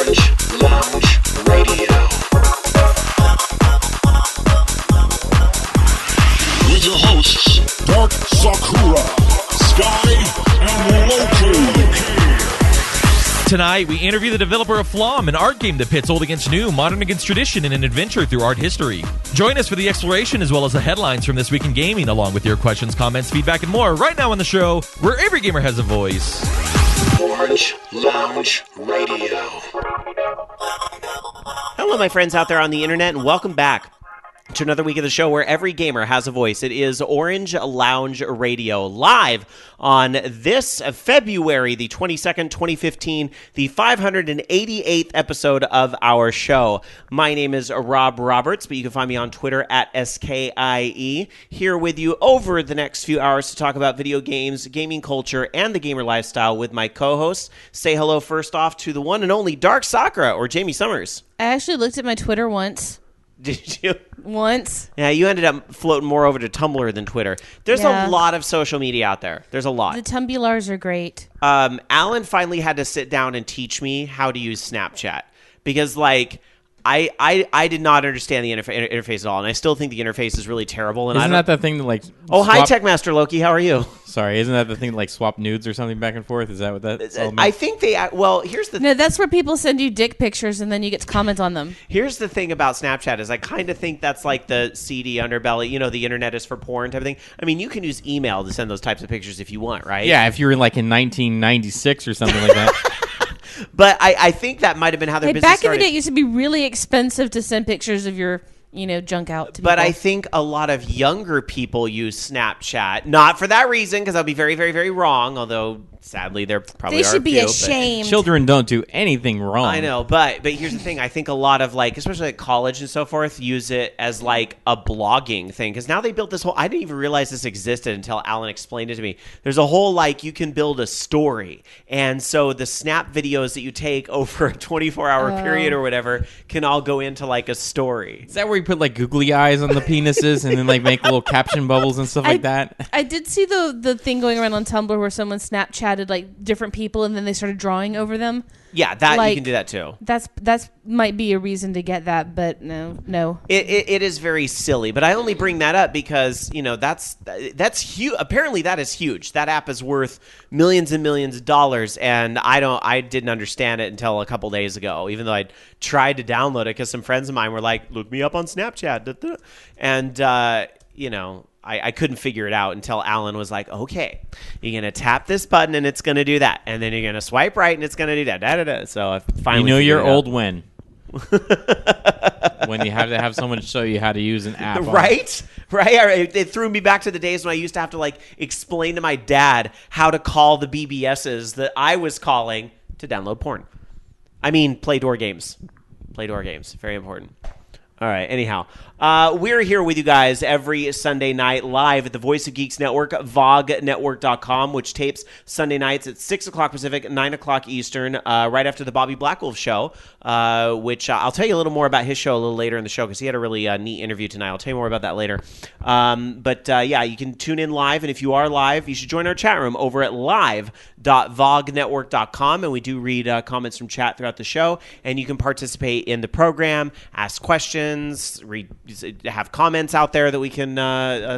Orange Lounge Radio. With your hosts, DarkSakura, Sky, and Loki. Tonight, we interview the developer of Flomm, an art game that pits old against new, modern against tradition, in an adventure through art history. Join us for the exploration as well as the headlines from this week in gaming, along with your questions, comments, feedback, and more right now on the show, where every gamer has a voice. Orange Lounge Radio. Hello, my friends out there on the internet, and welcome back to another week of the show where every gamer has a voice. It is Orange Lounge Radio, live on this February the 22nd, 2015, the 588th episode of our show. My name is Rob Roberts, but you can find me on Twitter at SKIE, here with you over the next few hours to talk about video games, gaming culture, and the gamer lifestyle with my co-hosts. Say hello first off to the one and only DarkSakura, or Jamie Summers. I actually looked at my Twitter once. Did you? Once. Yeah, you ended up floating more over to Tumblr than Twitter. There's a lot of social media out there. There's a lot. The Tumblrs are great. Alan finally had to sit down and teach me how to use Snapchat because, like, I did not understand the interface at all, and I still think the interface is really terrible. And isn't that the thing that, like... Oh, hi, Tech Master Loki. How are you? Sorry, isn't that the thing that, like, swap nudes or something back and forth? Is that what that's all about? I think they... Well, here's the... No, that's where people send you dick pictures, and then you get to comment on them. Here's the thing about Snapchat is I kind of think that's like the seedy underbelly. You know, the internet is for porn type of thing. I mean, you can use email to send those types of pictures if you want, right? Yeah, if you were, like, in 1996 or something like that. But I think that might have been how their business back started. in the day, it used to be really expensive to send pictures of your, junk out to people. But I think a lot of younger people use Snapchat, not for that reason, because I'll be very, very, very wrong, although sadly there probably they are should be a few, ashamed. Children don't do anything wrong. I know, but here's the thing. I think a lot of, like, especially at college and so forth, use it as, like, a blogging thing. Because now they built this whole... I didn't even realize this existed until Alan explained it to me. There's a whole, like, you can build a story. And so the snap videos that you take over a 24-hour period or whatever can all go into, like, a story. Is that where you put, like, googly eyes on the penises and then, like, make little caption bubbles and stuff like that? I did see the thing going around on Tumblr where someone Snapchatted, like, different people, and then they started drawing over them. Yeah, that like, you can do that too. That's might be a reason to get that, but no. It is very silly, but I only bring that up because that's huge. Apparently, that is huge. That app is worth millions and millions of dollars, and I didn't understand it until a couple days ago. Even though I tried to download it because some friends of mine were like, "Look me up on Snapchat," and I couldn't figure it out until Alan was like, okay, you're going to tap this button and it's going to do that. And then you're going to swipe right and it's going to do that. Da-da-da. So I finally You know you're old out. when you have to have someone show you how to use an app. Right? It threw me back to the days when I used to have to, like, explain to my dad how to call the BBSs that I was calling to download porn. I mean, play door games. Very important. All right, anyhow, we're here with you guys every Sunday night live at the Voice of Geeks Network, vognetwork.com, which tapes Sunday nights at 6 o'clock Pacific, 9 o'clock Eastern, right after the Bobby Blackwolf show, which I'll tell you a little more about his show a little later in the show because he had a really neat interview tonight. I'll tell you more about that later. Yeah, you can tune in live, and if you are live, you should join our chat room over at live.vognetwork.com, and we do read comments from chat throughout the show, and you can participate in the program, ask questions, have comments out there that we can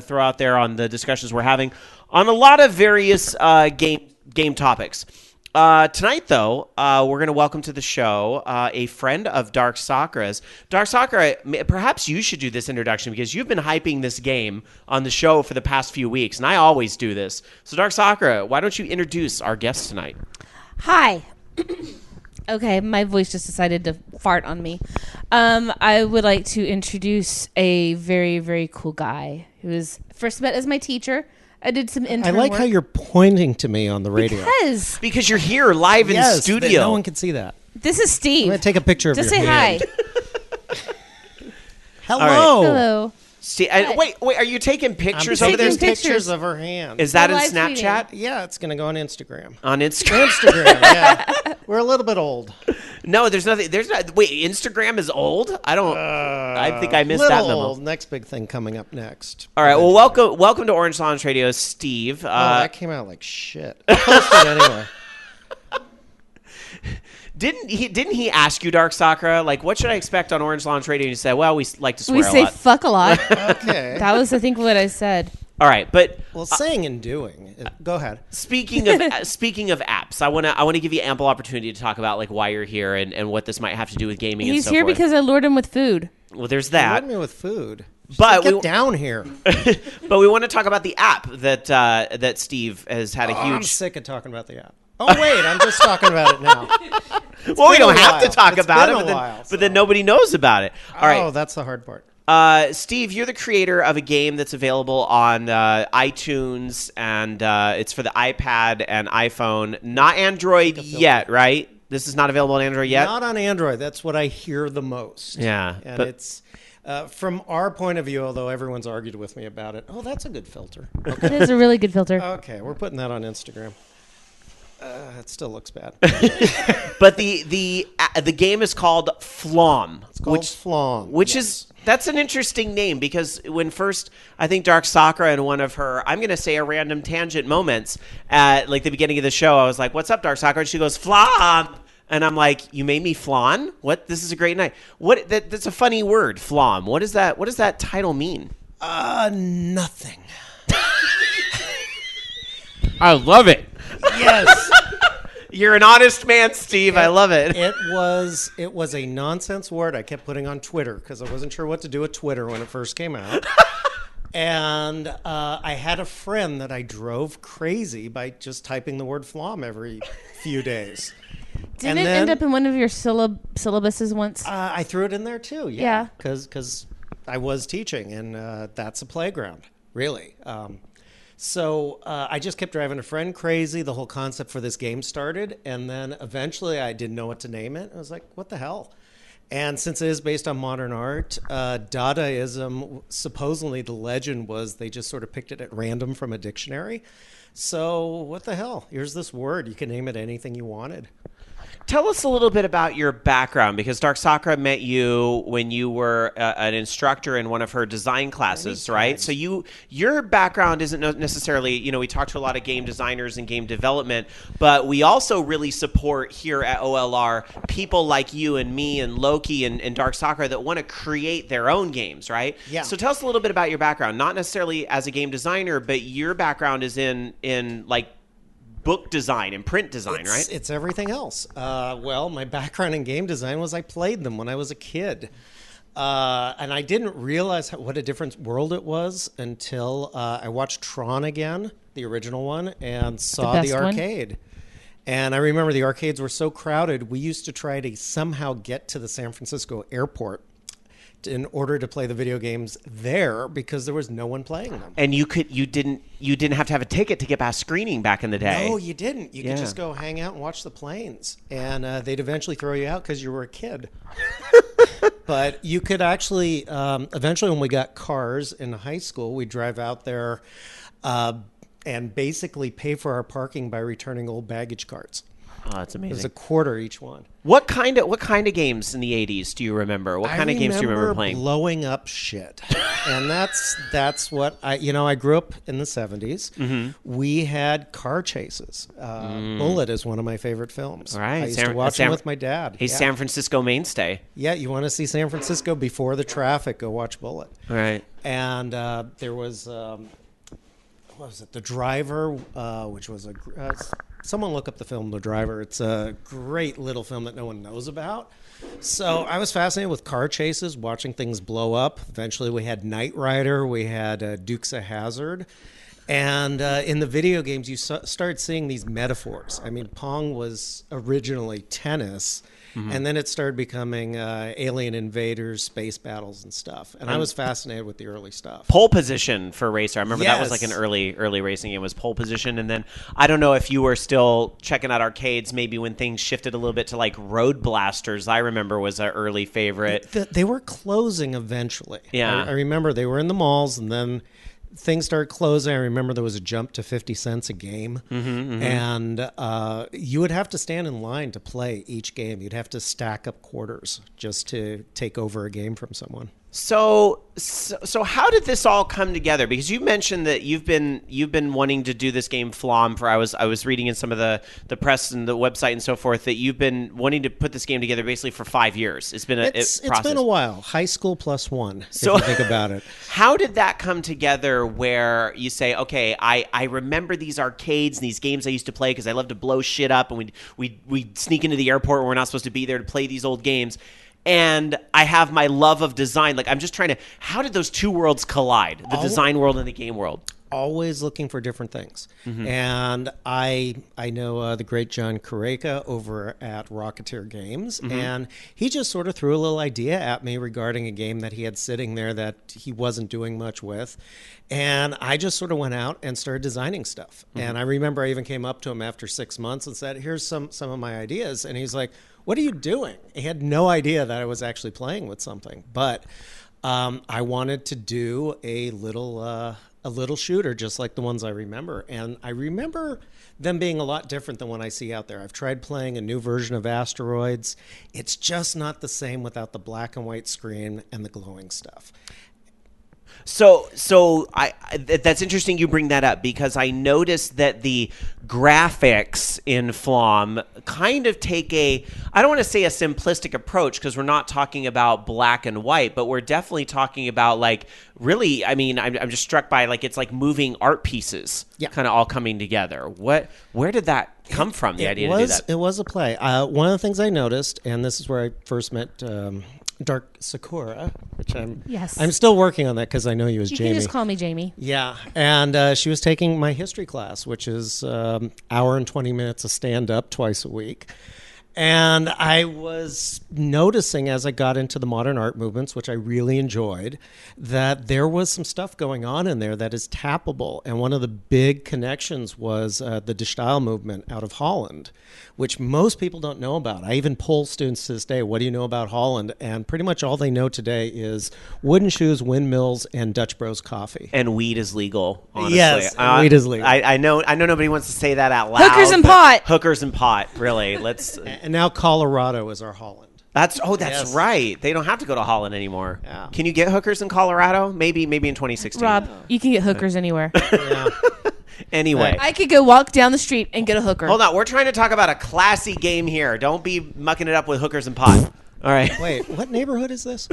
throw out there on the discussions we're having on a lot of various game topics. Tonight, though, we're going to welcome to the show a friend of DarkSakura's. DarkSakura, perhaps you should do this introduction because you've been hyping this game on the show for the past few weeks, and I always do this. So, DarkSakura, why don't you introduce our guest tonight? Hi. Okay, my voice just decided to fart on me. I would like to introduce a very, very cool guy who was first met as my teacher. I did some intern I like work. how you're pointing to me on the radio. Because you're here live in yes, studio. No one can see that. This is Steve. I'm going to take a picture of just your say hand. hi. Hello. Hello. See, wait, are you taking pictures over there? taking Pictures of her hand. Is that in We're live Snapchat? Yeah, it's going to go on Instagram. On Instagram? Instagram, yeah. We're a little bit old. No, there's nothing. Wait, Instagram is old? I think I missed that memo. Old. Next big thing coming up next. All right. Well, welcome to Orange Lounge Radio, Steve. That came out like shit. I'll post it anyway. Didn't he ask you, DarkSakura, like, what should I expect on Orange Lounge Radio? And you said, well, we like to swear We a say lot. fuck a lot. Okay. That was, I think, what I said. All right, but Well, saying and doing. Go ahead. speaking of apps, I want to give you ample opportunity to talk about like why you're here and what this might have to do with gaming. He's and so here forth. because I lured him with food. Well, there's That that. me with food. But Get we- down here. But we want to talk about the app that Steve has had a I'm huge. sick of talking about the app. Oh wait, I'm just talking about it now. Well, we been a don't have to while. talk It's about been it, a but then, while, but then nobody knows about it. All right. Oh, that's the hard part. Steve, you're the creator of a game that's available on iTunes, and it's for the iPad and iPhone. Not Android yet, right? This is not available on Android yet? Not on Android. That's what I hear the most. Yeah, And but- it's from our point of view, although everyone's argued with me about it. Oh, that's a good filter. It is a really good filter. Okay, we're putting that on Instagram. It still looks bad. But the game is called Flomm. It's called Flomm. Which is that's an interesting name because when first I think DarkSakura in one of her I'm gonna say a random tangent moments at like the beginning of the show I was like, "What's up, DarkSakura?" And she goes, "Flomm," and I'm like, "You made me flan? What? This is a great night. What? That's a funny word, Flomm. What is that? What does that title mean?" Nothing. I love it. Yes. You're an honest man, Steve. I love it. It was a nonsense word I kept putting on Twitter because I wasn't sure what to do with Twitter when it first came out. And I had a friend that I drove crazy by just typing the word Flomm every few days. Didn't and it then- end up in one of your syllabuses once? I threw it in there too. Yeah. Because I was teaching, and that's a playground, really. So I just kept driving a friend crazy. The whole concept for this game started, and then eventually I didn't know what to name it. I was like, "What the hell?" And since it is based on modern art, Dadaism, supposedly the legend was they just sort of picked it at random from a dictionary. So what the hell? Here's this word. You can name it anything you wanted. Tell us a little bit about your background, because DarkSakura met you when you were an instructor in one of her design classes, right? So your background isn't necessarily, we talk to a lot of game designers and game development, but we also really support here at OLR people like you and me and Loki and DarkSakura that want to create their own games, right? Yeah. So tell us a little bit about your background, not necessarily as a game designer, but your background is in like book design and print design, right? It's everything else. Well, my background in game design was I played them when I was a kid. And I didn't realize what a different world it was until I watched Tron again, the original one, and saw best the one? arcade. And I remember the arcades were so crowded, we used to try to somehow get to the San Francisco airport in order to play the video games there because there was no one playing them. And you didn't have to have a ticket to get past screening back in the day. No, you didn't. You Yeah. could just go hang out and watch the planes. And they'd eventually throw you out because you were a kid. But you could actually, eventually when we got cars in high school, we'd drive out there and basically pay for our parking by returning old baggage carts. Oh, that's It was amazing. a quarter each one. What kind of games in the 80s do you remember? What kind of games do you remember playing? Blowing up shit. And that's what I grew up in the 70s. Mm-hmm. We had car chases. Bullet is one of my favorite films. Right. I used to watch them with my dad. He's Yeah. San Francisco mainstay. Yeah, you want to see San Francisco before the traffic, go watch Bullet. Right. And there was, what was it, The Driver, which was someone look up the film The Driver. It's a great little film that no one knows about. So I was fascinated with car chases, watching things blow up. Eventually we had Knight Rider, we had Dukes of Hazzard. And in the video games, you start seeing these metaphors. I mean, Pong was originally tennis, and then it started becoming alien invaders, space battles, and stuff. And I was fascinated with the early stuff. Pole Position for Racer. I remember that was like Yes. an early racing game was Pole Position. And then I don't know if you were still checking out arcades maybe when things shifted a little bit to like Road Blasters. I remember was an early favorite. They were closing eventually. Yeah. I remember they were in the malls, and then things started closing. I remember there was a jump to 50 cents a game. And you would have to stand in line to play each game. You'd have to stack up quarters just to take over a game from someone. So how did this all come together? Because you mentioned that you've been wanting to do this game Flomm for I was reading in some of the press and the website and so forth that you've been wanting to put this game together basically for 5 years. It's been It's been a while. High school plus one, So- if you think about it. How did that come together where you say, okay, I remember these arcades and these games I used to play because I love to blow shit up and we'd sneak into the airport when we're not supposed to be there to play these old games. And I have my love of design. Like, I'm just trying to, how did those two worlds collide? The design world and the game world? Always looking for different things. And I know the great John Kureka over at Rocketeer Games, and he just sort of threw a little idea at me regarding a game that he had sitting there that he wasn't doing much with. And I just sort of went out and started designing stuff. And I remember I even came up to him after 6 months and said, here's some of my ideas. And he's like, what are you doing? He had no idea that I was actually playing with something. But I wanted to do a little shooter just like the ones I remember. And I remember them being a lot different than what I see out there. I've tried playing a new version of Asteroids. It's just not the same without the black and white screen and the glowing stuff. So that's interesting you bring that up because I noticed that the graphics in Flomm kind of take I don't want to say a simplistic approach because we're not talking about black and white, but we're definitely talking about like really, I mean, I'm just struck by like it's like moving art pieces kind of all coming together. Where did that come from, the idea to do that? It was a play. One of the things I noticed, and this is where I first met DarkSakura, which I'm still working on that because I know you as Jamie. You can just call me Jamie. Yeah, and she was taking my history class, which is hour and 20 minutes of stand-up twice a week. And I was noticing as I got into the modern art movements, which I really enjoyed, that there was some stuff going on in there that is tappable. And one of the big connections was the De Stijl movement out of Holland, which most people don't know about. I even poll students to this day, what do you know about Holland? And pretty much all they know today is wooden shoes, windmills, and Dutch Bros coffee. And weed is legal, honestly. Yes, weed is legal. I know nobody wants to say that out loud. Hookers and but pot. Hookers and pot, really. Let's... And now Colorado is our Holland. That's Yes. right. They don't have to go to Holland anymore. Yeah. Can you get hookers in Colorado? Maybe in 2016. Rob, you can get hookers anywhere. Yeah. Anyway. I could go walk down the street and get a hooker. Hold on. We're trying to talk about a classy game here. Don't be mucking it up with hookers and pot. All right. Wait, what neighborhood is this?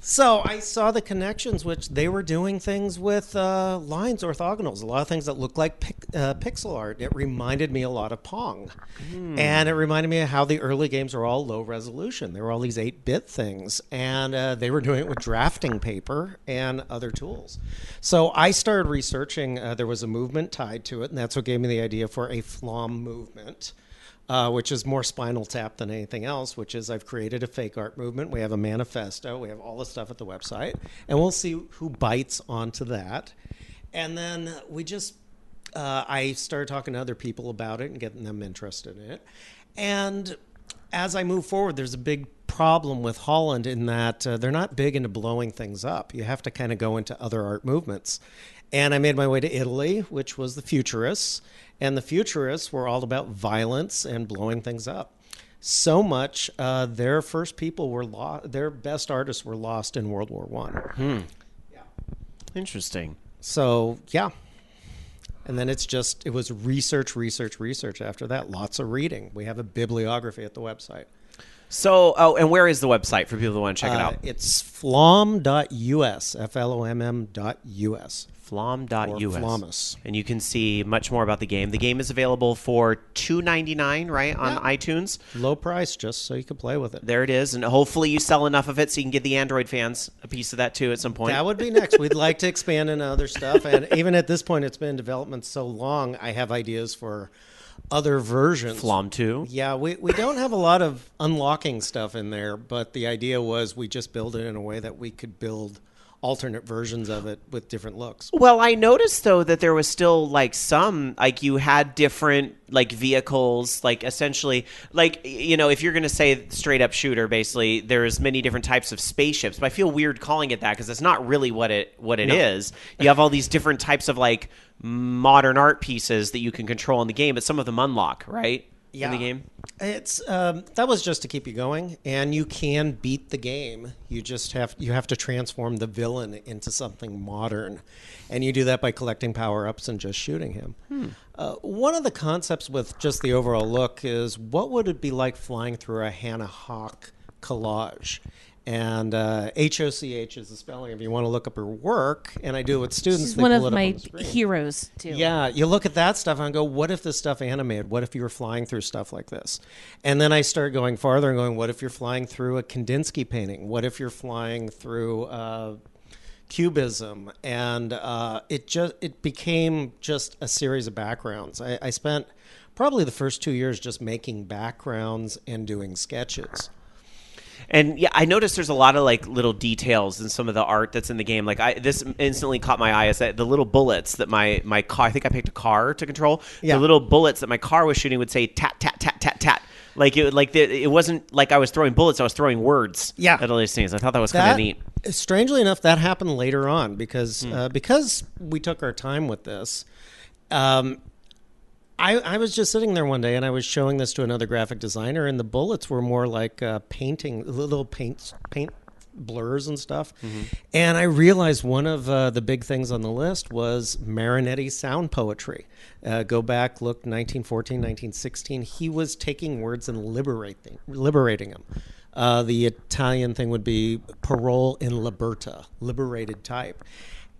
So I saw the connections, which they were doing things with lines, orthogonals, a lot of things that look like pixel art. It reminded me a lot of Pong. And it reminded me of how the early games were all low resolution. They were all these 8-bit things. And they were doing it with drafting paper and other tools. So I started researching. There was a movement tied to it, and that's what gave me the idea for a Flomm movement. Which is more Spinal Tap than anything else, which is I've created a fake art movement. We have a manifesto. We have all the stuff at the website. And we'll see who bites onto that. And then we just, I started talking to other people about it and getting them interested in it. And as I move forward, there's a big problem with Holland in that they're not big into blowing things up. You have to kind of go into other art movements. And I made my way to Italy, which was the Futurists. And the Futurists were all about violence and blowing things up. So much, their first people were their best artists were lost in World War I. Yeah. Interesting. So, yeah. And then it was research after that. Lots of reading. We have a bibliography at the website. So, and where is the website for people who want to check it out? It's flomm.us, FLOMM.us. Flomm.us. Or Flommus. And you can see much more about the game. The game is available for $2.99, right, on iTunes. Low price, just so you can play with it. There it is. And hopefully you sell enough of it so you can give the Android fans a piece of that, too, at some point. That would be next. We'd like to expand into other stuff. And even at this point, it's been in development so long, I have ideas for other versions. Flomm 2? Yeah, we don't have a lot of unlocking stuff in there, but the idea was we just build it in a way that we could build alternate versions of it with different looks. Well, I noticed, though, that there was still, like, some, like, you had different, like, vehicles, like, essentially, like, you know, if you're going to say straight-up shooter, basically, there's many different types of spaceships, but I feel weird calling it that because it's not really what it is. You have all these different types of, like, modern art pieces that you can control in the game, but some of them unlock, right? in the game? It's that was just to keep you going, and you can beat the game. You just have to transform the villain into something modern, and you do that by collecting power-ups and just shooting him. One of the concepts with just the overall look is, what would it be like flying through a Hannah Hawk collage? And HOCH is the spelling if you want to look up her work, and I do it with students. She's they one pull of it up my on the screen. heroes, too. Yeah, you look at that stuff and go, what if this stuff animated? What if you were flying through stuff like this? And then I start going farther and going, what if you're flying through a Kandinsky painting? What if you're flying through Cubism? And it became just a series of backgrounds. I spent probably the first 2 years just making backgrounds and doing sketches. And yeah, I noticed there's a lot of like little details in some of the art that's in the game. Like this instantly caught my eye is that the little bullets that my car, I think I picked a car to control. Yeah. The little bullets that my car was shooting would say tat tat tat tat tat. It wasn't like I was throwing bullets. I was throwing words. Yeah. At all these things. I thought that was kind of neat. Strangely enough, that happened later on because we took our time with this. I was just sitting there one day and I was showing this to another graphic designer, and the bullets were more like painting, little paint blurs and stuff. And I realized one of the big things on the list was Marinetti's sound poetry. Go back, look, 1914, 1916. He was taking words and liberating them. The Italian thing would be parole in libertà, liberated type.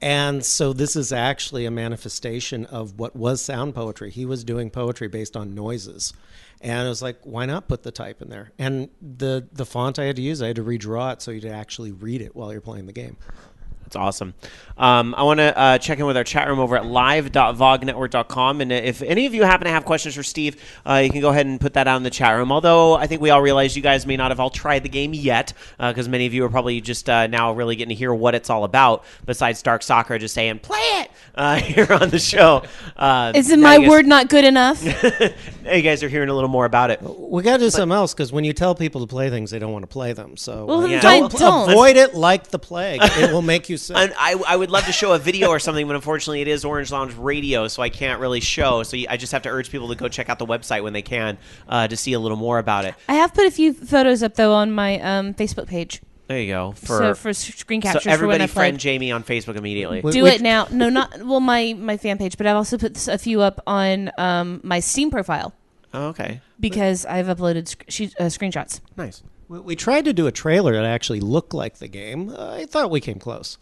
And so this is actually a manifestation of what was sound poetry. He was doing poetry based on noises. And I was like, why not put the type in there? And the font I had to use, I had to redraw it so you'd actually read it while you're playing the game. That's awesome. I want to check in with our chat room over at live.vognetwork.com. And if any of you happen to have questions for Steve, you can go ahead and put that out in the chat room. Although I think we all realize you guys may not have all tried the game yet, because many of you are probably just now really getting to hear what it's all about, besides DarkSakura just saying, play it, here on the show. Isn't my word not good enough? You guys are hearing a little more about it. We got to do something else, because when you tell people to play things, they don't want to play them. So Well, then don't don't. avoid it like the plague. It will make you sick. And I would love to show a video or something, but unfortunately it is Orange Lounge Radio, so I can't really show. So I just have to urge people to go check out the website when they can to see a little more about it. I have put a few photos up, though, on my Facebook page. There you go. For screen captures. So everybody for when I friend played. Jamie on Facebook immediately. Do it now. No, not well. My fan page, but I've also put a few up on my Steam profile. Oh, okay. Because I've uploaded screenshots. Nice. We tried to do a trailer that actually looked like the game. I thought we came close.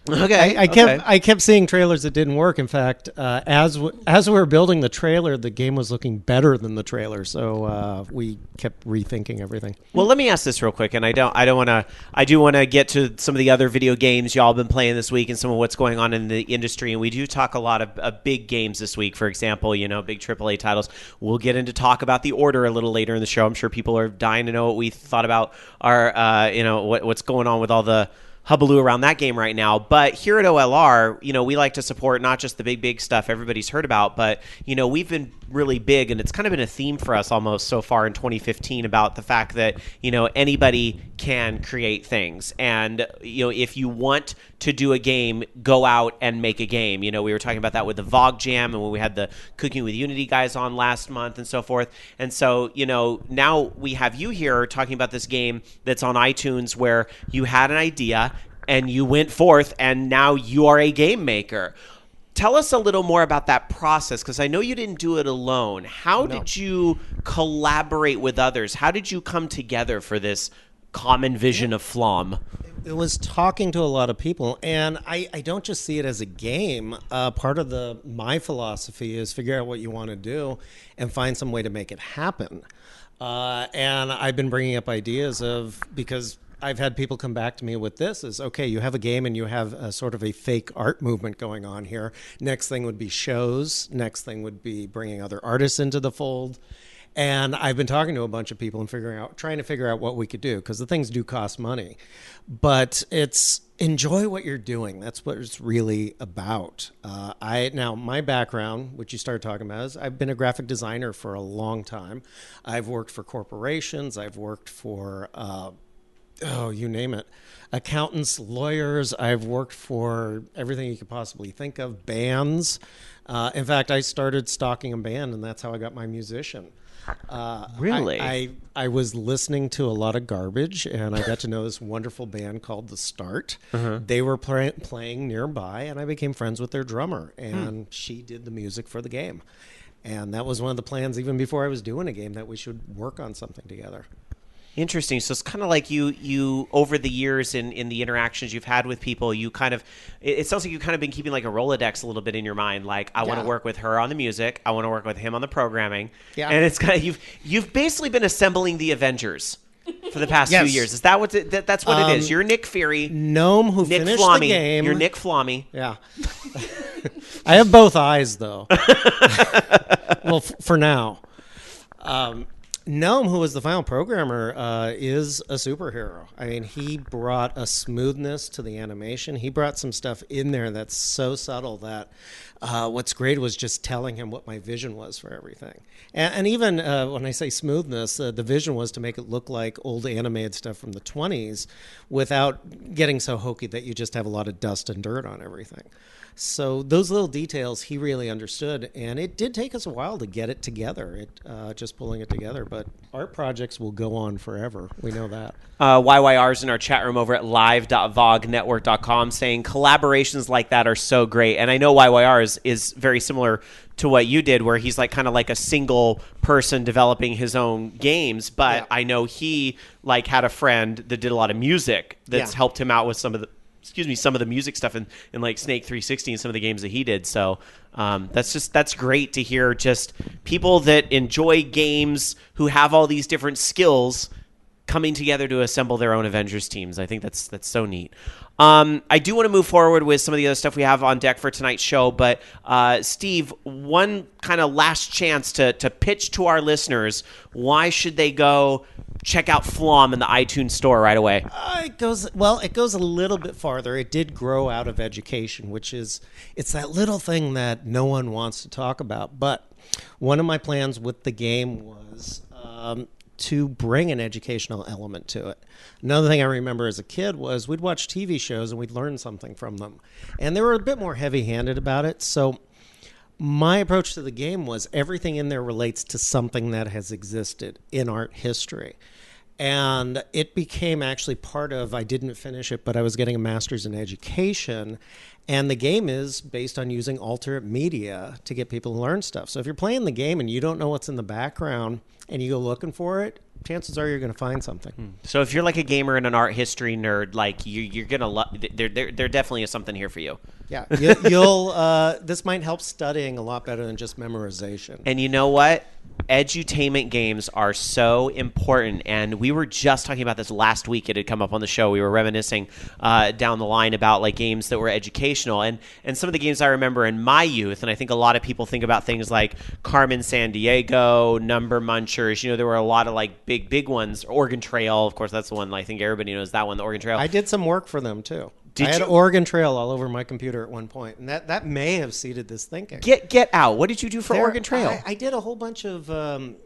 Okay. I kept seeing trailers that didn't work. In fact, as we were building the trailer, the game was looking better than the trailer. So we kept rethinking everything. Well, let me ask this real quick, and I do want to get to some of the other video games y'all been playing this week and some of what's going on in the industry. And we do talk a lot of big games this week. For example, big AAA titles. We'll get into talk about The Order a little later in the show. I'm sure people are dying to know what we thought about our, what's going on with all the hubbub around that game right now. But here at OLR, we like to support not just the big stuff everybody's heard about, but we've been really big, and it's kind of been a theme for us almost so far in 2015 about the fact that anybody can create things, and if you want to do a game, go out and make a game. We were talking about that with the VOG Jam, and when we had the Cooking with Unity guys on last month and so forth. And so now we have you here talking about this game that's on iTunes, where you had an idea and you went forth, and now you are a game maker. Tell us a little more about that process, because I know you didn't do it alone. How did you collaborate with others? How did you come together for this common vision of Flomm? It was talking to a lot of people, and I don't just see it as a game. Part of my philosophy is figure out what you want to do and find some way to make it happen. And I've been bringing up ideas because I've had people come back to me with this is, okay, you have a game and you have a sort of a fake art movement going on here. Next thing would be shows. Next thing would be bringing other artists into the fold. And I've been talking to a bunch of people and trying to figure out what we could do, because the things do cost money. But it's enjoy what you're doing. That's what it's really about. Now, my background, which you started talking about, is I've been a graphic designer for a long time. I've worked for corporations. I've worked for you name it. Accountants, lawyers. I've worked for everything you could possibly think of. Bands. In fact, I started stalking a band, and that's how I got my musician. Really? I was listening to a lot of garbage, and I got to know this wonderful band called The Start. They were playing nearby, and I became friends with their drummer, and she did the music for the game. And that was one of the plans, even before I was doing a game, that we should work on something together. Interesting. So it's kind of like you over the years in the interactions you've had with people, you kind of, it sounds like you've kind of been keeping like a Rolodex a little bit in your mind. Like, I want to work with her on the music. I want to work with him on the programming. Yeah. And it's kind of, you've basically been assembling the Avengers for the past few years. Is that what that's what it is? You're Nick Fury. Gnome who Nick finished Flommy. the game. You're Nick Flommy. Yeah. I have both eyes, though. Well, for now. Gnome, who was the final programmer, is a superhero. I mean, he brought a smoothness to the animation. He brought some stuff in there that's so subtle that what's great was just telling him what my vision was for everything. And even when I say smoothness, the vision was to make it look like old animated stuff from the 20s without getting so hokey that you just have a lot of dust and dirt on everything. So those little details he really understood, and it did take us a while to get it together, just pulling it together. But art projects will go on forever. We know that. YYR's in our chat room over at live.vognetwork.com saying collaborations like that are so great. And I know YYR is very similar to what you did, where he's like kind of like a single person developing his own games. But I know he like had a friend that did a lot of music that's helped him out with some of the music stuff in like Snake 360 and some of the games that he did. So that's great to hear, just people that enjoy games who have all these different skills coming together to assemble their own Avengers teams. I think that's so neat. I do want to move forward with some of the other stuff we have on deck for tonight's show, but Steve, one kind of last chance to pitch to our listeners, why should they go check out Flomm in the iTunes store right away? It goes a little bit farther. It did grow out of education, it's that little thing that no one wants to talk about. But one of my plans with the game was to bring an educational element to it. Another thing I remember as a kid was we'd watch TV shows and we'd learn something from them. And they were a bit more heavy-handed about it. So my approach to the game was everything in there relates to something that has existed in art history. And it became actually part of, I didn't finish it, but I was getting a master's in education. And the game is based on using alternate media to get people to learn stuff. So if you're playing the game and you don't know what's in the background and you go looking for it, chances are you're going to find something. So if you're like a gamer and an art history nerd, like you're going to love, there definitely is something here for you. Yeah, you'll this might help studying a lot better than just memorization. And you know what? Edutainment games are so important, and we were just talking about this last week. It had come up on the show. We were reminiscing down the line about like games that were educational, and some of the games I remember in my youth, and I think a lot of people think about things like Carmen Sandiego, Number Munchers. You know, there were a lot of like big ones. Oregon Trail, of course, that's the one I think everybody knows that one, the Oregon Trail. I did some work for them too. I had you? Oregon Trail all over my computer at one point, and that may have seeded this thinking. Get out. What did you do for Oregon Trail? I did a whole bunch of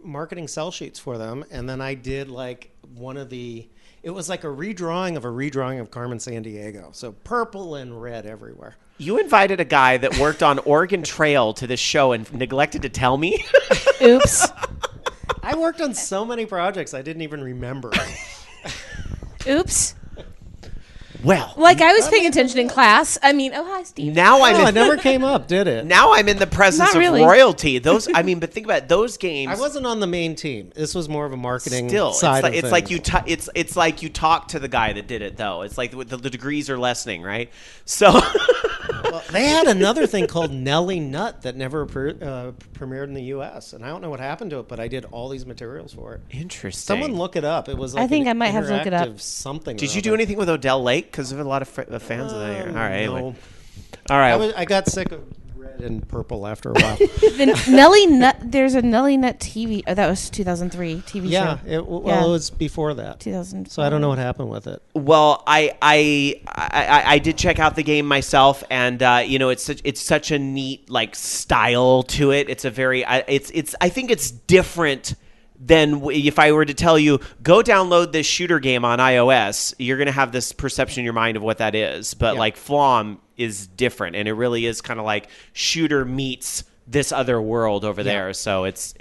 marketing sell sheets for them, and then I did like it was like a redrawing of Carmen Sandiego. So purple and red everywhere. You invited a guy that worked on Oregon Trail to this show and neglected to tell me? Oops. I worked on so many projects I didn't even remember. Oops. Well, like I was paying attention in class. I mean, oh hi, Steve. Now it never came up, did it? Now I'm in the presence of royalty. But think about it, those games. I wasn't on the main team. This was more of a marketing of side things. It's like you talk to the guy that did it, though. It's like the degrees are lessening, right? So well, they had another thing called Nelly Nut that never premiered in the U.S. and I don't know what happened to it, but I did all these materials for it. Interesting. Someone look it up. It was like I think I might have to look it up. Something. Did you do anything with Odell Lake? Because of a lot of fans of that here. All right. No. Anyway. All right. I got sick of red and purple after a while. The Nelly Nut. There's a Nelly Nut TV. Oh, that was 2003 TV show. It was before that. 2000. So I don't know what happened with it. Well, I did check out the game myself, and it's such a neat like style to it. It's a very I think it's different than if I were to tell you, go download this shooter game on iOS, you're going to have this perception in your mind of what that is. But like Flomm is different, and it really is kind of like shooter meets this other world over there. So it's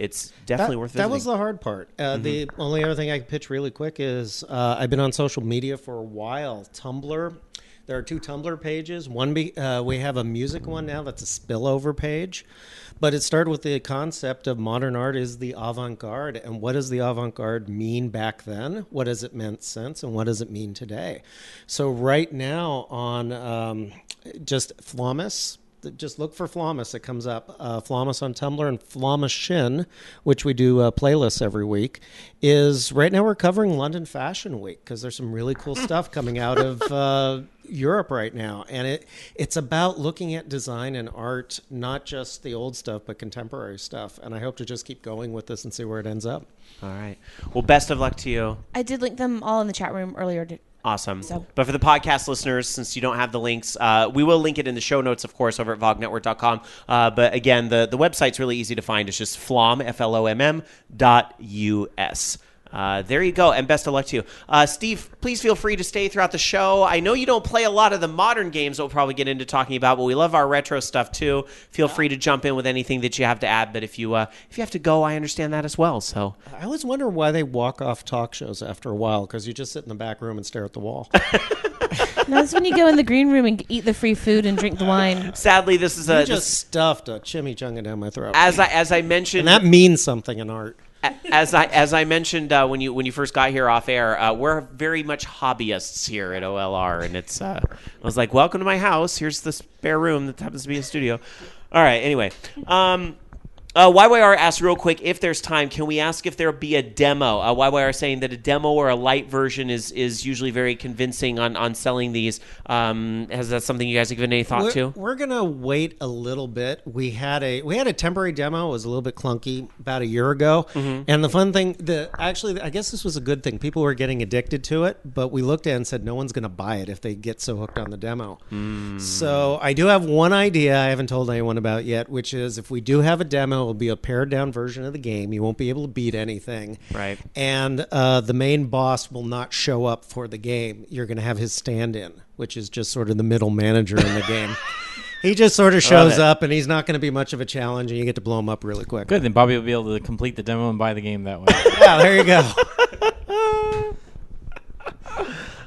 definitely worth visiting. That was the hard part. The only other thing I can pitch really quick is I've been on social media for a while. Tumblr. There are 2 Tumblr pages. One we have a music one now that's a spillover page. But it started with the concept of modern art is the avant-garde. And what does the avant-garde mean back then? What has it meant since? And what does it mean today? So right now on just Flommus, just look for Flommus. It comes up. Flommus on Tumblr and Flommus Shin, which we do playlists every week, is right now we're covering London Fashion Week because there's some really cool stuff coming out of Europe right now. And it's about looking at design and art, not just the old stuff, but contemporary stuff. And I hope to just keep going with this and see where it ends up. All right. Well, best of luck to you. I did link them all in the chat room earlier. Awesome. So. But for the podcast listeners, since you don't have the links, we will link it in the show notes, of course, over at vognetwork.com. But again, the website's really easy to find. It's just Flomm, FLOMM.US. There you go, and best of luck to you. Steve, please feel free to stay throughout the show. I know you don't play a lot of the modern games that we'll probably get into talking about, but we love our retro stuff too. Feel free to jump in with anything that you have to add, but if you have to go, I understand that as well. So I always wonder why they walk off talk shows after a while, because you just sit in the back room and stare at the wall. No, that's when you go in the green room and eat the free food and drink the wine. Sadly, this is just stuffed a chimichanga down my throat. As I mentioned, and that means something in art. As I mentioned when you first got here off air, we're very much hobbyists here at OLR, and it's I was like, welcome to my house. Here's the spare room that happens to be a studio. All right. Anyway, YYR asked real quick if there's time. Can we ask if there'll be a demo? YYR saying that a demo or a light version is usually very convincing on selling these. Has that something you guys have given any thought to? We're gonna wait a little bit. We had a temporary demo. It was a little bit clunky about a year ago. And the fun thing, actually, I guess this was a good thing. People were getting addicted to it, but we looked at it and said no one's gonna buy it if they get so hooked on the demo. So I do have one idea I haven't told anyone about yet, which is if we do have a demo, it'll be a pared down version of the game. You won't be able to beat anything. Right. And the main boss will not show up for the game. You're going to have his stand-in, which is just sort of the middle manager in the game. He just sort of shows up, and he's not going to be much of a challenge, and you get to blow him up really quick. Good, then Bobby will be able to complete the demo and buy the game that way. Yeah, there you go.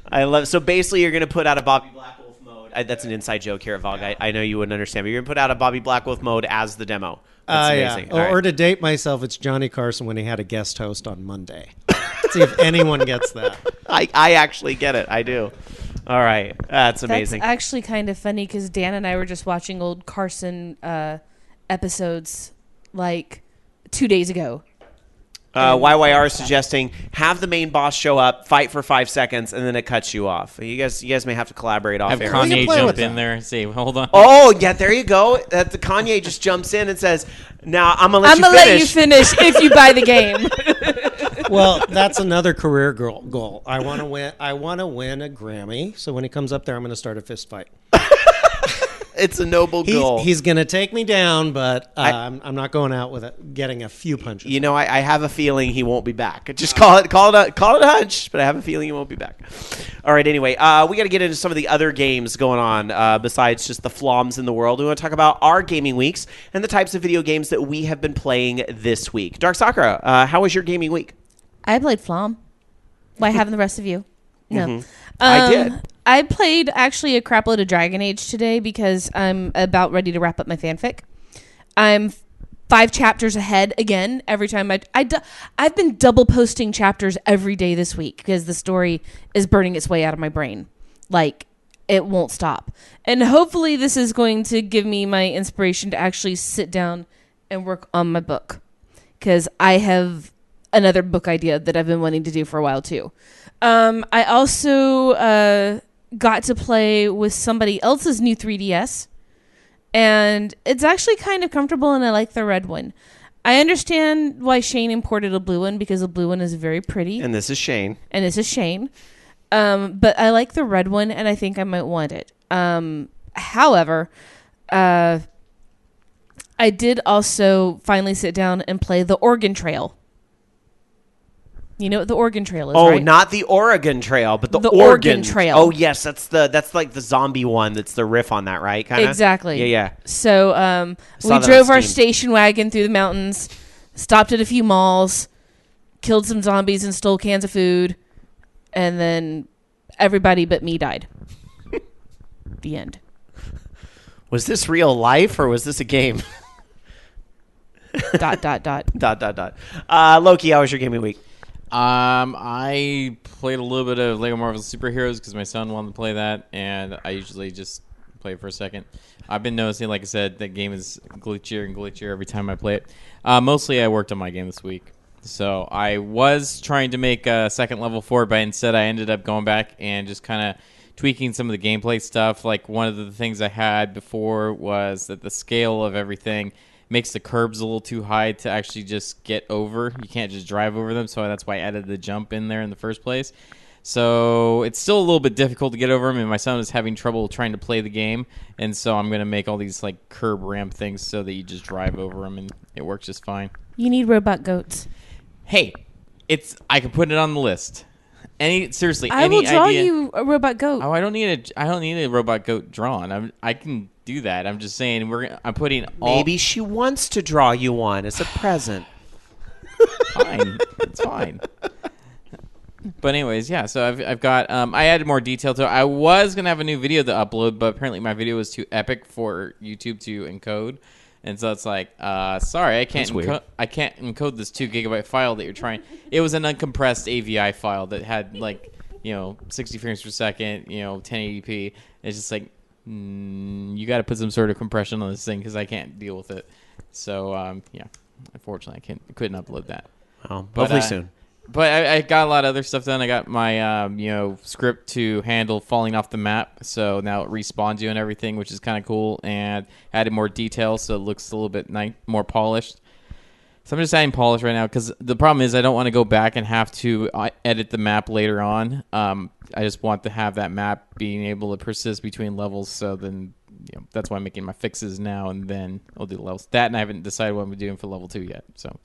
I love. So basically, you're going to put out a Bobby Blackwolf mode. That's an inside joke here at VOG. I know you wouldn't understand, but you're going to put out a Bobby Blackwolf mode as the demo. That's amazing. Yeah. Or to date myself, it's Johnny Carson when he had a guest host on Monday. See if anyone gets that. I actually get it. I do. All right. That's amazing. That's actually kind of funny because Dan and I were just watching old Carson episodes like 2 days ago. YYR is suggesting have the main boss show up, fight for 5 seconds, and then it cuts you off. You guys may have to collaborate off Have air. Kanye jump in there and say, hold on. Oh, yeah, there you go. That the Kanye just jumps in and says, now I'm going to let you finish if you buy the game. Well, that's another career goal. I want to win a Grammy, so when he comes up there, I'm going to start a fist fight. It's a noble goal. He's going to take me down, but I'm not going out with it, getting a few punches. You know, I have a feeling he won't be back. Just call it a hunch, but I have a feeling he won't be back. All right, anyway, we got to get into some of the other games going on besides just the Flomms in the world. We want to talk about our gaming weeks and the types of video games that we have been playing this week. DarkSakura, how was your gaming week? I played Flomm. Why haven't the rest of you? No. Mm-hmm. I did. I played actually a crap load of Dragon Age today because I'm about ready to wrap up my fanfic. I'm 5 chapters ahead again every time I've been double posting chapters every day this week because the story is burning its way out of my brain. Like, it won't stop. And hopefully this is going to give me my inspiration to actually sit down and work on my book because I have another book idea that I've been wanting to do for a while too. I also got to play with somebody else's new 3DS, and it's actually kind of comfortable, and I like the red one. I understand why Shane imported a blue one, because the blue one is very pretty. And this is Shane. But I like the red one, and I think I might want it. However, I did also finally sit down and play the Oregon Trail. You know what the Oregon Trail is, Oh, right? not the Oregon Trail, but the Oregon Trail. Oh, yes, that's like the zombie one. That's the riff on that, right? Kinda? Exactly. Yeah. So Saw we that drove on our Steam. station wagon through the mountains, stopped at a few malls, killed some zombies and stole cans of food, and then everybody but me died. The end. Was this real life or was this a game? ... Loki, how was your gaming week? I played a little bit of Lego Marvel Superheroes because my son wanted to play that, and I usually just play it for a second. I've been noticing, like I said, that game is glitchier and glitchier every time I play it. Mostly I worked on my game this week. So I was trying to make a second level for it, but instead I ended up going back and just kind of tweaking some of the gameplay stuff. Like one of the things I had before was that the scale of everything makes the curbs a little too high to actually just get over. You can't just drive over them, so that's why I added the jump in there in the first place. So it's still a little bit difficult to get over them, and my son is having trouble trying to play the game, and so I'm going to make all these like curb ramp things so that you just drive over them, and it works just fine. You need robot goats. Hey, I can put it on the list. Seriously, I any will draw idea? you a robot goat. Oh, I don't need a robot goat drawn. I can do that. I'm just saying I'm putting all. Maybe she wants to draw you one as a present. Fine, it's fine. But anyways, yeah. So I've got I added more detail to it. I was gonna have a new video to upload, but apparently my video was too epic for YouTube to encode, and so it's like, sorry, I can't encode this 2 GB file that you're trying. It was an uncompressed AVI file that had 60 frames per second, 1080p. It's just like you got to put some sort of compression on this thing because I can't deal with it. So yeah, unfortunately, I couldn't upload that. Oh, hopefully soon. But I got a lot of other stuff done. I got my script to handle falling off the map, so now it respawns you and everything, which is kind of cool, and added more details so it looks a little bit more polished. So I'm just adding polish right now because the problem is I don't want to go back and have to edit the map later on. I just want to have that map being able to persist between levels, so then that's why I'm making my fixes now, and then I'll do the levels. That, and I haven't decided what I'm doing for level 2 yet, so...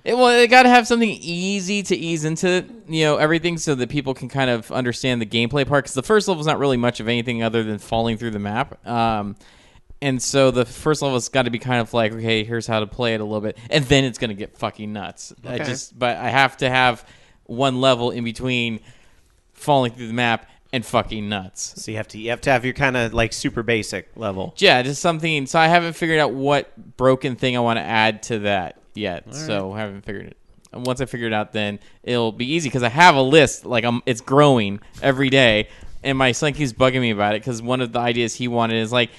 It got to have something easy to ease into, everything so that people can kind of understand the gameplay part. Because the first level is not really much of anything other than falling through the map. And so the first level has got to be kind of like, okay, here's how to play it a little bit. And then it's going to get fucking nuts. Okay. But I have to have one level in between falling through the map and fucking nuts. So you have to have your kind of like super basic level. Yeah, just something. So I haven't figured out what broken thing I want to add to that yet. All so I haven't figured it. And once I figure it out, then it'll be easy because I have a list. Like it's growing every day, and my son keeps bugging me about it because one of the ideas he wanted is like,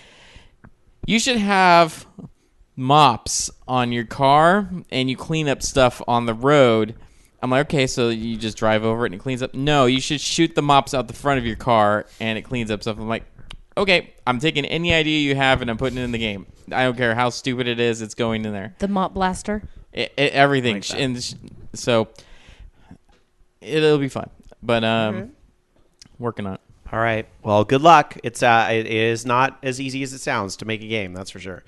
you should have mops on your car and you clean up stuff on the road. I'm like, okay, so you just drive over it and it cleans up? No, you should shoot the mops out the front of your car and it cleans up stuff. I'm like, okay, I'm taking any idea you have and I'm putting it in the game. I don't care how stupid it is, it's going in there. The mop blaster? Everything. Like and so it'll be fun. But working on it. All right. Well, good luck. It is not as easy as it sounds to make a game, that's for sure.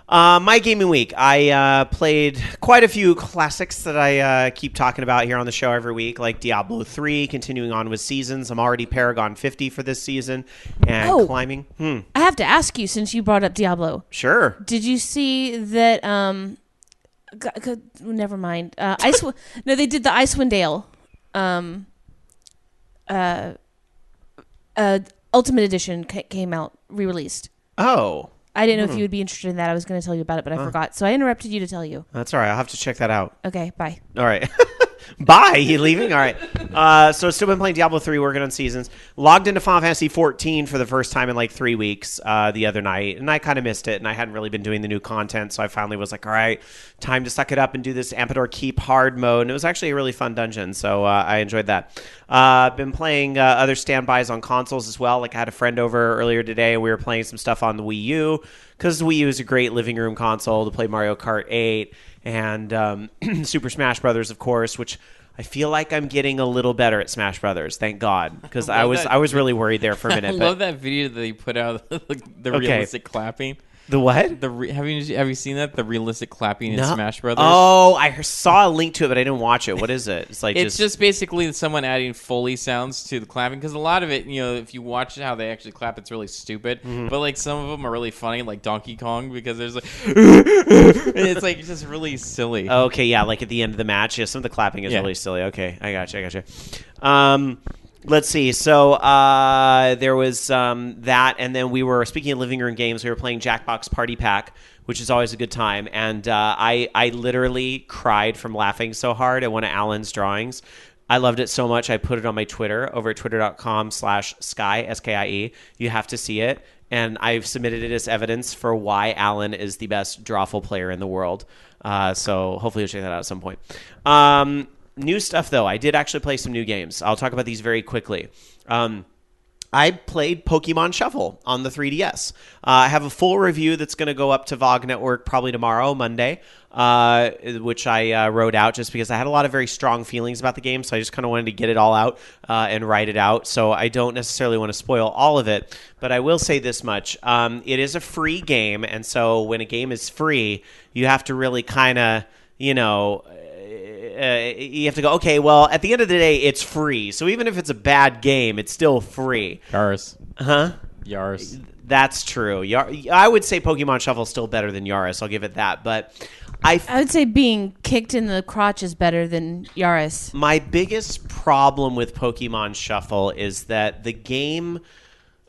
My gaming week, I played quite a few classics that I keep talking about here on the show every week, like Diablo 3, continuing on with seasons. I'm already Paragon 50 for this season, and climbing. I have to ask you, since you brought up Diablo. Sure. Did you see that, never mind. No, they did the Icewind Dale Ultimate Edition came out, re-released. Oh. I didn't know if you would be interested in that. I was going to tell you about it, but I forgot. So I interrupted you to tell you. That's all right. I'll have to check that out. Okay, bye. All right. Bye. You leaving? All right. So still been playing Diablo 3, working on seasons. Logged into Final Fantasy 14 for the first time in like 3 weeks the other night, and I kind of missed it, and I hadn't really been doing the new content, so I finally was like, all right, time to suck it up and do this Ampedor Keep hard mode, and it was actually a really fun dungeon, so I enjoyed that. Been playing other standbys on consoles as well. Like I had a friend over earlier today, and we were playing some stuff on the Wii U, because the Wii U is a great living room console to play Mario Kart 8 and Super Smash Brothers, of course, which I feel like I'm getting a little better at Smash Brothers. Thank God, because I was really worried there for a minute. I love that video that they put out, the realistic clapping. The what? Have you seen that? The realistic clapping in Smash Brothers? Oh, I saw a link to it, but I didn't watch it. What is it? It's like It's just basically someone adding Foley sounds to the clapping, because a lot of it, if you watch how they actually clap, it's really stupid. Mm-hmm. But like some of them are really funny, like Donkey Kong, because there's like, and it's like just really silly. Okay, yeah, like at the end of the match. Yeah, some of the clapping is really silly. Okay, I gotcha. Let's see. So there was that, and then we were, speaking of living room games, we were playing Jackbox Party Pack, which is always a good time. And I literally cried from laughing so hard at one of Alan's drawings. I loved it so much, I put it on my Twitter, over at twitter.com/Sky, S-K-I-E. You have to see it. And I've submitted it as evidence for why Alan is the best drawful player in the world. So hopefully you'll check that out at some point. New stuff, though. I did actually play some new games. I'll talk about these very quickly. I played Pokemon Shuffle on the 3DS. I have a full review that's going to go up to VOG Network probably tomorrow, Monday, which I wrote out just because I had a lot of very strong feelings about the game, so I just kind of wanted to get it all out and write it out. So I don't necessarily want to spoil all of it, but I will say this much. It is a free game, and so when a game is free, you have to really kind of, you have to go, okay, well, at the end of the day, it's free. So even if it's a bad game, it's still free. Yaris. Huh? Yaris. That's true. I would say Pokemon Shuffle is still better than Yaris. I'll give it that. But I would say being kicked in the crotch is better than Yaris. My biggest problem with Pokemon Shuffle is that the game...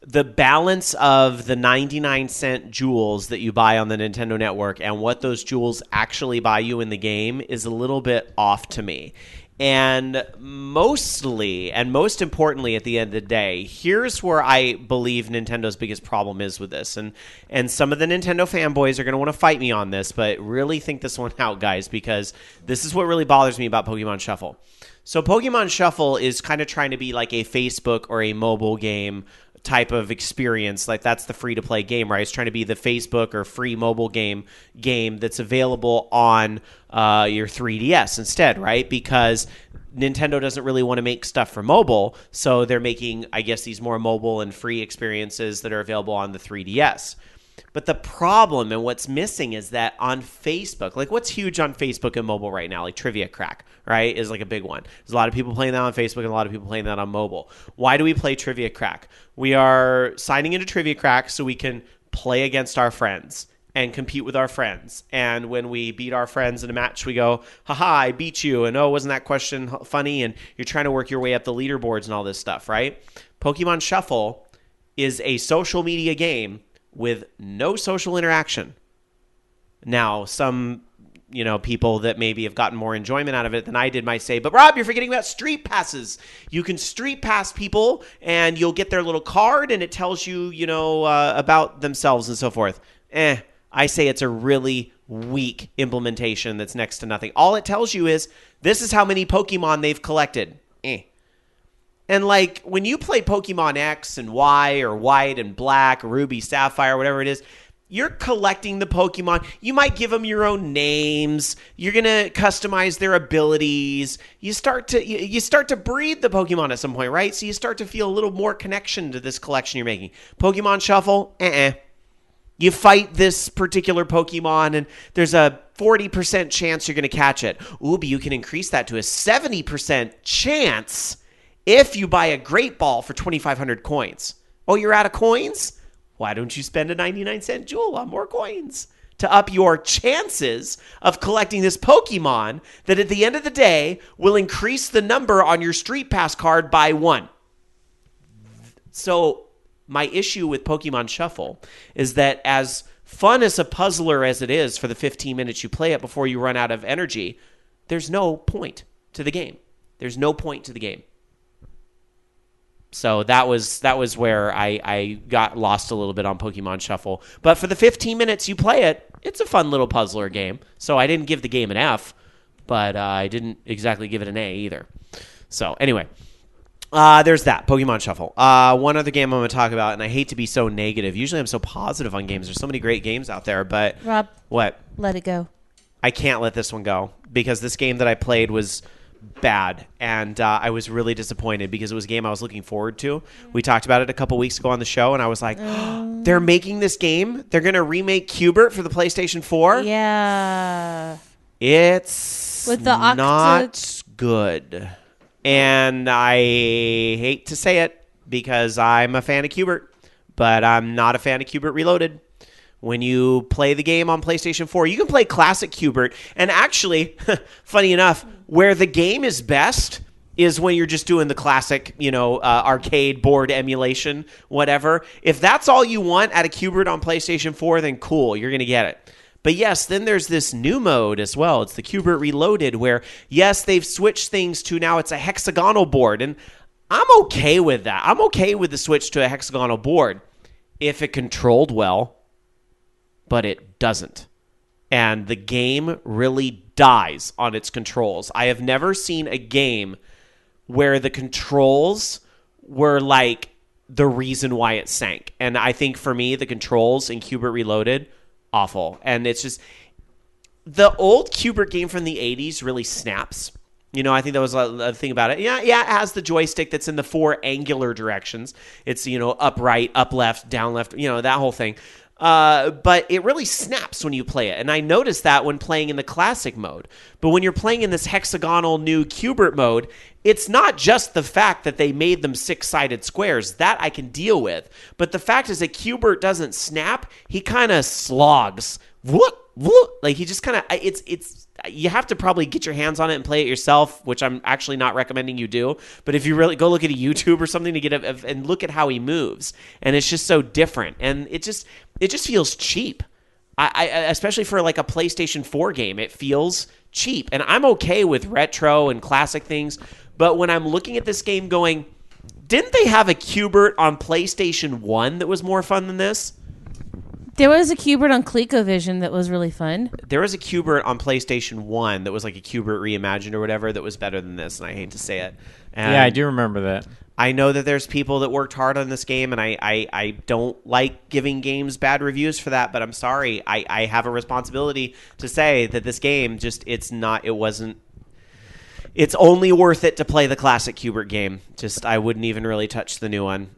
The balance of the 99-cent jewels that you buy on the Nintendo Network and what those jewels actually buy you in the game is a little bit off to me. And mostly, and most importantly at the end of the day, here's where I believe Nintendo's biggest problem is with this. And some of the Nintendo fanboys are going to want to fight me on this, but really think this one out, guys, because this is what really bothers me about Pokemon Shuffle. So Pokemon Shuffle is kind of trying to be like a Facebook or a mobile game type of experience. Like, that's the free-to-play game, right? It's trying to be the Facebook or free mobile game that's available on your 3DS instead, right? Because Nintendo doesn't really want to make stuff for mobile, so they're making, I guess, these more mobile and free experiences that are available on the 3DS. But the problem and what's missing is that on Facebook, like what's huge on Facebook and mobile right now, like Trivia Crack, right, is like a big one. There's a lot of people playing that on Facebook and a lot of people playing that on mobile. Why do we play Trivia Crack? We are signing into Trivia Crack so we can play against our friends and compete with our friends. And when we beat our friends in a match, we go, haha, I beat you. And oh, wasn't that question funny? And you're trying to work your way up the leaderboards and all this stuff, right? Pokemon Shuffle is a social media game with no social interaction. Now, some, people that maybe have gotten more enjoyment out of it than I did might say, but Rob, you're forgetting about street passes. You can street pass people and you'll get their little card and it tells you, about themselves and so forth. I say it's a really weak implementation that's next to nothing. All it tells you is, this is how many Pokemon they've collected. And like when you play Pokemon X and Y or White and Black, Ruby, Sapphire, whatever it is, you're collecting the Pokemon. You might give them your own names. You're going to customize their abilities. You start to breed the Pokemon at some point, right? So you start to feel a little more connection to this collection you're making. Pokemon Shuffle, You fight this particular Pokemon, and there's a 40% chance you're going to catch it. Ooh, but you can increase that to a 70% chance if you buy a Great Ball for 2,500 coins. Oh, you're out of coins? Why don't you spend a 99-cent jewel on more coins to up your chances of collecting this Pokemon that at the end of the day will increase the number on your Street Pass card by 1? So my issue with Pokemon Shuffle is that as fun as a puzzler as it is for the 15 minutes you play it before you run out of energy, there's no point to the game. There's no point to the game. So that was where I got lost a little bit on Pokemon Shuffle. But for the 15 minutes you play it, it's a fun little puzzler game. So I didn't give the game an F, but I didn't exactly give it an A either. So anyway, there's that, Pokemon Shuffle. One other game I'm going to talk about, and I hate to be so negative. Usually I'm so positive on games. There's so many great games out there, but... Rob. What? Let it go. I can't let this one go, because this game that I played was bad, and I was really disappointed because it was a game I was looking forward to. We talked about it a couple weeks ago on the show, and I was like, they're making this game? They're going to remake Q*bert for the PlayStation 4? Yeah. It's With the not good. And I hate to say it because I'm a fan of Q*bert, but I'm not a fan of Q*bert Reloaded. When you play the game on PlayStation 4, you can play classic Q*bert. And actually, funny enough, where the game is best is when you're just doing the classic, arcade board emulation, whatever. If that's all you want at a Q*bert on PlayStation 4, then cool, you're going to get it. But yes, then there's this new mode as well. It's the Q*bert Reloaded where, yes, they've switched things to now it's a hexagonal board. And I'm okay with that. I'm okay with the switch to a hexagonal board if it controlled well. But it doesn't. And the game really dies on its controls. I have never seen a game where the controls were like the reason why it sank. And I think for me, the controls in Q*bert Reloaded, awful. And it's just, the old Q*bert game from the 80s really snaps. I think that was a thing about it. Yeah, it has the joystick that's in the 4 angular directions. It's, up right, up left, down left, that whole thing. But it really snaps when you play it. And I noticed that when playing in the classic mode. But when you're playing in this hexagonal new Q*bert mode, it's not just the fact that they made them 6-sided squares. That I can deal with. But the fact is that Q*bert doesn't snap. He kind of slogs. Like he just kind of, you have to probably get your hands on it and play it yourself, which I'm actually not recommending you do. But if you really go look at a YouTube or something to get and look at how he moves, and it's just so different, and it just feels cheap. I especially for like a PlayStation 4 game, it feels cheap, and I'm okay with retro and classic things. But when I'm looking at this game, going, didn't they have a Q*bert on PlayStation 1 that was more fun than this? There was a Q*bert on ColecoVision that was really fun. There was a Q*bert on PlayStation 1 that was like a Q*bert reimagined or whatever that was better than this, and I hate to say it. And yeah, I do remember that. I know that there's people that worked hard on this game, and I don't like giving games bad reviews for that, but I'm sorry. I have a responsibility to say that this game it's only worth it to play the classic Q*bert game. I wouldn't even really touch the new one.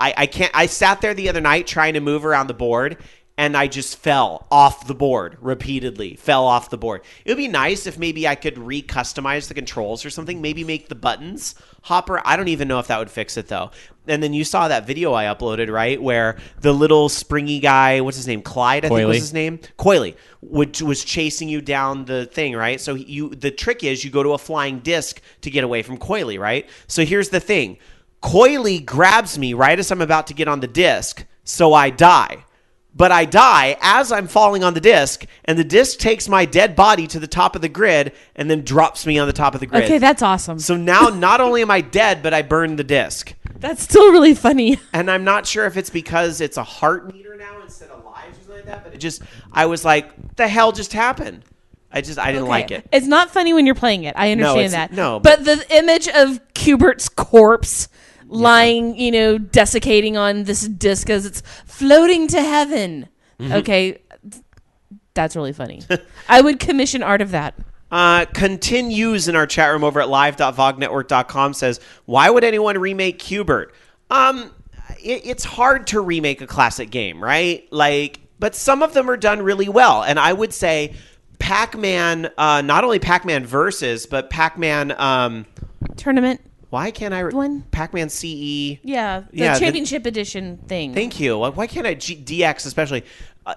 I can't. I sat there the other night trying to move around the board, and I just fell off the board repeatedly. Fell off the board. It would be nice if maybe I could re-customize the controls or something. Maybe make the buttons hopper. I don't even know if that would fix it, though. And then you saw that video I uploaded, right, where the little springy guy, what's his name? Clyde, I think was his name? Coily, which was chasing you down the thing, right? So the trick is you go to a flying disc to get away from Coily, right? So here's the thing. Coily grabs me right as I'm about to get on the disc, so I die. But I die as I'm falling on the disc, and the disc takes my dead body to the top of the grid and then drops me on the top of the grid. Okay, that's awesome. So now not only am I dead, but I burned the disc. That's still really funny. And I'm not sure if it's because it's a heart meter now instead of lives or something like that, but I was like, what the hell just happened? I didn't like it. It's not funny when you're playing it. I understand that. No, but the image of Q*bert's corpse lying, desiccating on this disc as it's floating to heaven. Mm-hmm. Okay, that's really funny. I would commission art of that. Continues in our chat room over at live.vognetwork.com says, why would anyone remake Q*bert? It's hard to remake a classic game, right? But some of them are done really well. And I would say Pac-Man, not only Pac-Man Versus, but Pac-Man... Tournament. Why can't I... Pac-Man CE... Yeah, the championship edition thing. Thank you. Why can't I... DX especially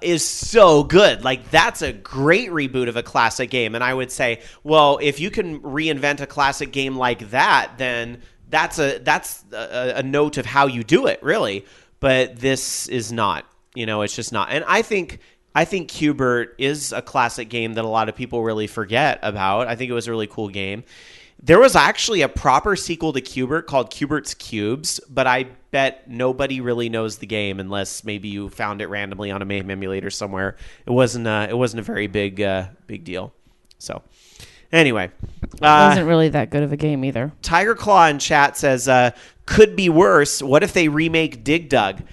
is so good. That's a great reboot of a classic game. And I would say, well, if you can reinvent a classic game like that, then that's a note of how you do it, really. But this is not. It's just not. And I think Q*bert is a classic game that a lot of people really forget about. I think it was a really cool game. There was actually a proper sequel to Q*bert called Q*bert's Cubes, but I bet nobody really knows the game unless maybe you found it randomly on a MAME emulator somewhere. It wasn't a very big deal. So, anyway, it wasn't really that good of a game either. Tiger Claw in chat says, "Could be worse. What if they remake Dig Dug?"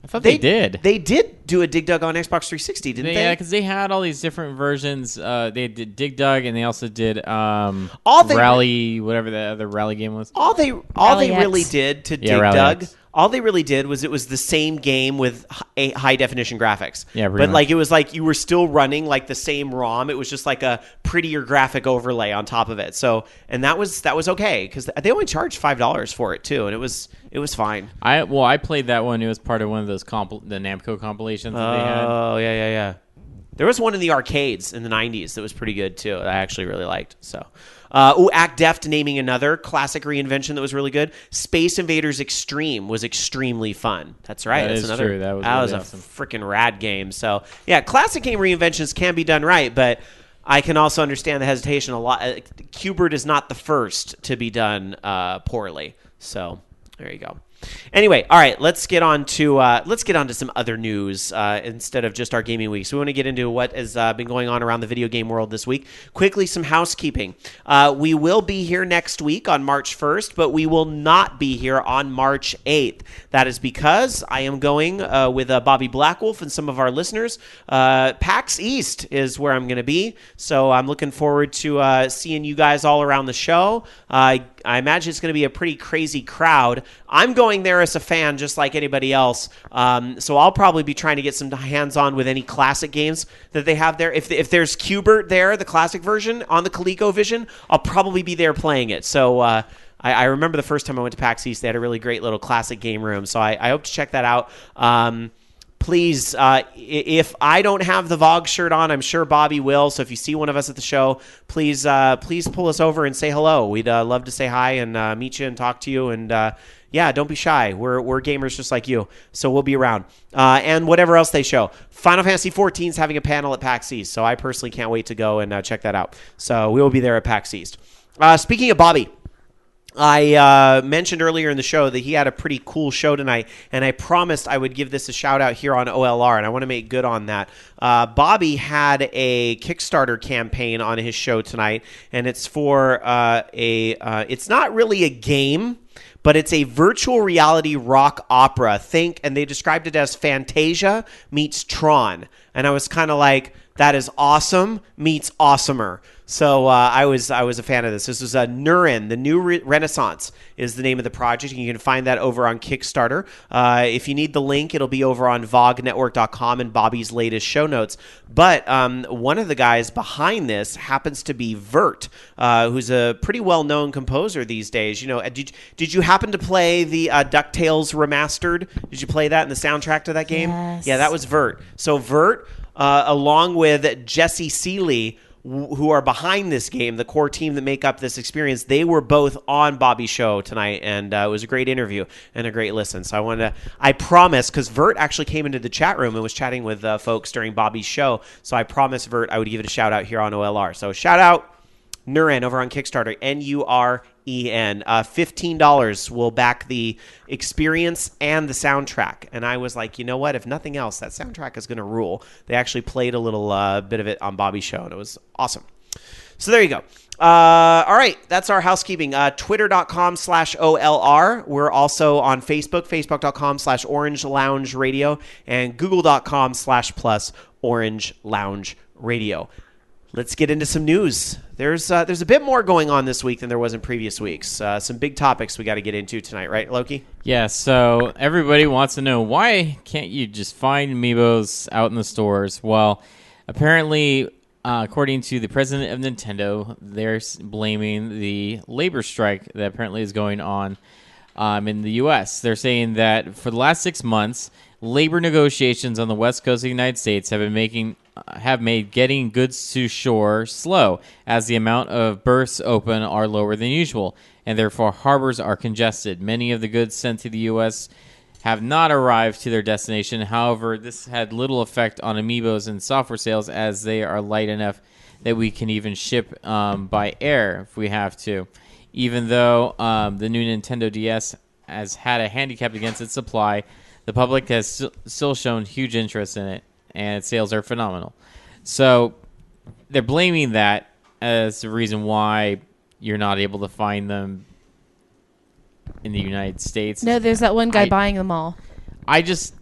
thought they did. They did do a Dig Dug on Xbox 360, didn't they? Yeah, because they had all these different versions. They did Dig Dug, and they also did Rally, whatever the other Rally game was. All they Rally really X. did to Dig Rally Dug, X. all they really did was it was the same game with high definition graphics. Yeah, but pretty much. like it was like you were still running like the same ROM. It was just like a prettier graphic overlay on top of it. So and that was okay because they only charged $5 for it too, and it was fine. I played that one. It was part of one of those the Namco compilations that they had. Oh yeah. There was one in the arcades in the 90s that was pretty good too. That I actually really liked. So, Act Deft naming another classic reinvention that was really good. Space Invaders Extreme was extremely fun. That's right. That That's is another. true. That was a really awesome. freaking rad game. So yeah, classic game reinventions can be done right, but I can also understand the hesitation a lot. Qbert is not the first to be done poorly. So there you go. Anyway, all right, let's get on to some other news instead of just our gaming week. So we want to get into what has been going on around the video game world this week. Quickly, some housekeeping. We will be here next week on March 1st, but we will not be here on March 8th. That is because I am going with Bobby Blackwolf and some of our listeners. PAX East is where I'm going to be, so I'm looking forward to seeing you guys all around the show. I imagine it's going to be a pretty crazy crowd. I'm going there as a fan just like anybody else, so I'll probably be trying to get some hands-on with any classic games that they have there. If there's Qbert there, the classic version, on the ColecoVision, I'll probably be there playing it. So I remember the first time I went to PAX East, they had a really great little classic game room, so I hope to check that out. Please, if I don't have the Vogue shirt on, I'm sure Bobby will. So if you see one of us at the show, please pull us over and say hello. We'd love to say hi and meet you and talk to you. And yeah, don't be shy. We're gamers just like you. So we'll be around. And whatever else they show. Final Fantasy XIV is having a panel at PAX East. So I personally can't wait to go and check that out. So we will be there at PAX East. Speaking of Bobby, I mentioned earlier in the show that he had a pretty cool show tonight, and I promised I would give this a shout out here on OLR, and I want to make good on that. Bobby had a Kickstarter campaign on his show tonight, and it's for it's not really a game, but it's a virtual reality rock opera. And they described it as Fantasia meets Tron, and I was kind of like, that is awesome meets awesomer. So I was a fan of this. This was Nurin, the New Renaissance is the name of the project. You can find that over on Kickstarter. If you need the link, it'll be over on vognetwork.com and Bobby's latest show notes. But one of the guys behind this happens to be Vert, who's a pretty well-known composer these days. You know, did you happen to play the DuckTales Remastered? Did you play that in the soundtrack to that game? Yes. Yeah, that was Vert. So Vert, along with Jesse Seeley, who are behind this game, the core team that make up this experience, they were both on Bobby's show tonight, and it was a great interview and a great listen. So I promised, because Vert actually came into the chat room and was chatting with folks during Bobby's show, so I promised Vert I would give it a shout out here on OLR. So shout out Nuren over on Kickstarter, Nuren. $15 will back the experience and the soundtrack. And I was like, you know what? If nothing else, that soundtrack is going to rule. They actually played a little bit of it on Bobby's show, and it was awesome. So there you go. All right, that's our housekeeping. Twitter.com/OLR. We're also on Facebook, Facebook.com/orangeloungeradio, and Google.com/plus Orange Lounge Radio. Let's get into some news. There's a bit more going on this week than there was in previous weeks. Some big topics we got to get into tonight, right, Loki? Yeah, so everybody wants to know, why can't you just find Amiibos out in the stores? Well, apparently, according to the president of Nintendo, they're blaming the labor strike that apparently is going on in the U.S. They're saying that for the last 6 months, labor negotiations on the west coast of the United States have made getting goods to shore slow, as the amount of berths open are lower than usual, and therefore harbors are congested. Many of the goods sent to the U.S. have not arrived to their destination. However, this had little effect on Amiibos and software sales, as they are light enough that we can even ship by air if we have to. Even though the new Nintendo DS has had a handicap against its supply, the public has still shown huge interest in it, and its sales are phenomenal. So they're blaming that as the reason why you're not able to find them in the United States. No, there's that one guy buying them all. I just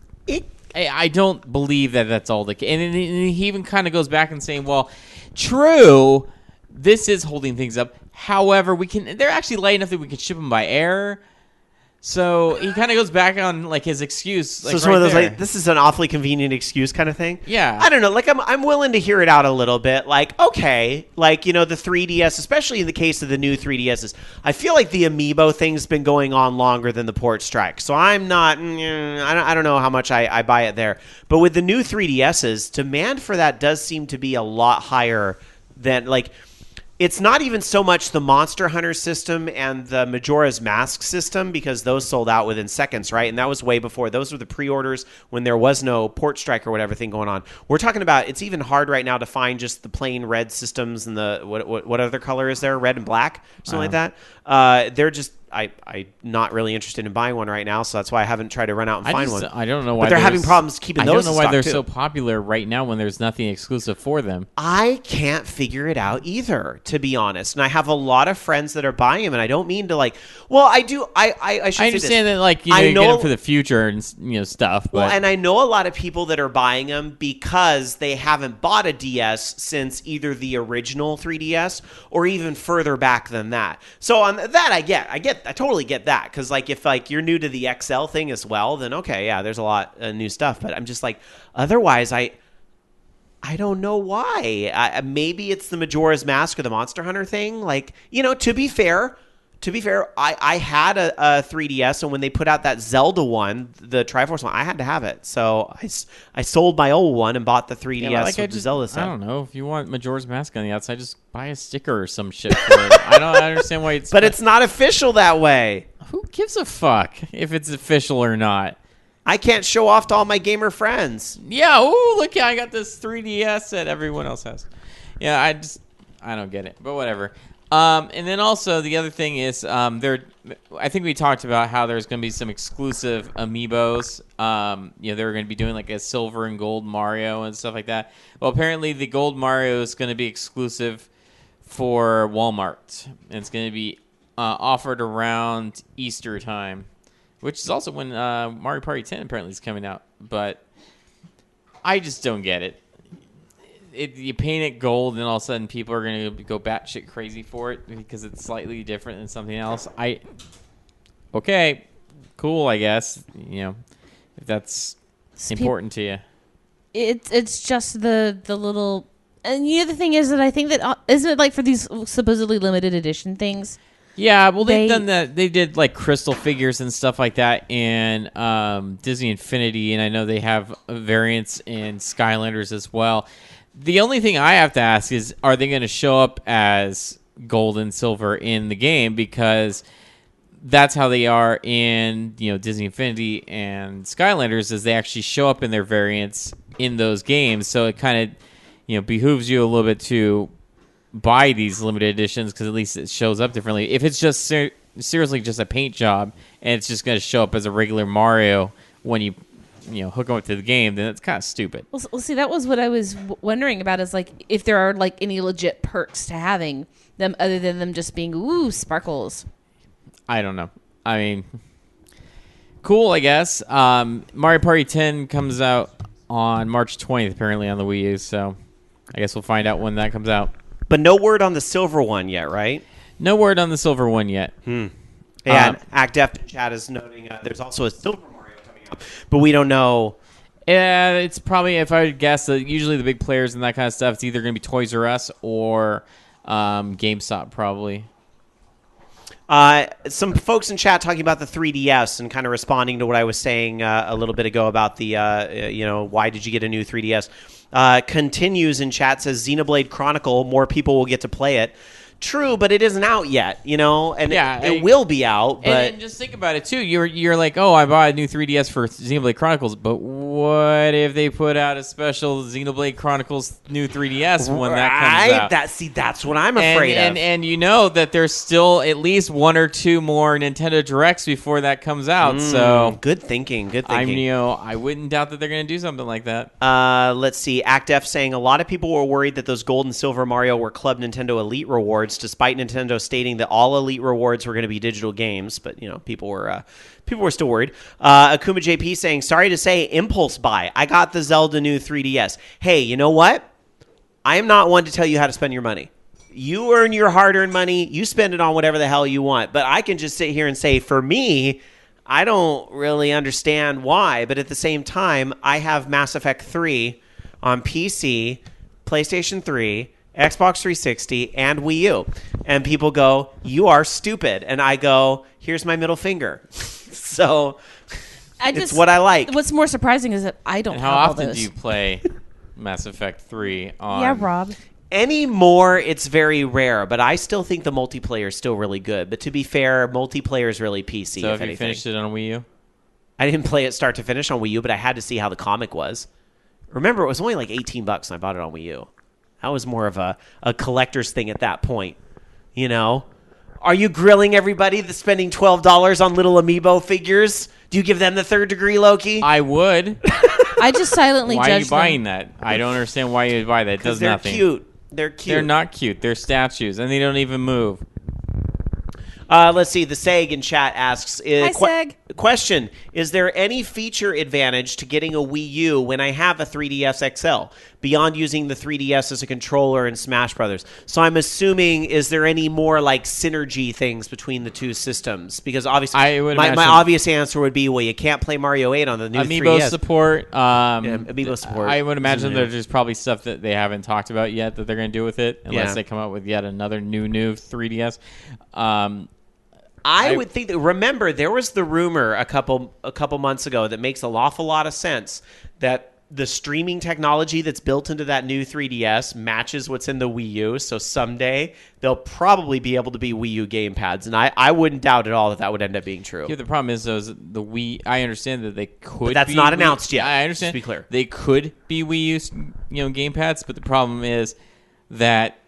I don't believe that that's all the case. And he even kind of goes back and saying, well, true, this is holding things up. However, they're actually light enough that we can ship them by air. So he kind of goes back on like his excuse. Like, so it's right one of those there. like, this is an awfully convenient excuse kind of thing. Yeah. I don't know. Like I'm willing to hear it out a little bit. Like, okay, like, the 3DS, especially in the case of the new 3DSs, I feel like the Amiibo thing's been going on longer than the port strike. So I'm not, I don't know how much I buy it there. But with the new 3DSs, demand for that does seem to be a lot higher than like. It's not even so much the Monster Hunter system and the Majora's Mask system, because those sold out within seconds, right? And that was way before. Those were the pre-orders when there was no port strike or whatever thing going on. We're talking about, it's even hard right now to find just the plain red systems and the, what other color is there? Red and black? Something like that. They're just, I'm not really interested in buying one right now, so that's why I haven't tried to run out and find one. I don't know why. But they're having problems keeping those in I don't know why they're stock, so too. popular right now when there's nothing exclusive for them. I can't figure it out either, to be honest. And I have a lot of friends that are buying them, and I don't mean to like. Well, I do. I should I say understand this. that, like, you I get know- them for the future and stuff. But Well, and I know a lot of people that are buying them because they haven't bought a DS since either the original 3DS or even further back than that. So on that, I totally get that, because like if like you're new to the XL thing as well, then okay, yeah, there's a lot of new stuff. But I'm just like, otherwise, I don't know why. Maybe it's the Majora's Mask or the Monster Hunter thing. Like, to be fair, I had a 3DS, and when they put out that Zelda one, the Triforce one, I had to have it. So I sold my old one and bought the 3DS with the Zelda set. I don't know. If you want Majora's Mask on the outside, just buy a sticker or some shit for it. I don't understand why it's... But it's not official that way. Who gives a fuck if it's official or not? I can't show off to all my gamer friends. Yeah, ooh, look, I got this 3DS that everyone else has. Yeah, I don't get it, but whatever. And then also the other thing is, I think we talked about how there's going to be some exclusive amiibos. They're going to be doing like a silver and gold Mario and stuff like that. Well, apparently the gold Mario is going to be exclusive for Walmart, and it's going to be offered around Easter time, which is also when Mario Party 10 apparently is coming out. But I just don't get it. You paint it gold, and all of a sudden people are going to go batshit crazy for it because it's slightly different than something else. Okay, cool, I guess. If that's important to you. It's just the little. And the thing is that I think that isn't it like for these supposedly limited edition things. Yeah, well, they've done that. They did like crystal figures and stuff like that in Disney Infinity, and I know they have variants in Skylanders as well. The only thing I have to ask is, are they going to show up as gold and silver in the game? Because that's how they are in Disney Infinity and Skylanders, is they actually show up in their variants in those games. So it kind of behooves you a little bit to buy these limited editions, because at least it shows up differently. If it's just seriously just a paint job and it's just going to show up as a regular Mario when you hook them up to the game, then it's kind of stupid. Well, see, that was what I was wondering about, is like if there are like any legit perks to having them other than them just being sparkles. I don't know. I mean, cool, I guess. Mario Party 10 comes out on March 20th apparently on the Wii U, so I guess we'll find out when that comes out. But no word on the silver one yet, right? No word on the silver one yet. Yeah, and ActDef chat is noting there's also a silver Mario coming out, but we don't know. Yeah, it's probably, if I would guess, usually the big players and that kind of stuff, it's either going to be Toys R Us or GameStop, probably. Some folks in chat talking about the 3DS and kind of responding to what I was saying a little bit ago about the, why did you get a new 3DS? Continues in chat, says Xenoblade Chronicle, more people will get to play it. True, but it isn't out yet, and it will be out. But and just think about it too. You're like, oh, I bought a new 3DS for Xenoblade Chronicles, but what if they put out a special Xenoblade Chronicles new 3DS when that comes out? That's what I'm afraid of. And you know that there's still at least 1 or 2 more Nintendo Directs before that comes out. So good thinking. I wouldn't doubt that they're going to do something like that. Let's see. ActF saying a lot of people were worried that those Gold and Silver Mario were Club Nintendo Elite rewards, despite Nintendo stating that all Elite rewards were going to be digital games. But people were still worried. Akuma JP saying, sorry to say, impulse buy. I got the Zelda new 3DS. Hey, you know what? I am not one to tell you how to spend your money. You earn your hard-earned money. You spend it on whatever the hell you want. But I can just sit here and say, for me, I don't really understand why. But at the same time, I have Mass Effect 3 on PC, PlayStation 3, Xbox 360, and Wii U. And people go, you are stupid. And I go, here's my middle finger. So it's what I like. What's more surprising is that I don't And have how all often those. do you play Mass Effect 3 on... Yeah, Rob. Anymore, it's very rare, but I still think the multiplayer is still really good. But to be fair, multiplayer is really PC, So if have you finished it on Wii U? I didn't play it start to finish on Wii U, but I had to see how the comic was. Remember, it was only like $18 and I bought it on Wii U. That was more of a collector's thing at that point. Are you grilling everybody that's spending $12 on little amiibo figures? Do you give them the third degree, Loki? I would. I just silently Why are judge you buying them. that? I don't understand why you would buy that. It does they're nothing. cute. They're cute. They're not cute. They're statues, and they don't even move. Let's see. The Seg in chat asks, Hi, Seg. Question, is there any feature advantage to getting a Wii U when I have a 3DS XL, beyond using the 3DS as a controller in Smash Brothers? So I'm assuming, is there any more like synergy things between the two systems? Because obviously, I would my imagine- obvious answer would be, well, you can't play Mario 8 on the new Amiibo 3DS. support. Amiibo support. I would imagine Isn't it? there's probably stuff that they haven't talked about yet that they're going to do with it, unless Yeah. they come out with yet another new 3DS. I would think that, remember, there was the rumor a couple months ago that makes an awful lot of sense that the streaming technology that's built into that new 3DS matches what's in the Wii U. So someday they'll probably be able to be Wii U gamepads. And I wouldn't doubt at all that would end up being true. Yeah, the problem is, though, is the Wii. I understand that they could. But that's be not Wii- announced yet. I understand. Just to be clear, they could be Wii U, gamepads. But the problem is that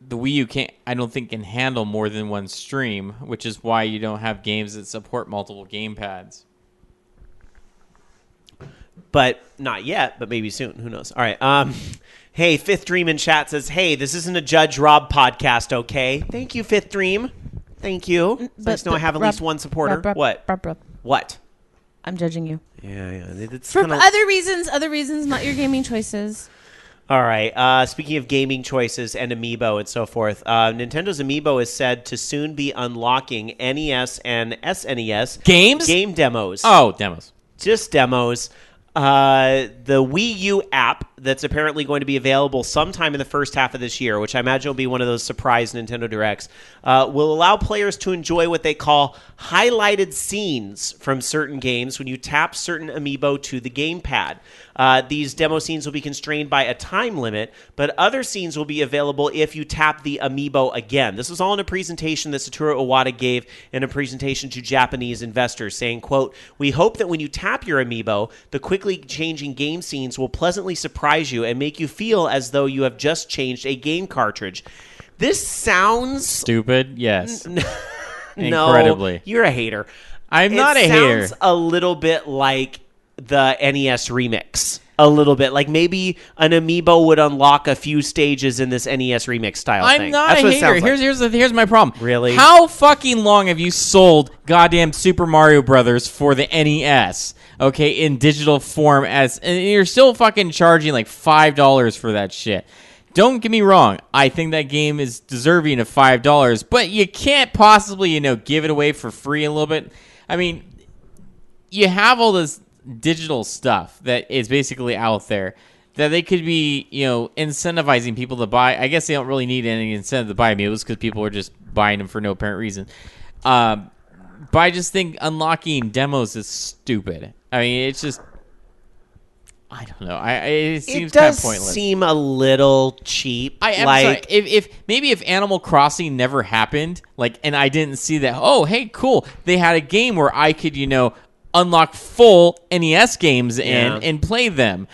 the Wii U can't. I don't think can handle more than one stream, which is why you don't have games that support multiple gamepads. but not yet. But maybe soon. Who knows? All right. Hey, Fifth Dream in chat says, "Hey, this isn't a Judge Rob podcast, okay?" Thank you, Fifth Dream. Thank you. It's nice to know I have at least one supporter. What? Rob. What? I'm judging you. Yeah. It's For kinda... other reasons, not your gaming choices. All right. Speaking of gaming choices and Amiibo and so forth, Nintendo's Amiibo is said to soon be unlocking NES and SNES Games? game demos. Oh, demos. Just demos. The Wii U app that's apparently going to be available sometime in the first half of this year, which I imagine will be one of those surprise Nintendo Directs, will allow players to enjoy what they call highlighted scenes from certain games when you tap certain Amiibo to the gamepad. These demo scenes will be constrained by a time limit, but other scenes will be available if you tap the Amiibo again. This was all in a presentation that Satoru Iwata gave in a presentation to Japanese investors, saying, quote, "We hope that when you tap your Amiibo, the quickly changing game scenes will pleasantly surprise you and make you feel as though you have just changed a game cartridge." This sounds... Stupid. Yes. No, Incredibly. you're a hater. I'm not a hater. It sounds a little bit like the NES remix. A little bit. Like maybe an Amiibo would unlock a few stages in this NES remix style thing. I'm not That's a what it hater. sounds like. Here's my problem. Really? How fucking long have you sold goddamn Super Mario Brothers for the NES? Okay, in digital form, and you're still fucking charging like $5 for that shit. Don't get me wrong. I think that game is deserving of $5, but you can't possibly, give it away for free a little bit. I mean, you have all this digital stuff that is basically out there that they could be, incentivizing people to buy. I guess they don't really need any incentive to buy Amiibos because people are just buying them for no apparent reason. But I just think unlocking demos is stupid. I mean, it's just... I don't know. It seems kind of pointless. It does seem a little cheap. I'm sorry. If Animal Crossing never happened, and I didn't see that, oh, hey, cool, they had a game where I could, unlock full NES games in Yeah. and play them.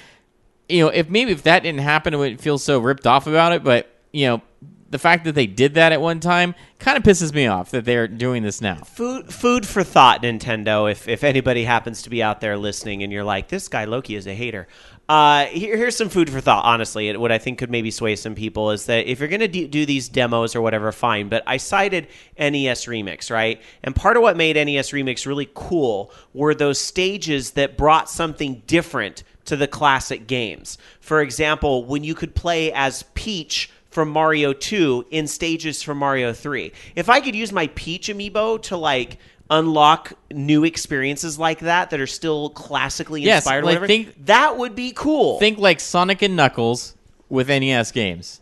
If that didn't happen, I wouldn't feel so ripped off about it. But the fact that they did that at one time kind of pisses me off that they're doing this now. Food for thought, Nintendo. If anybody happens to be out there listening and you're like, this guy Loki is a hater. Here's some food for thought, honestly. What I think could maybe sway some people is that if you're going to do these demos or whatever, fine. But I cited NES Remix, right? And part of what made NES Remix really cool were those stages that brought something different to the classic games. For example, when you could play as Peach from Mario 2 in stages from Mario 3. If I could use my Peach amiibo to unlock new experiences like that are still classically inspired, or whatever, that would be cool. Think like Sonic and Knuckles with NES games.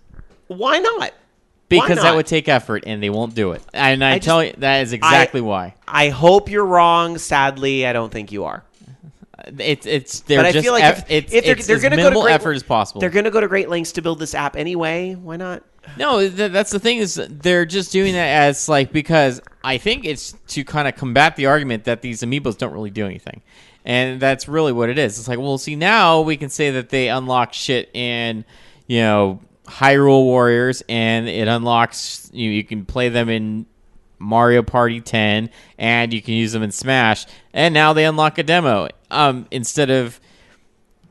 Why not? Because that would take effort, and they won't do it. And I tell you, that is exactly why. I hope you're wrong. Sadly, I don't think you are. But I feel like if they're going to go to great effort as possible. They're going to go to great lengths to build this app anyway. Why not? No, that's the thing is they're just doing that as because I think it's to kind of combat the argument that these amiibos don't really do anything. And that's really what it is. It's like, well, see, now we can say that they unlock shit in, Hyrule Warriors, and it unlocks, you can play them in Mario Party 10, and you can use them in Smash, and now they unlock a demo instead of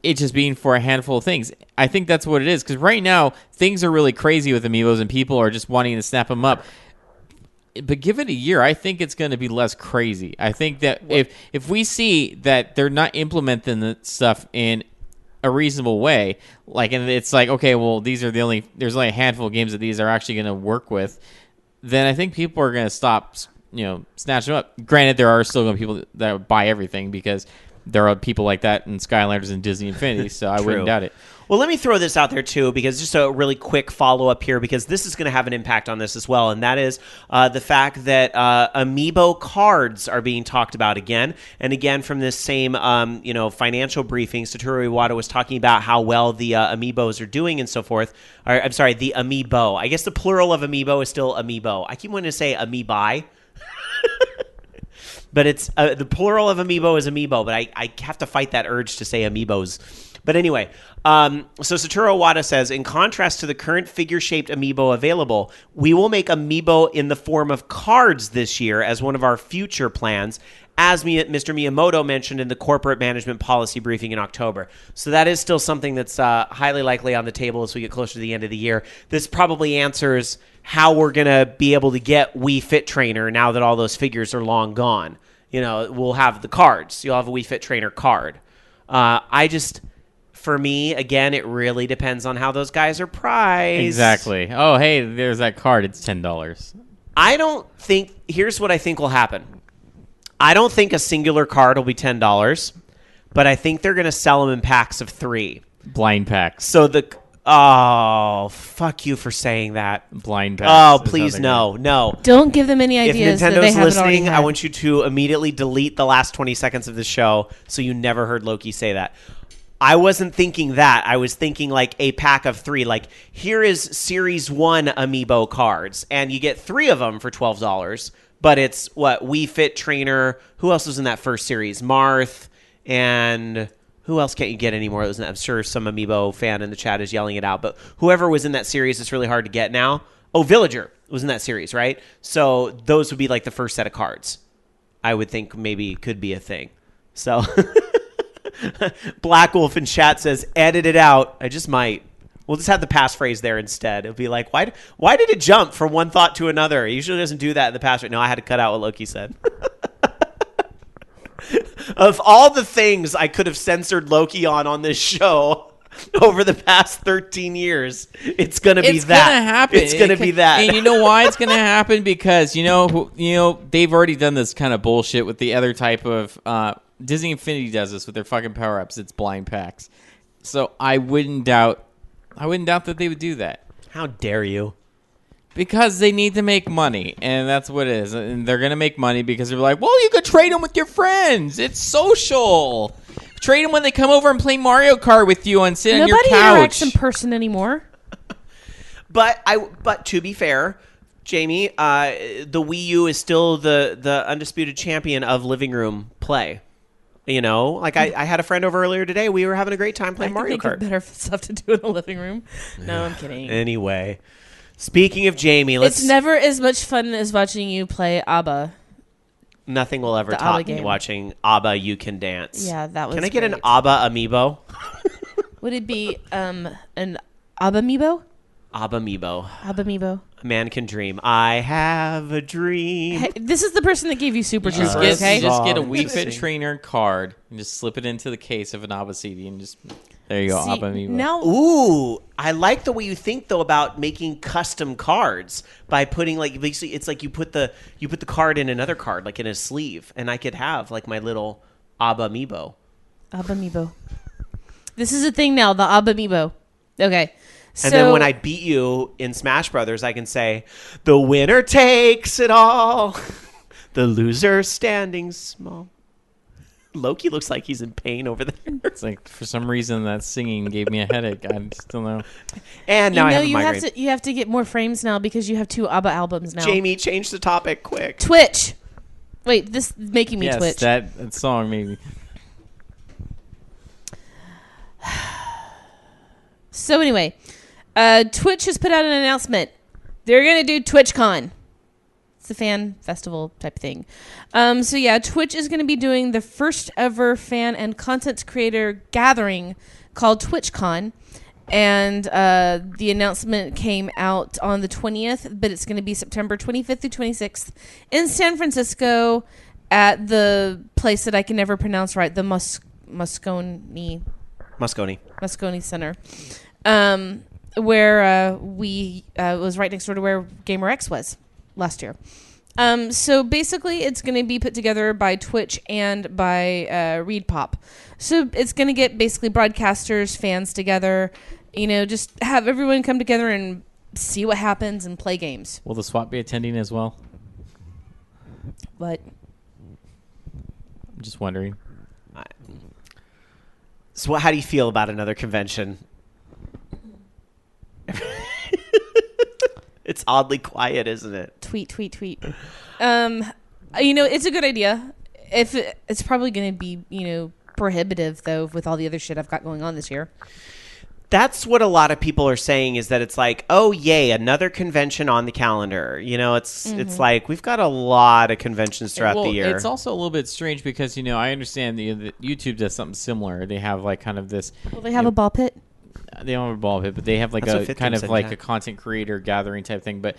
it just being for a handful of things. I think that's what it is, because right now things are really crazy with amiibos and people are just wanting to snap them up. But give it a year, I think it's going to be less crazy. I think that if we see that they're not implementing the stuff in a reasonable way, and it's like, okay, well, there's only a handful of games that these are actually going to work with, then I think people are going to stop, snatching them up. Granted, there are still going to be people that buy everything because there are people like that in Skylanders and Disney Infinity, so I wouldn't doubt it. Well, let me throw this out there, too, because just a really quick follow-up here, because this is going to have an impact on this as well, and that is the fact that Amiibo cards are being talked about again. And again, from this same financial briefing, Satoru Iwata was talking about how well the Amiibos are doing and so forth. I'm sorry, the Amiibo. I guess the plural of Amiibo is still Amiibo. I keep wanting to say Amiibi. But it's the plural of Amiibo is Amiibo, but I have to fight that urge to say Amiibos. But anyway, so Satoru Iwata says, in contrast to the current figure-shaped Amiibo available, we will make Amiibo in the form of cards this year as one of our future plans, as Mr. Miyamoto mentioned in the corporate management policy briefing in October. So that is still something that's highly likely on the table as we get closer to the end of the year. This probably answers how we're going to be able to get Wii Fit Trainer now that all those figures are long gone. We'll have the cards. You'll have a Wii Fit Trainer card. For me, again, it really depends on how those guys are priced. Exactly. Oh, hey, there's that card. It's $10. Here's what I think will happen. I don't think a singular card will be $10, but I think they're going to sell them in packs of 3. Blind packs. So fuck you for saying that. Blind packs. Oh, please, no. Don't give them any ideas if that they Nintendo's haven't already listening, had. I want you to immediately delete the last 20 seconds of the show so you never heard Loki say that. I wasn't thinking that. I was thinking like a pack of 3. Like, here is Series 1 Amiibo cards, and you get 3 of them for $12. But it's, Wii Fit Trainer. Who else was in that first series? Marth, and who else can't you get anymore? I'm sure some Amiibo fan in the chat is yelling it out. But whoever was in that series, it's really hard to get now. Oh, Villager was in that series, right? So those would be like the first set of cards. I would think maybe could be a thing. So... Black Wolf in chat says, edit it out. I just might. We'll just have the passphrase there instead. It'll be like, why did it jump from one thought to another? It usually doesn't do that in the passphrase. No, I had to cut out what Loki said. Of all the things I could have censored Loki on this show over the past 13 years, it's going to be that. It's going to happen. It's going to be that. And you know why it's going to happen? Because, they've already done this kind of bullshit with the other type of... Disney Infinity does this with their fucking power-ups. It's blind packs. So I wouldn't doubt that they would do that. How dare you? Because they need to make money, and that's what it is. And they're going to make money because they're like, well, you could trade them with your friends. It's social. Trade them when they come over and play Mario Kart with you and sit on your couch. Nobody interacts in person anymore. But to be fair, Jamie, the Wii U is still the undisputed champion of living room play. You know, like I had a friend over earlier today. We were having a great time playing Mario think of Kart. better stuff to do in the living room. No, I'm kidding. Anyway, speaking of Jamie, let's. It's never as much fun as watching you play ABBA. Nothing will ever The top ABBA me game. watching ABBA You Can Dance. Yeah, that was Can I get an great. ABBA amiibo? Would it be an ABBA Amiibo? ABBA amiibo. ABBA Amiibo. A man can dream. I have a dream. Hey, this is the person that gave you Super Just Troopers, get, okay? you just get a Wii Interesting. Fit trainer card and just slip it into the case of an ABBA CD and just there you go, See, ABBA Amiibo. now, Ooh, I like the way you think though about making custom cards by putting like basically it's like you put the card in another card like in a sleeve, and I could have like my little ABBA amiibo. ABBA Amiibo. This is a thing now, the ABBA Amiibo. Okay. And then when I beat you in Smash Brothers, I can say, "The winner takes it all, the loser standing small." Loki looks like he's in pain over there. It's like for some reason that singing gave me a headache. I just don't know. And now I have a you migraine. you have to get more frames now because you have 2 ABBA albums now. Jamie, change the topic quick. Twitch. Wait, this is making me Yes, twitch. that song maybe. So anyway, Twitch has put out an announcement. They're going to do TwitchCon. It's a fan festival type thing. So yeah, Twitch is going to be doing the first ever fan and content creator gathering called TwitchCon. And the announcement came out on the 20th, but it's going to be September 25th through 26th in San Francisco at the place that I can never pronounce right, the Moscone Center, where we was right next door to where GamerX was last year. So basically, it's going to be put together by Twitch and by ReedPop. So it's going to get basically broadcasters, fans together. You know, just have everyone come together and see what happens and play games. Will the SWAT be attending as well? But I'm just wondering. So how do you feel about another convention? It's oddly quiet, isn't it? tweet. You know, it's a good idea. It's probably going to be, prohibitive though with all the other shit I've got going on this year. That's what a lot of people are saying, is that it's like, oh yay, another convention on the calendar. You know, it's like we've got a lot of conventions throughout the year. It's also a little bit strange because I understand that YouTube does something similar. They have like kind of this. Will they have a ball pit? They don't have a ball pit, but they have like That's what a Fifth kind Team of said, like yeah. a content creator gathering type thing. But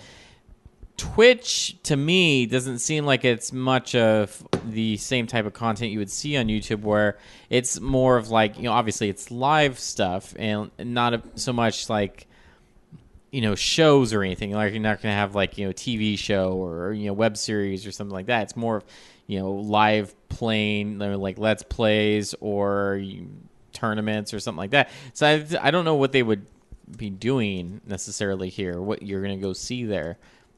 Twitch to me doesn't seem like it's much of the same type of content you would see on YouTube, where it's more of like, obviously it's live stuff and not so much like, shows or anything. Like you're not going to have like, a TV show or, web series or something like that. It's more of, live playing, like Let's Plays or tournaments or something like that. So I don't know what they would be doing necessarily here, what you're going to go see there.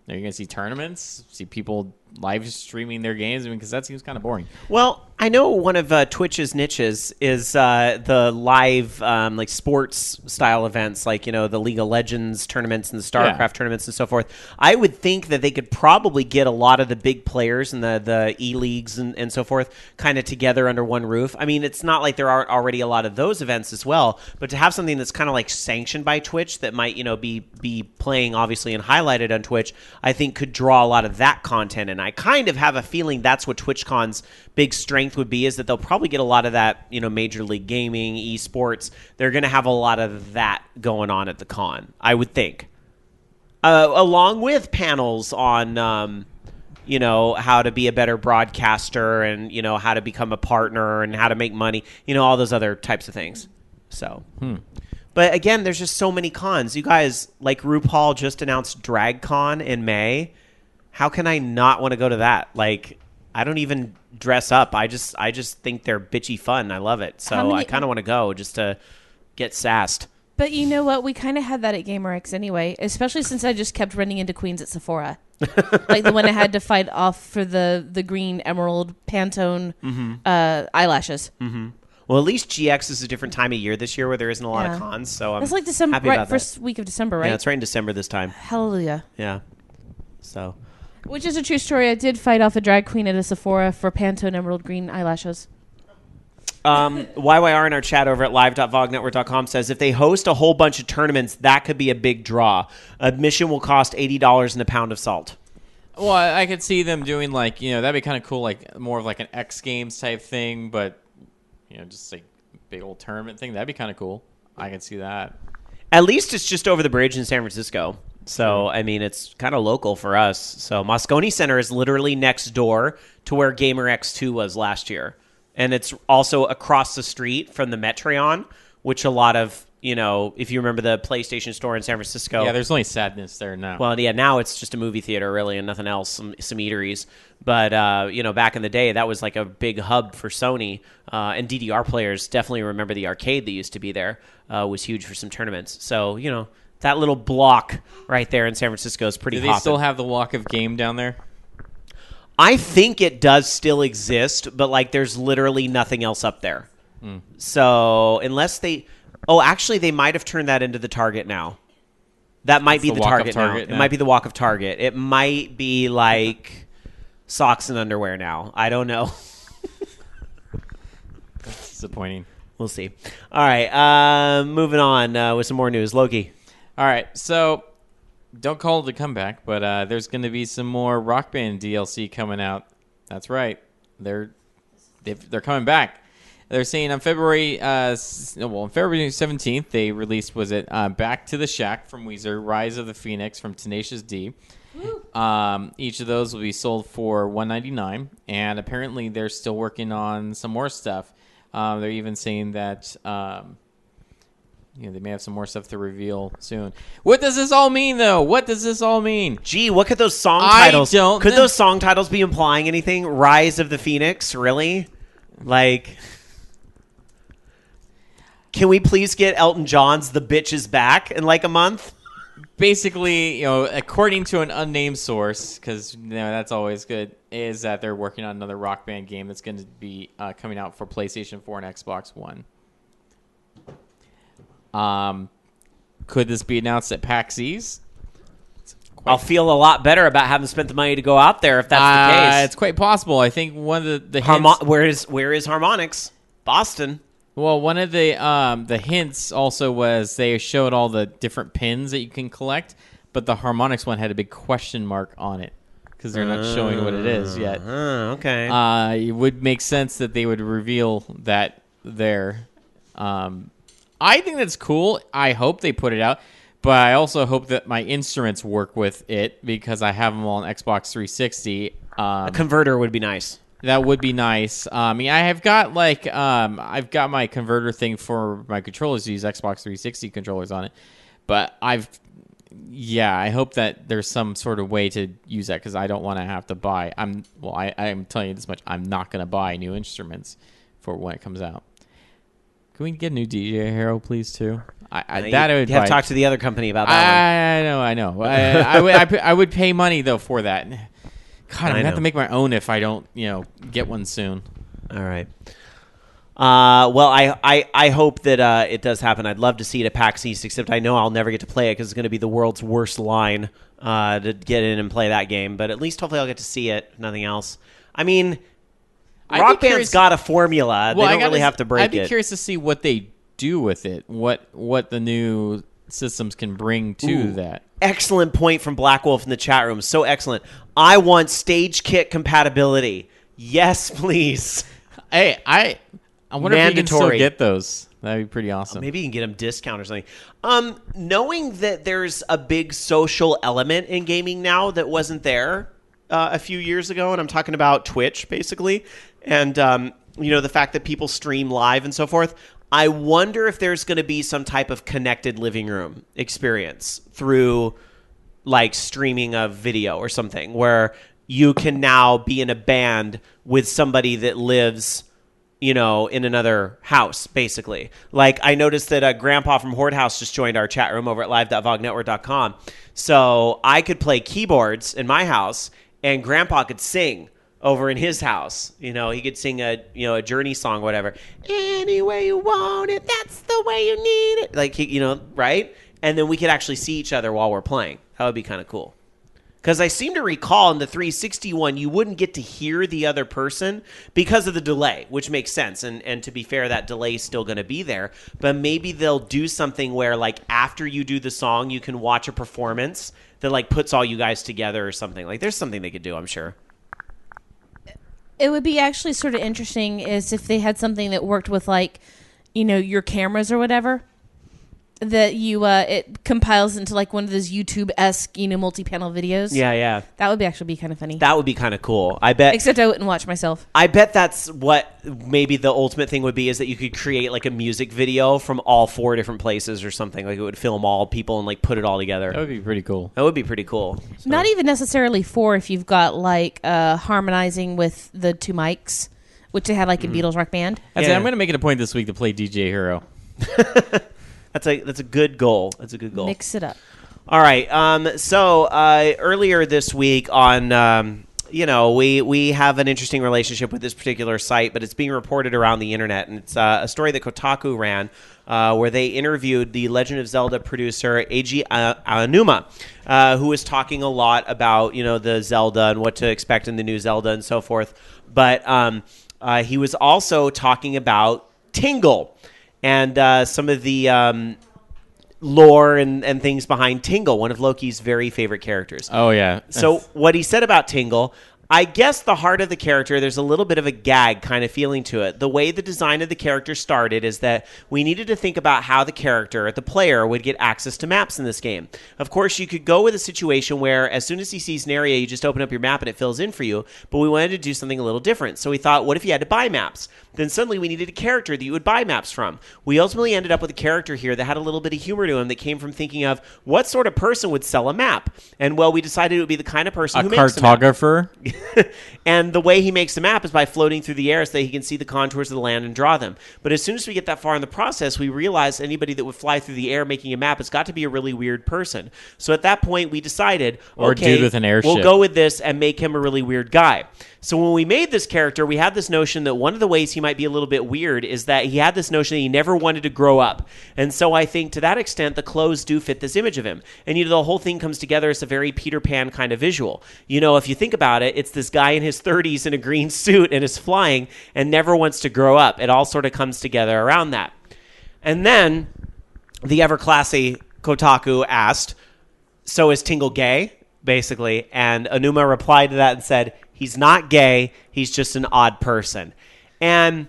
Are you going to see tournaments, see people live streaming their games? Because that seems kind of boring. Well, I know one of Twitch's niches is the live like sports style events, like the League of Legends tournaments and the StarCraft tournaments and so forth. I would think that they could probably get a lot of the big players and the E-leagues and so forth kind of together under one roof. I mean, it's not like there aren't already a lot of those events as well, but to have something that's kind of like sanctioned by Twitch that might be playing obviously and highlighted on Twitch, I think could draw a lot of that content. And I kind of have a feeling that's what TwitchCon's big strength would be, is that they'll probably get a lot of that, Major League Gaming, esports. They're going to have a lot of that going on at the con, I would think. Along with panels on, how to be a better broadcaster and, how to become a partner and how to make money, all those other types of things. So, But again, there's just so many cons. You guys, like RuPaul just announced DragCon in May. How can I not want to go to that? Like, I don't even dress up. I just think they're bitchy fun. I love it. So I kind of want to go just to get sassed. But you know what? We kind of had that at GamerX anyway, especially since I just kept running into queens at Sephora. Like the one I had to fight off for the green emerald Pantone eyelashes. Mm-hmm. Well, at least GX is a different time of year this year where there isn't a lot of cons. So I'm It's like December, happy right? about First that. week of December, right? Yeah, it's right in December this time. Hallelujah. Yeah. So. Which is a true story. I did fight off a drag queen at a Sephora for Pantone emerald green eyelashes. YYR in our chat over at live.vognetwork.com says if they host a whole bunch of tournaments, that could be a big draw. Admission will cost $80 and a pound of salt. Well, I could see them doing that'd be kind of cool, like more of like an X Games type thing, but just like a big old tournament thing. That'd be kind of cool. I could see that. At least it's just over the bridge in San Francisco. So, I mean, it's kind of local for us. So, Moscone Center is literally next door to where Gamer X2 was last year. And it's also across the street from the Metreon, which a lot of, if you remember the PlayStation store in San Francisco. Yeah, there's only sadness there now. Well, yeah, now it's just a movie theater, really, and nothing else, some eateries. But, back in the day, that was like a big hub for Sony. And DDR players definitely remember the arcade that used to be there. Was huge for some tournaments. So, that little block right there in San Francisco is pretty Do they hopping. still have the Walk of Game down there? I think it does still exist, but there's literally nothing else up there. So unless they... Oh, actually, they might have turned that into the Target now. That might be the Target now. It might be the Walk of Target. It might be like socks and underwear now. I don't know. That's disappointing. We'll see. All right, moving on with some more news. Loki. All right, so don't call it a comeback, but there's going to be some more Rock Band DLC coming out. That's right, they're coming back. They're saying on February 17th they released Back to the Shack from Weezer, Rise of the Phoenix from Tenacious D. Each of those will be sold for $199, and apparently they're still working on some more stuff. They're even saying that. They may have some more stuff to reveal soon. What does this all mean, though? What does this all mean? Gee, what could those song titles... Could those song titles be implying anything? Rise of the Phoenix? Really? Can we please get Elton John's The Bitch Is Back in a month? Basically, according to an unnamed source, because that's always good, is that they're working on another Rock Band game that's going to be coming out for PlayStation 4 and Xbox One. Could this be announced at PAX East? I'll feel a lot better about having spent the money to go out there if that's the case. It's quite possible. I think one of the hints... Where is Harmonix? Boston. Well, one of the hints also was they showed all the different pins that you can collect, but the Harmonix one had a big question mark on it because they're not showing what it is yet. Okay. It would make sense that they would reveal that there. I think that's cool. I hope they put it out, but I also hope that my instruments work with it because I have them all on Xbox 360. A converter would be nice. That would be nice. I mean, I have got I've got my converter thing for my controllers to use Xbox 360 controllers on it, but I hope that there's some sort of way to use that because I don't want to have to buy. I'm telling you this much. I'm not going to buy new instruments for when it comes out. Can we get a new DJ Hero, please, too? You have to talk to the other company about that one. I know. I would pay money, though, for that. God, I'm going to have to make my own if I don't, get one soon. All right. Well, I hope that it does happen. I'd love to see it at PAX East, except I know I'll never get to play it because it's going to be the world's worst line to get in and play that game. But at least hopefully I'll get to see it, if nothing else. I mean... Rock Band's got a formula. They don't really have to break it. I'd be curious to see what they do with it. What the new systems can bring to that. Excellent point from Black Wolf in the chat room. So excellent. I want stage kit compatibility. Yes, please. Hey, I wonder if you can still get those. That'd be pretty awesome. Maybe you can get them discount or something. Knowing that there's a big social element in gaming now that wasn't there a few years ago, and I'm talking about Twitch, basically, and the fact that people stream live and so forth, I wonder if there's going to be some type of connected living room experience through streaming a video or something where you can now be in a band with somebody that lives in another house, basically. I noticed that Grandpa from Horde House just joined our chat room over at live.vognetwork.com. So I could play keyboards in my house and Grandpa could sing over in his house. He could sing a Journey song, whatever. Any way you want it, that's the way you need it. Right? And then we could actually see each other while we're playing. That would be kind of cool. Because I seem to recall in the 360 one, you wouldn't get to hear the other person because of the delay, which makes sense. And to be fair, that delay is still going to be there. But maybe they'll do something where, like, after you do the song, you can watch a performance that, like, puts all you guys together or something. Like, there's something they could do, I'm sure. It would be actually sort of interesting is if they had something that worked with, like, you know, your cameras or whatever. That you it compiles into like one of those YouTube-esque, you know, multi-panel videos. Yeah. That would actually be kind of funny. That would be kind of cool. I bet. Except I wouldn't watch myself. I bet that's what maybe the ultimate thing would be, is that you could create like a music video from all 4 different places or something. Like it would film all people and like put it all together. That would be pretty cool. That would be pretty cool. So. Not even necessarily 4 if you've got like harmonizing with the 2 mics, which they had like in Beatles Rock Band. That's Yeah. it. I'm going to make it a point this week to play DJ Hero. That's a good goal. That's a good goal. Mix it up. All right. So earlier this week on, we have an interesting relationship with this particular site, but it's being reported around the internet, and it's a story that Kotaku ran where they interviewed the Legend of Zelda producer Eiji Aonuma, who was talking a lot about, you know, the Zelda and what to expect in the new Zelda and so forth. But he was also talking about Tingle. And some of the lore and things behind Tingle, one of Loki's very favorite characters. Oh, yeah. So what he said about Tingle, I guess the heart of the character, there's a little bit of a gag kind of feeling to it. The way the design of the character started is that we needed to think about how the character, the player, would get access to maps in this game. Of course, you could go with a situation where as soon as he sees an area, you just open up your map and it fills in for you. But we wanted to do something a little different. So we thought, what if you had to buy maps? Then suddenly we needed a character that you would buy maps from. We ultimately ended up with a character here that had a little bit of humor to him that came from thinking of what sort of person would sell a map. And, well, we decided it would be the kind of person who makes a map. Cartographer? And the way he makes the map is by floating through the air so that he can see the contours of the land and draw them. But as soon as we get that far in the process, we realize anybody that would fly through the air making a map has got to be a really weird person. So at that point, we decided, Or a dude with an airship. we'll go with this and make him a really weird guy. So when we made this character, we had this notion that one of the ways he might be a little bit weird is that he had this notion that he never wanted to grow up. And so I think to that extent, the clothes do fit this image of him. And, you know, the whole thing comes together as a very Peter Pan kind of visual. You know, if you think about it, it's this guy in his 30s in a green suit and is flying and never wants to grow up. It all sort of comes together around that. And then the ever classy Kotaku asked, so is Tingle gay? Basically. And Aonuma replied to that and said, he's not gay. He's just an odd person. And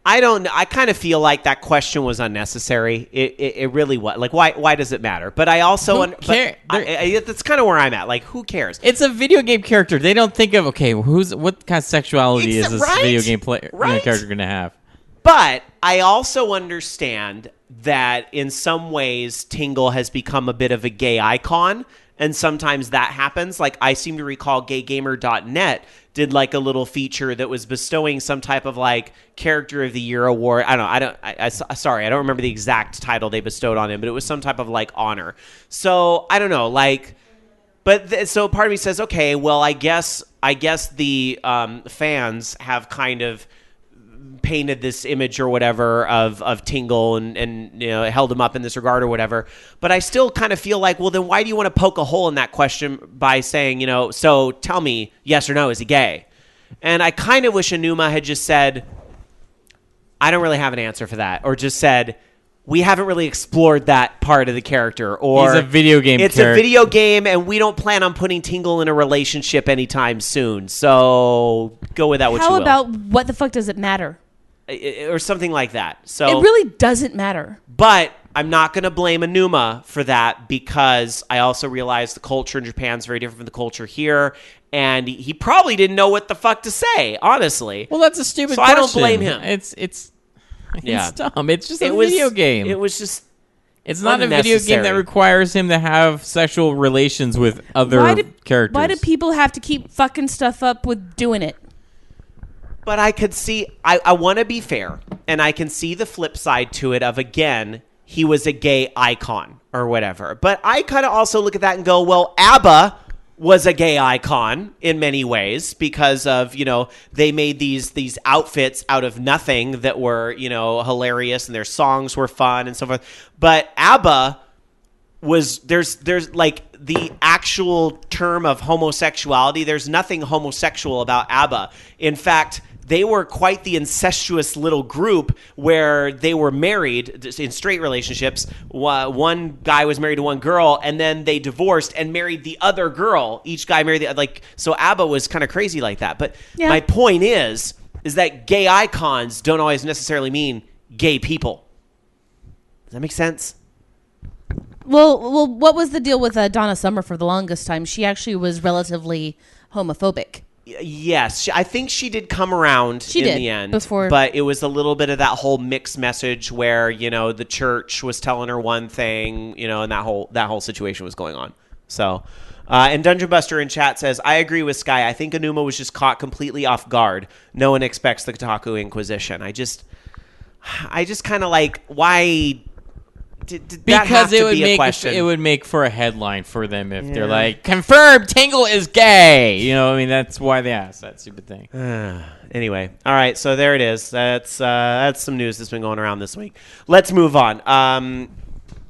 I kind of feel like that question was unnecessary. It really was. Like, why does it matter? But I also... that's kind of where I'm at. Like, who cares? It's a video game character. They don't think of, okay, what kind of sexuality is this video game character going to have? But I also understand that in some ways Tingle has become a bit of a gay icon. And sometimes that happens. Like, I seem to recall gaygamer.net did like a little feature that was bestowing some type of like character of the year award. I don't remember the exact title they bestowed on him, but it was some type of like honor. So I don't know, like, so part of me says, okay, well, I guess the fans have kind of painted this image or whatever of Tingle and you know, held him up in this regard or whatever. But I still kind of feel like, well, then why do you want to poke a hole in that question by saying, you know, so tell me yes or no, is he gay? And I kind of wish Aonuma had just said, I don't really have an answer for that, or just said, we haven't really explored that part of the character, or he's a video game it's character. A video game and we don't plan on putting Tingle in a relationship anytime soon, so go with that what you will. How about what the fuck does it matter? Or something like that. So it really doesn't matter. But I'm not going to blame Aonuma for that, because I also realize the culture in Japan is very different from the culture here, and he probably didn't know what the fuck to say, honestly. Well, that's a stupid so question. I don't blame him. It's yeah. dumb. It's just a video game. It was just... It's not a video game that requires him to have sexual relations with other characters. Why do people have to keep fucking stuff up with doing it? But I could see, I want to be fair, and I can see the flip side to it of, again, he was a gay icon or whatever. But I kind of also look at that and go, well, ABBA was a gay icon in many ways because of, you know, they made these outfits out of nothing that were, you know, hilarious, and their songs were fun and so forth. But ABBA was there's like the actual term of homosexuality. There's nothing homosexual about ABBA. In fact, they were quite the incestuous little group where they were married in straight relationships. One guy was married to one girl, and then they divorced and married the other girl. Each guy married so ABBA was kind of crazy like that. But my point is that gay icons don't always necessarily mean gay people. Does that make sense? Well, what was the deal with Donna Summer for the longest time? She actually was relatively homophobic. Yes, I think she did come around the end. But it was a little bit of that whole mixed message where, the church was telling her one thing, and that whole situation was going on. So, and Dungeon Buster in chat says, I agree with Sky. I think Enuma was just caught completely off guard. No one expects the Kotaku Inquisition. I just kind of like, why... Because it would make for a headline for them if they're like, confirmed Tingle is gay. That's why they asked that stupid thing. Anyway, all right, so there it is. That's some news that's been going around this week. Let's move on.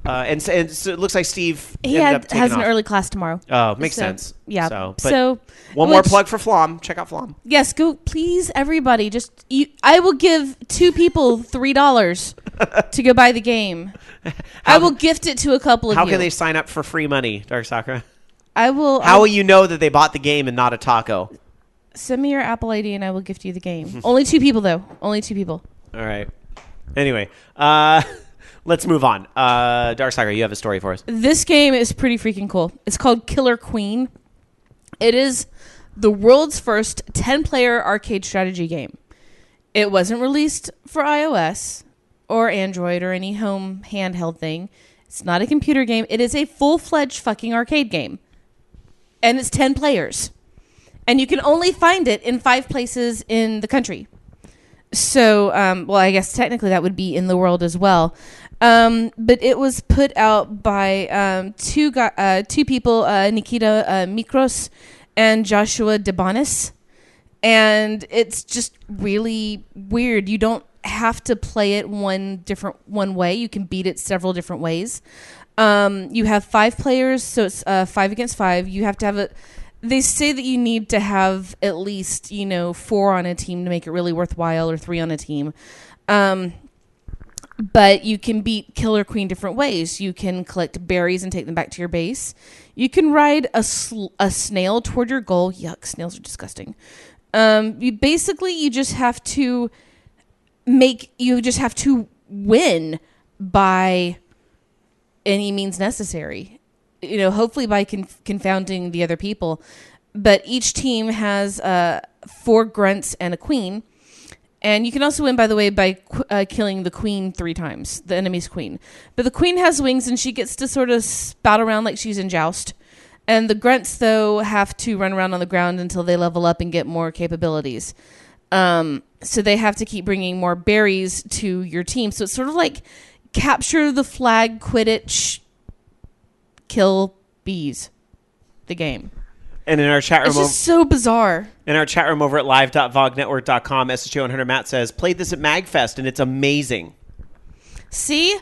And so it looks like Steve has an early class tomorrow. Oh, makes sense. Yeah. So one more plug for Flomm. Check out Flomm. Yes, go please, everybody. I will give 2 people $3 to go buy the game. I will gift it to a couple of you. How can they sign up for free money, DarkSakura? I will. How will you know that they bought the game and not a taco? Send me your Apple ID and I will gift you the game. Only 2 people, though. Only 2 people. All right. Anyway, let's move on. DarkSakura, you have a story for us. This game is pretty freaking cool. It's called Killer Queen. It is the world's first 10-player arcade strategy game. It wasn't released for iOS or Android or any home handheld thing. It's not a computer game. It is a full-fledged fucking arcade game. And it's 10 players. And you can only find it in 5 places in the country. So, I guess technically that would be in the world as well. But it was put out by 2 people, Nikita Mikros and Joshua Debonis. And it's just really weird. You don't have to play it one way. You can beat it several different ways. You have 5 players, so it's 5 against 5. You have to have they say that you need to have at least 4 on a team to make it really worthwhile, or 3 on a team. But you can beat Killer Queen different ways. You can collect berries and take them back to your base. You can ride a snail toward your goal. Yuck, snails are disgusting. You just have to win by any means necessary. Hopefully by confounding the other people. But each team has 4 grunts and a queen. And you can also win, by the way, by killing the queen 3 times, the enemy's queen. But the queen has wings, and she gets to sort of spout around like she's in Joust. And the grunts, though, have to run around on the ground until they level up and get more capabilities. So they have to keep bringing more berries to your team. So it's sort of like capture the flag, Quidditch, kill bees, the game. And in our chat room, it's just so bizarre. In our chat room over at live.vognetwork.com, SHO100 Matt says, played this at MagFest and it's amazing. See?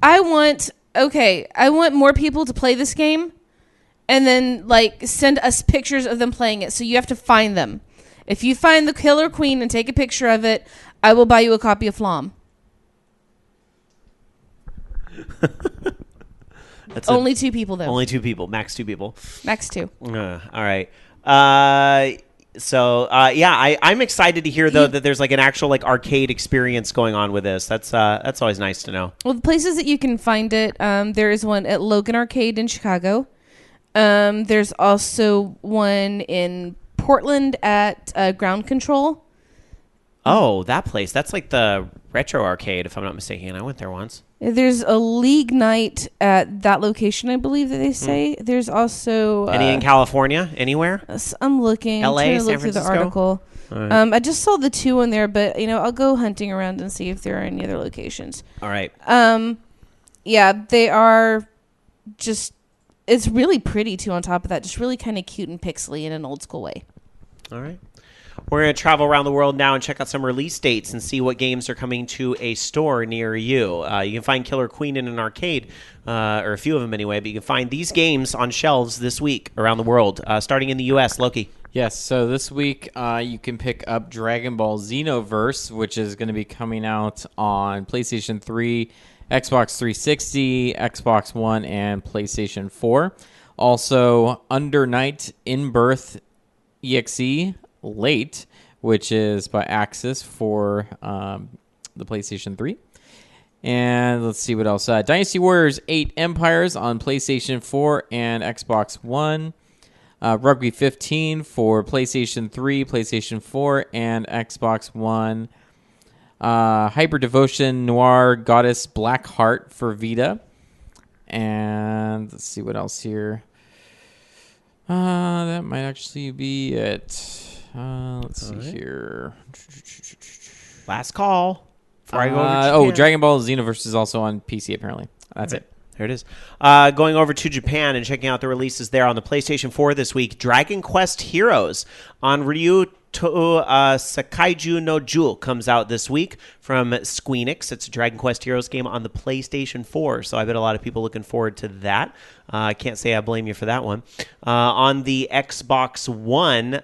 I want more people to play this game and then send us pictures of them playing it. So you have to find them. If you find the Killer Queen and take a picture of it, I will buy you a copy of Flomm. Only 2 people, though. Only 2 people. Max 2 people. Max 2. All right. I'm excited to hear, though, that there's an actual arcade experience going on with this. That's always nice to know. Well, the places that you can find it, there is one at Logan Arcade in Chicago. There's also one in Portland at Ground Control. Oh, that place. That's the retro arcade, if I'm not mistaken. I went there once. There's a league night at that location, I believe that they say. There's also... Any in California? Anywhere? I'm looking. LA, I'm trying to San look Francisco? through the article. Right. I just saw the 2 on there, but, I'll go hunting around and see if there are any other locations. All right. Yeah, they are just... It's really pretty, too, on top of that. Just really kind of cute and pixely in an old school way. All right. We're going to travel around the world now and check out some release dates and see what games are coming to a store near you. You can find Killer Queen in an arcade, or a few of them anyway, but you can find these games on shelves this week around the world, starting in the U.S. Loki. Yes, so this week you can pick up Dragon Ball Xenoverse, which is going to be coming out on PlayStation 3, Xbox 360, Xbox One, and PlayStation 4. Also, Under Night In Birth EXE Late, which is by Axis for the PlayStation 3. And let's see what else. Dynasty Warriors 8 Empires on PlayStation 4 and Xbox One. Rugby 15 for PlayStation 3, PlayStation 4, and Xbox One. Hyper Devotion Noir Goddess Black Heart for Vita. And let's see what else here. That might actually be it. Let's see here. Last call before I go over to Japan. Dragon Ball Xenoverse is also on PC, apparently. That's it. There it is. Going over to Japan and checking out the releases there on the PlayStation 4 this week. Dragon Quest Heroes on Ryu to Sakaiju no Jewel comes out this week from Squeenix. It's a Dragon Quest Heroes game on the PlayStation 4, so I bet a lot of people looking forward to that. I can't say I blame you for that one. On the Xbox One,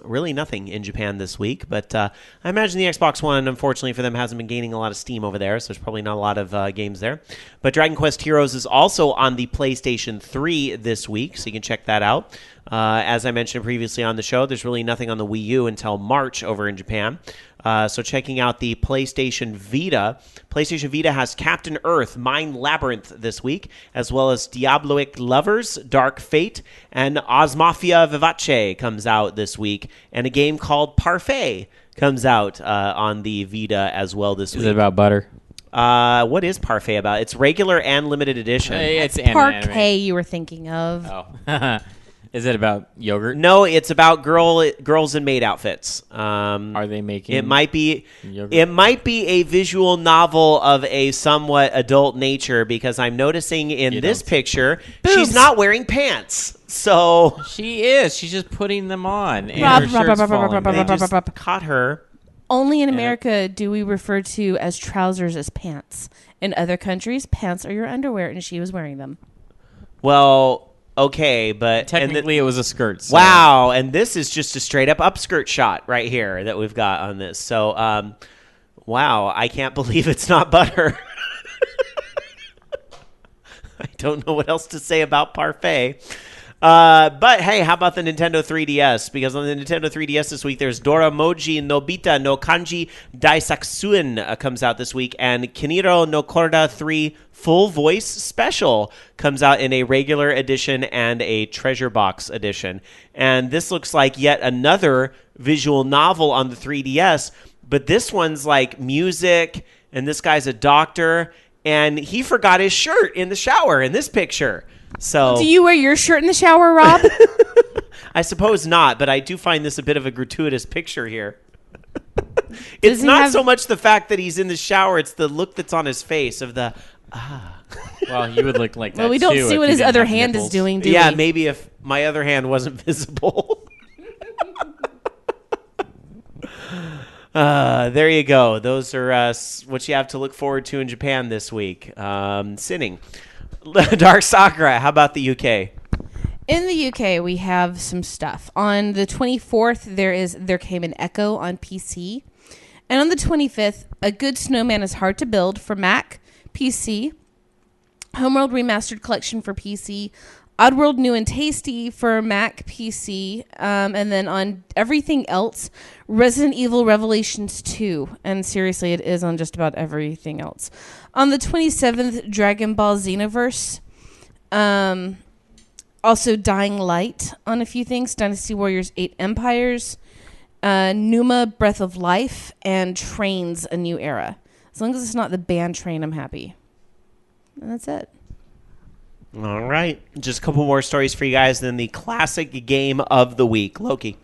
really nothing in Japan this week, but I imagine the Xbox One, unfortunately for them, hasn't been gaining a lot of steam over there, so there's probably not a lot of games there. But Dragon Quest Heroes is also on the PlayStation 3 this week, so you can check that out. As I mentioned previously on the show, there's really nothing on the Wii U until March over in Japan. So checking out the PlayStation Vita. PlayStation Vita has Captain Earth, Mind Labyrinth this week, as well as Diabloic Lovers, Dark Fate, and Osmafia Vivace comes out this week. And a game called Parfait comes out on the Vita as well this week. Is it about butter? What is Parfait about? It's regular and limited edition. It's Parquet you were thinking of. Oh. Is it about yogurt? No, it's about girls in maid outfits. Are they making it might be yogurt? It might be a visual novel of a somewhat adult nature, because I'm noticing in this picture she's not wearing pants. So she is. She's just putting them on. And Rob, her shirt's falling they down. just caught her. Only in America do we refer to as trousers as pants. In other countries, pants are your underwear, and she was wearing them. Well, okay, but Technically, it was a skirt. So. Wow, and this is just a straight up upskirt shot right here that we've got on this. So, wow, I can't believe it's not butter. I don't know what else to say about Parfait. But hey, how about the Nintendo 3DS? Because on the Nintendo 3DS this week, there's Doramoji Nobita no Kanji Daisakusuen comes out this week, and Kiniro no Korda 3 Full Voice Special comes out in a regular edition and a treasure box edition. And this looks like yet another visual novel on the 3DS, but this one's like music, and this guy's a doctor, and he forgot his shirt in the shower in this picture. So, do you wear your shirt in the shower, Rob? I suppose not, but I do find this a bit of a gratuitous picture here. It's not so much the fact that he's in the shower, it's the look that's on his face of the, Well, you would look like that. Well, we don't see what his other hand is doing, do we? Maybe if my other hand wasn't visible. There you go. Those are what you have to look forward to in Japan this week. Sinning. DarkSakura, how about the UK? In the UK, we have some stuff. On the 24th, there came an Echo on PC. And on the 25th, A Good Snowman is Hard to Build for Mac, PC, Homeworld Remastered Collection for PC, Oddworld New and Tasty for Mac, PC, and then on everything else, Resident Evil Revelations 2. And seriously, it is on just about everything else. On the 27th, Dragon Ball Xenoverse. Also, Dying Light on a few things. Dynasty Warriors 8 Empires. Numa Breath of Life. And Trains A New Era. As long as it's not the band Train, I'm happy. And that's it. All right. Just a couple more stories for you guys, then the classic game of the week. Loki.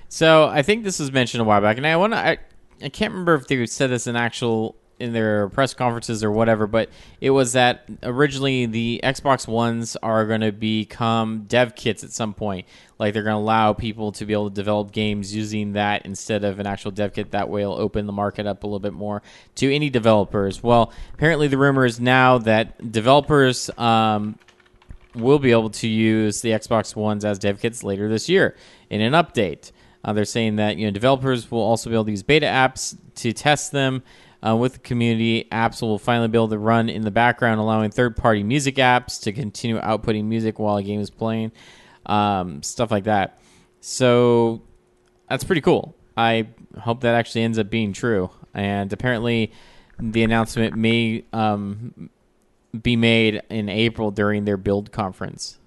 So I think this was mentioned a while back, and I can't remember if they said this in actual in their press conferences or whatever, but it was that originally the Xbox Ones are going to become dev kits at some point. Like they're going to allow people to be able to develop games using that instead of an actual dev kit. That way it'll open the market up a little bit more to any developers. Well, apparently the rumor is now that developers will be able to use the Xbox Ones as dev kits later this year in an update. They're saying that developers will also be able to use beta apps to test them with the community. Apps will finally be able to run in the background, allowing third-party music apps to continue outputting music while a game is playing, stuff like that. So that's pretty cool. I hope that actually ends up being true. And apparently the announcement may be made in April during their build conference.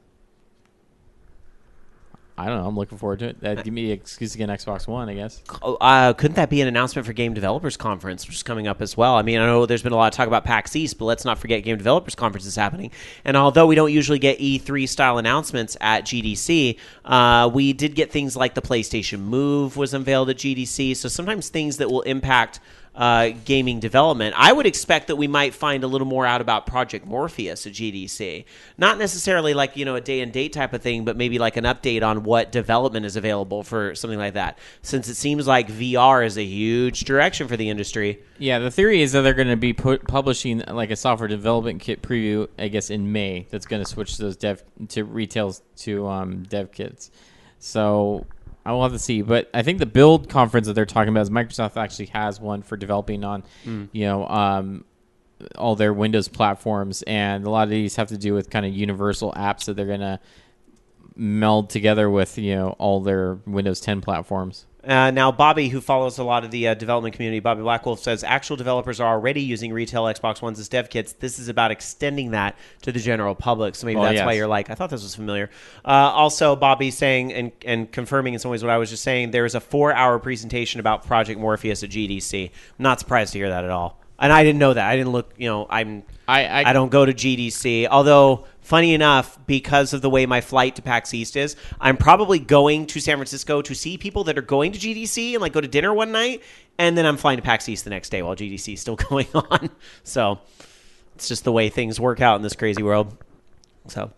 I don't know. I'm looking forward to it. Give me an excuse to get an Xbox One, I guess. Couldn't that be an announcement for Game Developers Conference, which is coming up as well? I mean, I know there's been a lot of talk about PAX East, but let's not forget Game Developers Conference is happening. And although we don't usually get E3-style announcements at GDC, we did get things like the PlayStation Move was unveiled at GDC. So sometimes things that will impact gaming development. I would expect that we might find a little more out about Project Morpheus at GDC. Not necessarily like, a day and date type of thing, but maybe like an update on what development is available for something like that. Since it seems like VR is a huge direction for the industry. Yeah, the theory is that they're going to be publishing like a software development kit preview, I guess, in May. That's going to switch those retails to dev kits. So I will have to see, but I think the build conference that they're talking about is Microsoft actually has one for developing on, all their Windows platforms, and a lot of these have to do with kind of universal apps that they're gonna meld together with all their Windows 10 platforms. Now, Bobby, who follows a lot of the development community, Bobby Blackwolf, says actual developers are already using retail Xbox Ones as dev kits. This is about extending that to the general public. So maybe that's why you're like, I thought this was familiar. Also, Bobby saying and confirming in some ways what I was just saying, there is a 4-hour presentation about Project Morpheus at GDC. I'm not surprised to hear that at all. And I didn't know that. I didn't look, I don't go to GDC. Although, funny enough, because of the way my flight to PAX East is, I'm probably going to San Francisco to see people that are going to GDC and like go to dinner one night, and then I'm flying to PAX East the next day while GDC is still going on. So it's just the way things work out in this crazy world. So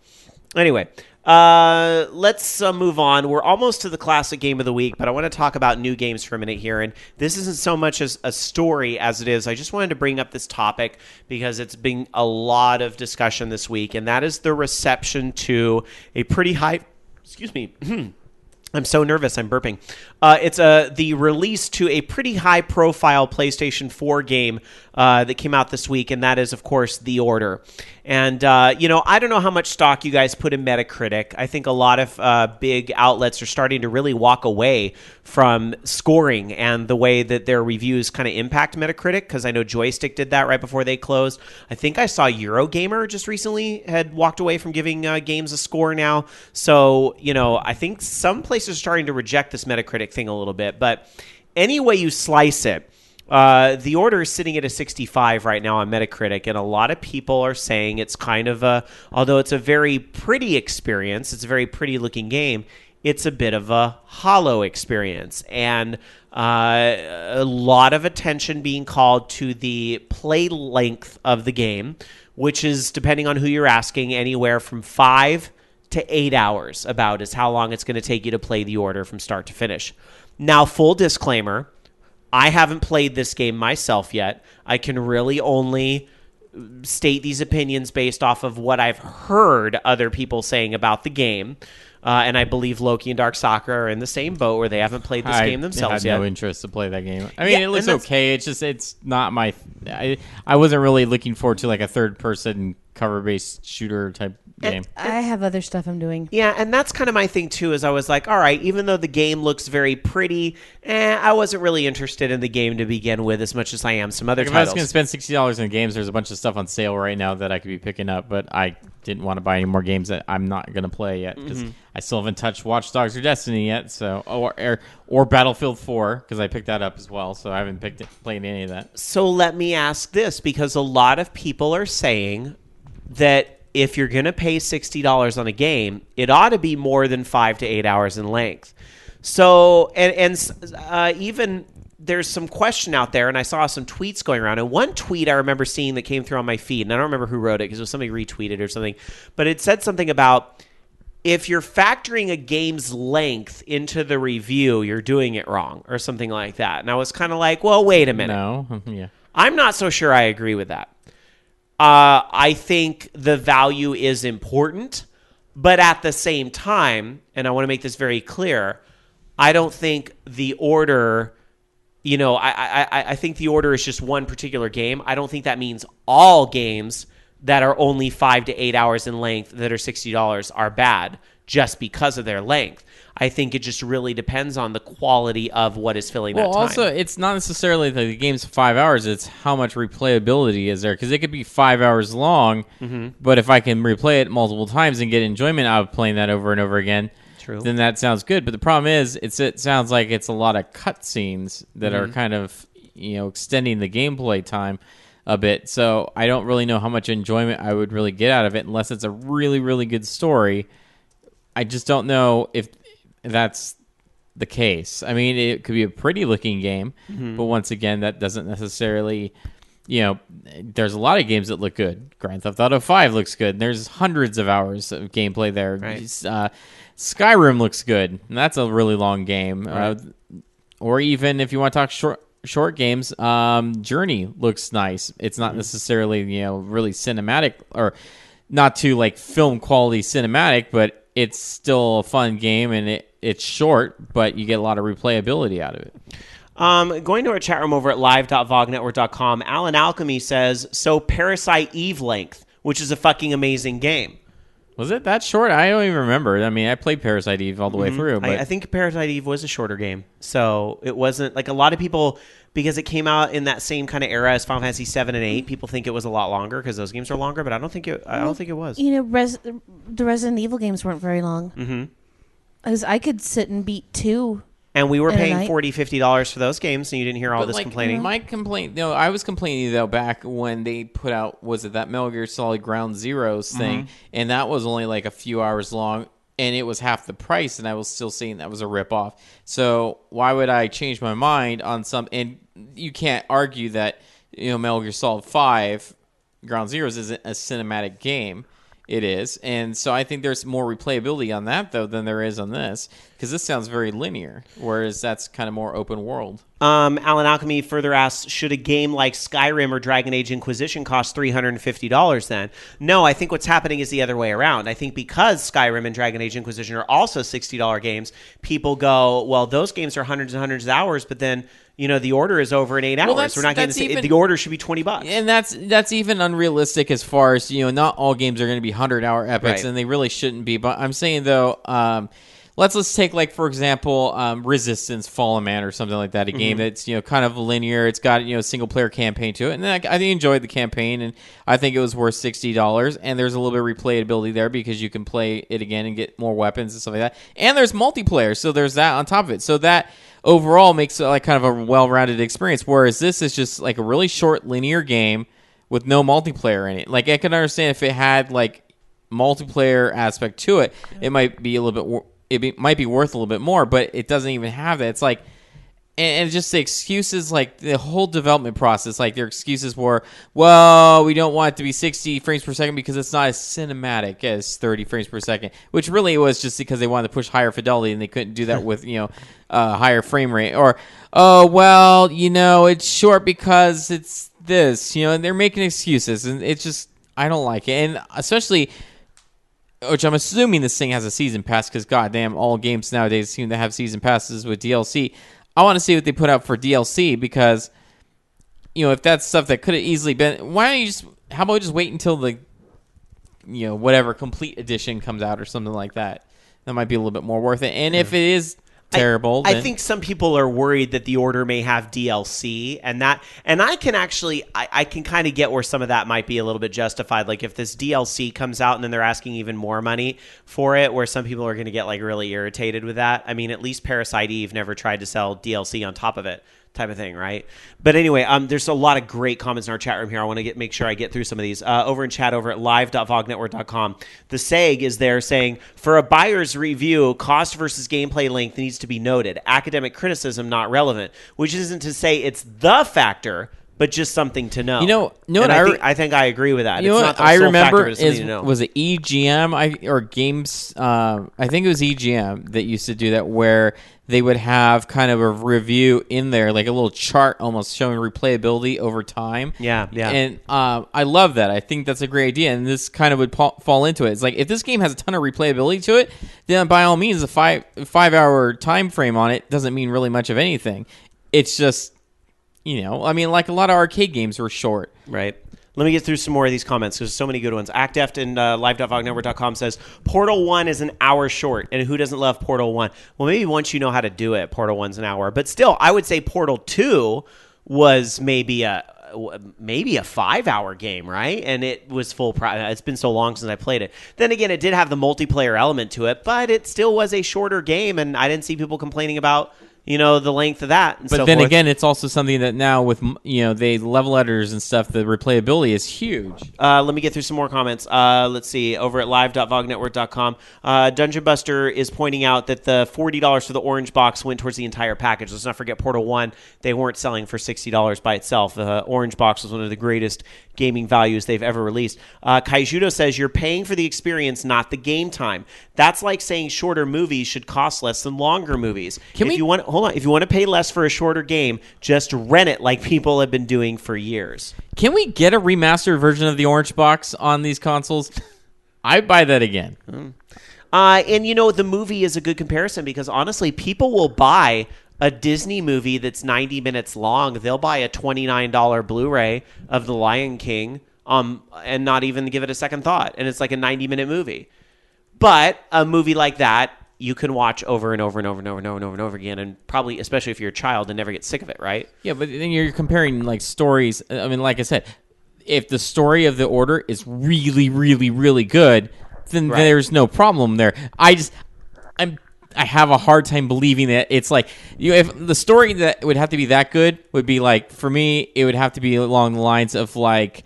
anyway, let's move on. We're almost to the classic game of the week, but I want to talk about new games for a minute here. And this isn't so much as a story as it is. I just wanted to bring up this topic because it's been a lot of discussion this week, and that is the reception to a pretty high... Excuse me. I'm so nervous. I'm burping. It's the release to a pretty high-profile PlayStation 4 game that came out this week, and that is, of course, The Order. And, I don't know how much stock you guys put in Metacritic. I think a lot of big outlets are starting to really walk away from scoring and the way that their reviews kind of impact Metacritic, because I know Joystick did that right before they closed. I think I saw Eurogamer just recently had walked away from giving games a score now. So, I think some places are starting to reject this Metacritic thing a little bit. But any way you slice it, The Order is sitting at a 65 right now on Metacritic, and a lot of people are saying it's kind of although it's a very pretty experience, it's a very pretty looking game, it's a bit of a hollow experience. And a lot of attention being called to the play length of the game, which is, depending on who you're asking, anywhere from 5 to 8 hours about is how long it's going to take you to play The Order from start to finish. Now, full disclaimer, I haven't played this game myself yet. I can really only state these opinions based off of what I've heard other people saying about the game. And I believe Loki and DarkSakura are in the same boat where they haven't played this game themselves yet. I had no interest to play that game. I mean, it looks okay. It's just, it's not my... I wasn't really looking forward to like a third-person cover-based shooter type game. I have other stuff I'm doing. Yeah, and that's kind of my thing, too, is I was like, all right, even though the game looks very pretty, I wasn't really interested in the game to begin with as much as I am some other titles. If I was going to spend $60 in games, there's a bunch of stuff on sale right now that I could be picking up, but I didn't want to buy any more games that I'm not going to play yet, because I still haven't touched Watch Dogs or Destiny yet, so or Battlefield 4, because I picked that up as well, so I haven't played any of that. So let me ask this, because a lot of people are saying that if you're going to pay $60 on a game, it ought to be more than 5 to 8 hours in length. So, and even there's some question out there, and I saw some tweets going around. And one tweet I remember seeing that came through on my feed, and I don't remember who wrote it because it was somebody retweeted or something, but it said something about if you're factoring a game's length into the review, you're doing it wrong or something like that. And I was kind of like, well, wait a minute. No, yeah. I'm not so sure I agree with that. I think the value is important, but at the same time, and I want to make this very clear, I don't think the order, I think the order is just one particular game. I don't think that means all games that are only 5 to 8 hours in length that are $60 are bad just because of their length. I think it just really depends on the quality of what is filling that time. Well, also, it's not necessarily that the game's 5 hours. It's how much replayability is there. Because it could be 5 hours long, but if I can replay it multiple times and get enjoyment out of playing that over and over again, then that sounds good. But the problem is, it sounds like it's a lot of cutscenes that are kind of extending the gameplay time a bit. So I don't really know how much enjoyment I would really get out of it unless it's a really, really good story. I just don't know if that's the case. I mean, it could be a pretty looking game, but once again, that doesn't necessarily, there's a lot of games that look good. Grand Theft Auto 5 looks good. And there's hundreds of hours of gameplay there. Right. Skyrim looks good, and that's a really long game. Right. Or even if you want to talk short games, Journey looks nice. It's not necessarily, really cinematic or not too like film quality cinematic, but it's still a fun game, and it's short, but you get a lot of replayability out of it. Going to our chat room over at live.vognetwork.com, Alan Alchemy says, so Parasite Eve length, which is a fucking amazing game. Was it that short? I don't even remember. I mean, I played Parasite Eve all the way through. But I think Parasite Eve was a shorter game. So it wasn't like a lot of people, because it came out in that same kind of era as Final Fantasy 7 and 8, people think it was a lot longer because those games are longer, but I don't think it was. The Resident Evil games weren't very long. Because I could sit and beat 2. And we were in a paying night. $40, $50 for those games, and you didn't hear all But, this complaining. My complaint, no, I was complaining though back when they put out, was it that Metal Gear Solid Ground Zeroes thing, and that was only like a few hours long, and it was half the price, and I was still saying that was a ripoff. So why would I change my mind on some? And you can't argue that Metal Gear Solid 5 Ground Zeroes isn't a cinematic game. It is, and so I think there's more replayability on that though than there is on this, because this sounds very linear, whereas that's kind of more open world. Alan Alchemy further asks, should a game like Skyrim or Dragon Age Inquisition cost $350 then? No, I think what's happening is the other way around. I think because Skyrim and Dragon Age Inquisition are also $60 games, people go, well, those games are hundreds and hundreds of hours, but then the order is over in 8 hours. We're not getting the order should be $20. And that's even unrealistic as far as, not all games are going to be 100-hour epics, and they really shouldn't be. But I'm saying, though, let's take, like, for example, Resistance, Fallen Man, or something like that, a game that's, kind of linear. It's got, a single-player campaign to it. And I enjoyed the campaign, and I think it was worth $60. And there's a little bit of replayability there because you can play it again and get more weapons and stuff like that. And there's multiplayer, so there's that on top of it. So that overall makes it like kind of a well-rounded experience, whereas this is just like a really short linear game with no multiplayer in it. Like, I can understand if it had like multiplayer aspect to it, it might be a little bit might be worth a little bit more, but it doesn't even have that. It's like, and just the excuses, like the whole development process, like their excuses were, well, we don't want it to be 60 frames per second because it's not as cinematic as 30 frames per second, which really was just because they wanted to push higher fidelity and they couldn't do that with, higher frame rate. Or, oh, well, it's short because it's this, and they're making excuses, and it's just, I don't like it. And especially, which I'm assuming this thing has a season pass because, goddamn, all games nowadays seem to have season passes with DLC. I want to see what they put out for DLC because, if that's stuff that could have easily been, how about we just wait until the, whatever complete edition comes out or something like that. That might be a little bit more worth it. And if it is terrible, I think some people are worried that the order may have DLC, and I can actually, I can kind of get where some of that might be a little bit justified. Like if this DLC comes out and then they're asking even more money for it, where some people are going to get like really irritated with that. I mean, at least Parasite Eve never tried to sell DLC on top of it type of thing, right? But anyway, there's a lot of great comments in our chat room here. I want to make sure I get through some of these. Over in chat over at live.vognetwork.com, the SEG is there saying, for a buyer's review, cost versus gameplay length needs to be noted. Academic criticism not relevant, which isn't to say it's the factor, but just something to know. What I think I agree with that. You It's know not what the I sole remember factor, but it's something is to know. was it EGM or Games? I think it was EGM that used to do that, where they would have kind of a review in there, like a little chart almost showing replayability over time. Yeah. And I love that. I think that's a great idea, and this kind of would fall into it. It's like if this game has a ton of replayability to it, then by all means, a 5-hour time frame on it doesn't mean really much of anything. It's just, like a lot of arcade games were short. Right. Let me get through some more of these comments because there's so many good ones. ActDeft and live.vognetwork.com says, Portal 1 is an hour short, and who doesn't love Portal 1? Well, maybe once you know how to do it, Portal 1's an hour. But still, I would say Portal 2 was maybe a 5-hour game, right? And it was full price. It's been so long since I played it. Then again, it did have the multiplayer element to it, but it still was a shorter game, and I didn't see people complaining about the length of that. And but so then forth. again, it's also something that now with, they level editors and stuff, the replayability is huge. Let me get through some more comments. Let's see. Over at live.vognetwork.com, Dungeon Buster is pointing out that the $40 for the orange box went towards the entire package. Let's not forget Portal 1. They weren't selling for $60 by itself. The orange box was one of the greatest gaming values they've ever released. Kaijudo says you're paying for the experience, not the game time. That's like saying shorter movies should cost less than longer movies. If you want to pay less for a shorter game, just rent it like people have been doing for years. Can we get a remastered version of the orange box on these consoles? I'd buy that again. And the movie is a good comparison because honestly, people will buy a Disney movie that's 90 minutes long. They'll buy a $29 Blu-ray of The Lion King and not even give it a second thought. And it's like a 90-minute movie. But a movie like that, you can watch over and over and over and over and over and over and over again, and probably, especially if you're a child, and never get sick of it, right? Yeah, but then you're comparing like stories. I mean, like I said, if the story of the Order is really, really, really good, then there's no problem there. I have a hard time believing that it's like if the story that would have to be that good would be like, for me, it would have to be along the lines of like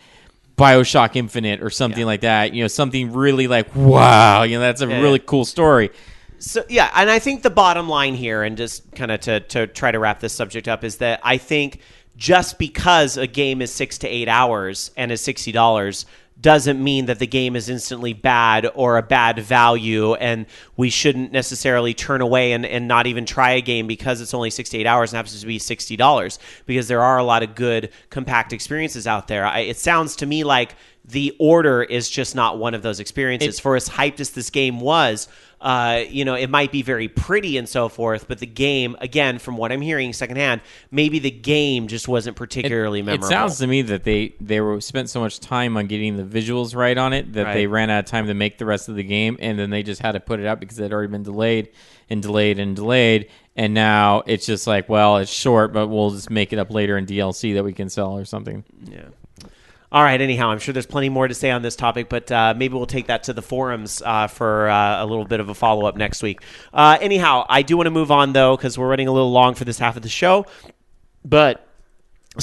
BioShock Infinite or something like that. Something really like, wow, that's a really cool story. So yeah, and I think the bottom line here, and just kind of to try to wrap this subject up, is that I think just because a game is 6 to 8 hours and is $60 doesn't mean that the game is instantly bad or a bad value, and we shouldn't necessarily turn away and not even try a game because it's only 6 to 8 hours and happens to be $60, because there are a lot of good compact experiences out there. It sounds to me like The Order is just not one of those experiences. For as hyped as this game was, it might be very pretty and so forth, but the game, again, from what I'm hearing secondhand, maybe the game just wasn't particularly memorable. It sounds to me that they were spent so much time on getting the visuals right on it that they ran out of time to make the rest of the game, and then they just had to put it out because it had already been delayed, and now it's just like, well, it's short, but we'll just make it up later in DLC that we can sell or something. Yeah. All right, anyhow, I'm sure there's plenty more to say on this topic, but maybe we'll take that to the forums for a little bit of a follow-up next week. Anyhow, I do want to move on, though, because we're running a little long for this half of the show. But,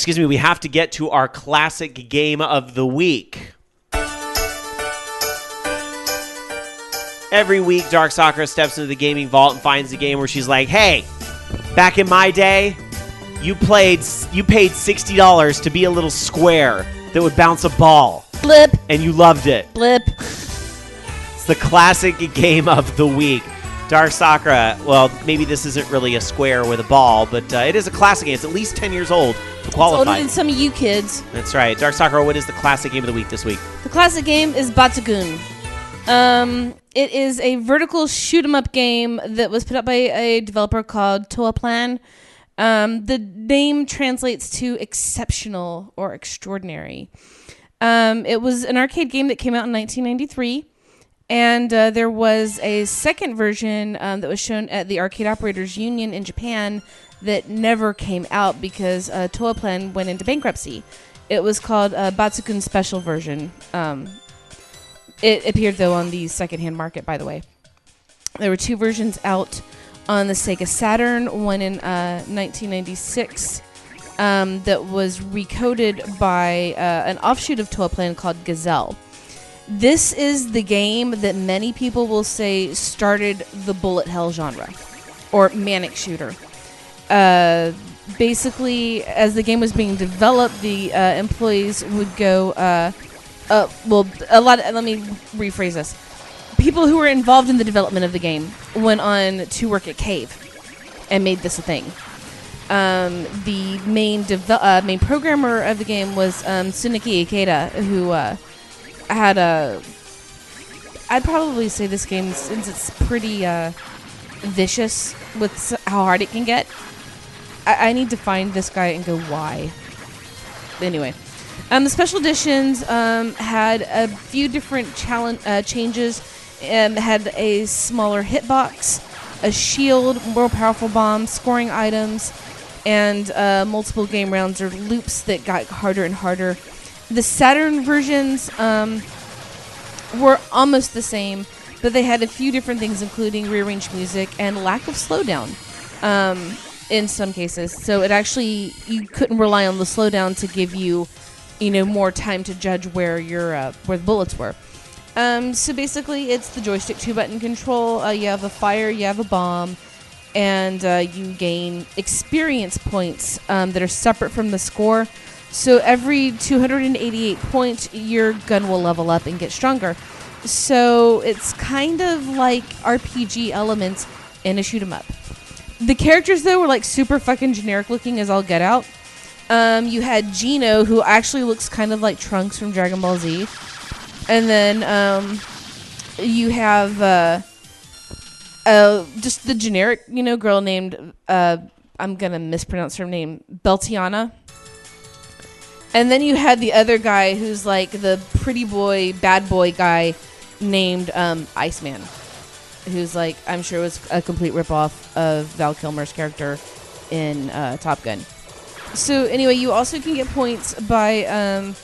we have to get to our classic game of the week. Every week, DarkSakura steps into the gaming vault and finds a game where she's like, hey, back in my day, you paid $60 to be a little square that would bounce a ball. Blip. And you loved it. Blip. It's the classic game of the week. DarkSakura, well, maybe this isn't really a square with a ball, but it is a classic game. It's at least 10 years old to qualify. It's older than some of you kids. That's right. DarkSakura, what is the classic game of the week this week? The classic game is Batsugun. It is a vertical shoot-'em-up game that was put up by a developer called Toaplan. The name translates to exceptional or extraordinary. It was an arcade game that came out in 1993, and there was a second version that was shown at the Arcade Operators Union in Japan that never came out because Toaplan went into bankruptcy. It was called Batsugun Special Version. It appeared, though, on the secondhand market, by the way. There were two versions out on the Sega Saturn, one in 1996 that was recoded by an offshoot of Toaplan called Gazelle. This is the game that many people will say started the bullet hell genre, or manic shooter. Basically, as the game was being developed, the employees would go. Let me rephrase this. People who were involved in the development of the game went on to work at Cave and made this a thing. The main programmer of the game was Tsuneki Ikeda, who had I'd probably say this game, since it's pretty vicious with how hard it can get. I need to find this guy and go, why? Anyway, the special editions had a few different changes. Had a smaller hitbox, a shield, more powerful bombs, scoring items, and multiple game rounds or loops that got harder and harder. The Saturn versions were almost the same, but they had a few different things, including rearranged music and lack of slowdown in some cases. So it actually, you couldn't rely on the slowdown to give you, more time to judge where the bullets were. So basically, it's the joystick 2-button control. You have a fire, you have a bomb, and you gain experience points that are separate from the score. So every 288 points, your gun will level up and get stronger. So it's kind of like RPG elements in a shoot 'em up. The characters, though, were like super fucking generic looking as all get out. You had Gino, who actually looks kind of like Trunks from Dragon Ball Z. And then you have just the generic, girl named, I'm going to mispronounce her name, Beltiana. And then you had the other guy who's like the pretty boy, bad boy guy named Iceman. Who's like, I'm sure was a complete ripoff of Val Kilmer's character in Top Gun. So anyway, you also can get points by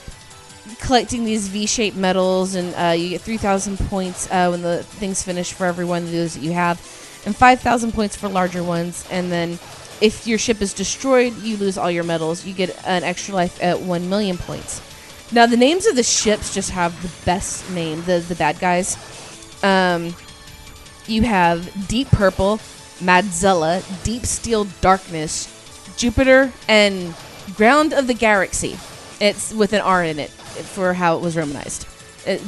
collecting these V-shaped medals, and you get 3,000 points when the thing's finished for every one of those that you have, and 5,000 points for larger ones. And then if your ship is destroyed, you lose all your medals. You get an extra life at 1 million points. Now, the names of the ships just have the best name, the bad guys. You have Deep Purple, Madzilla, Deep Steel Darkness, Jupiter, and Ground of the Galaxy. It's with an R in it for how it was romanized.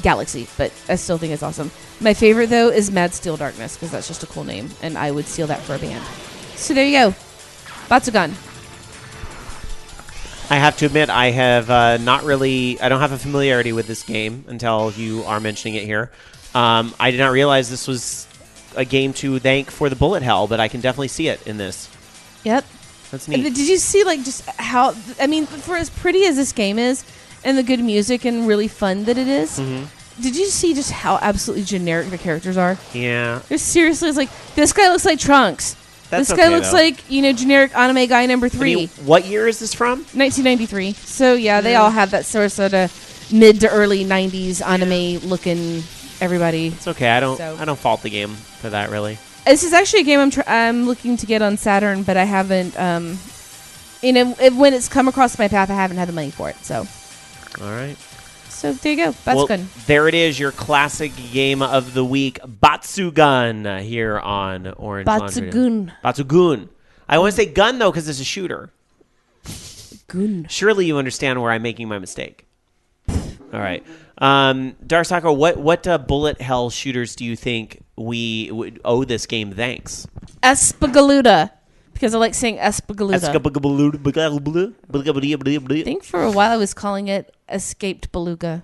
Galaxy, but I still think it's awesome. My favorite, though, is Mad Steel Darkness, because that's just a cool name, and I would steal that for a band. So there you go. Batsugan. I have to admit, I have I don't have a familiarity with this game until you are mentioning it here. I did not realize this was a game to thank for the bullet hell, but I can definitely see it in this. Yep. That's neat. Did you see, just how, for as pretty as this game is, and the good music and really fun that it is, did you see just how absolutely generic the characters are? Yeah. Seriously, it's like, this guy looks like Trunks. That's this guy okay, looks though. like, generic anime guy number 3. What year is this from? 1993. So, yeah, they all have that sort of mid to early 90s anime-looking everybody. It's okay. I don't fault the game for that, really. This is actually a game I'm looking to get on Saturn, but I haven't, when it's come across my path, I haven't had the money for it, so. All right. So there you go. That's good. There it is, your classic game of the week, Batsugan, here on Orange Batsugun. Batsugun. I want to say gun, though, because it's a shooter. Gun. Surely you understand where I'm making my mistake. All right. DarkSakura, what bullet hell shooters do you think we would owe this game thanks? Espagaluda. Because I like saying Espagaluda. I think for a while I was calling it Escaped Beluga.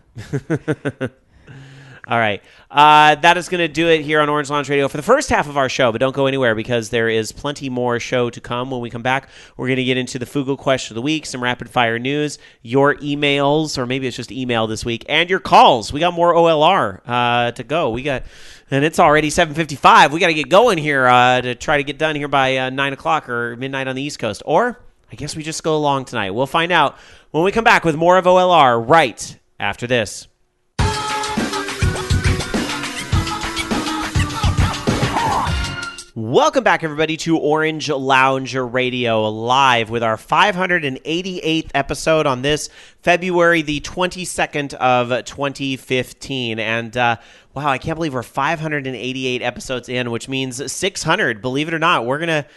All right. That is going to do it here on Orange Lounge Radio for the first half of our show, but don't go anywhere because there is plenty more show to come. When we come back, we're going to get into the Fugo question of the week, some rapid-fire news, your emails, or maybe it's just email this week, and your calls. We got more OLR to go. And it's already 7:55. We got to get going here to try to get done here by 9 o'clock or midnight on the East Coast. Or I guess we just go along tonight. We'll find out when we come back with more of OLR right after this. Welcome back, everybody, to Orange Lounge Radio, live with our 588th episode on this February the 22nd of 2015. And wow, I can't believe we're 588 episodes in, which means 600. Believe it or not, we're gonna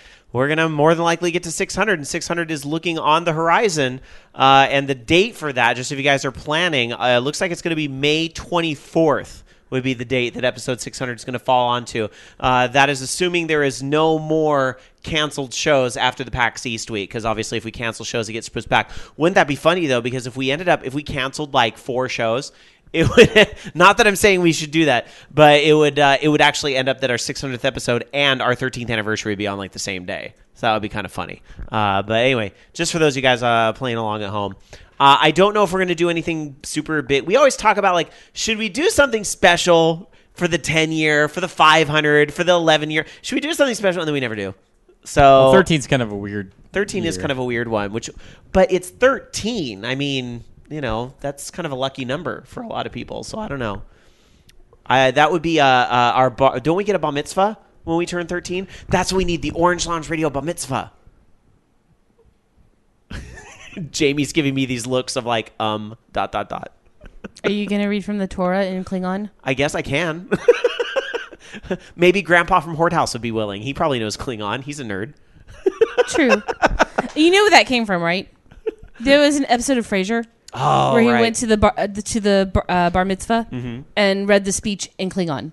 more than likely get to 600, and 600 is looking on the horizon. And the date for that, just if you guys are planning, looks like it's going to be May 24th. Would be the date that episode 600 is going to fall onto. That is assuming there is no more canceled shows after the PAX East week, because obviously if we cancel shows, it gets pushed back. Wouldn't that be funny, though? Because if we canceled like 4 shows, it would, not that I'm saying we should do that, but it would actually end up that our 600th episode and our 13th anniversary would be on like the same day. So that would be kind of funny. But anyway, just for those of you guys playing along at home, I don't know if we're going to do anything super big. We always talk about, like, should we do something special for the 10-year, for the 500, for the 11-year? Should we do something special? And then we never do. So 13's kind of a weird 13 year. is kind of a weird one, but it's 13. I mean, that's kind of a lucky number for a lot of people. So I don't know. That would be our bar. Don't we get a bar mitzvah when we turn 13? That's what we need, the Orange Lounge Radio bar mitzvah. Jamie's giving me these looks of like, ... Are you going to read from the Torah in Klingon? I guess I can. Maybe Grandpa from Horde House would be willing. He probably knows Klingon. He's a nerd. True. You know where that came from, right? There was an episode of Frasier where he went to the bar mitzvah and read the speech in Klingon.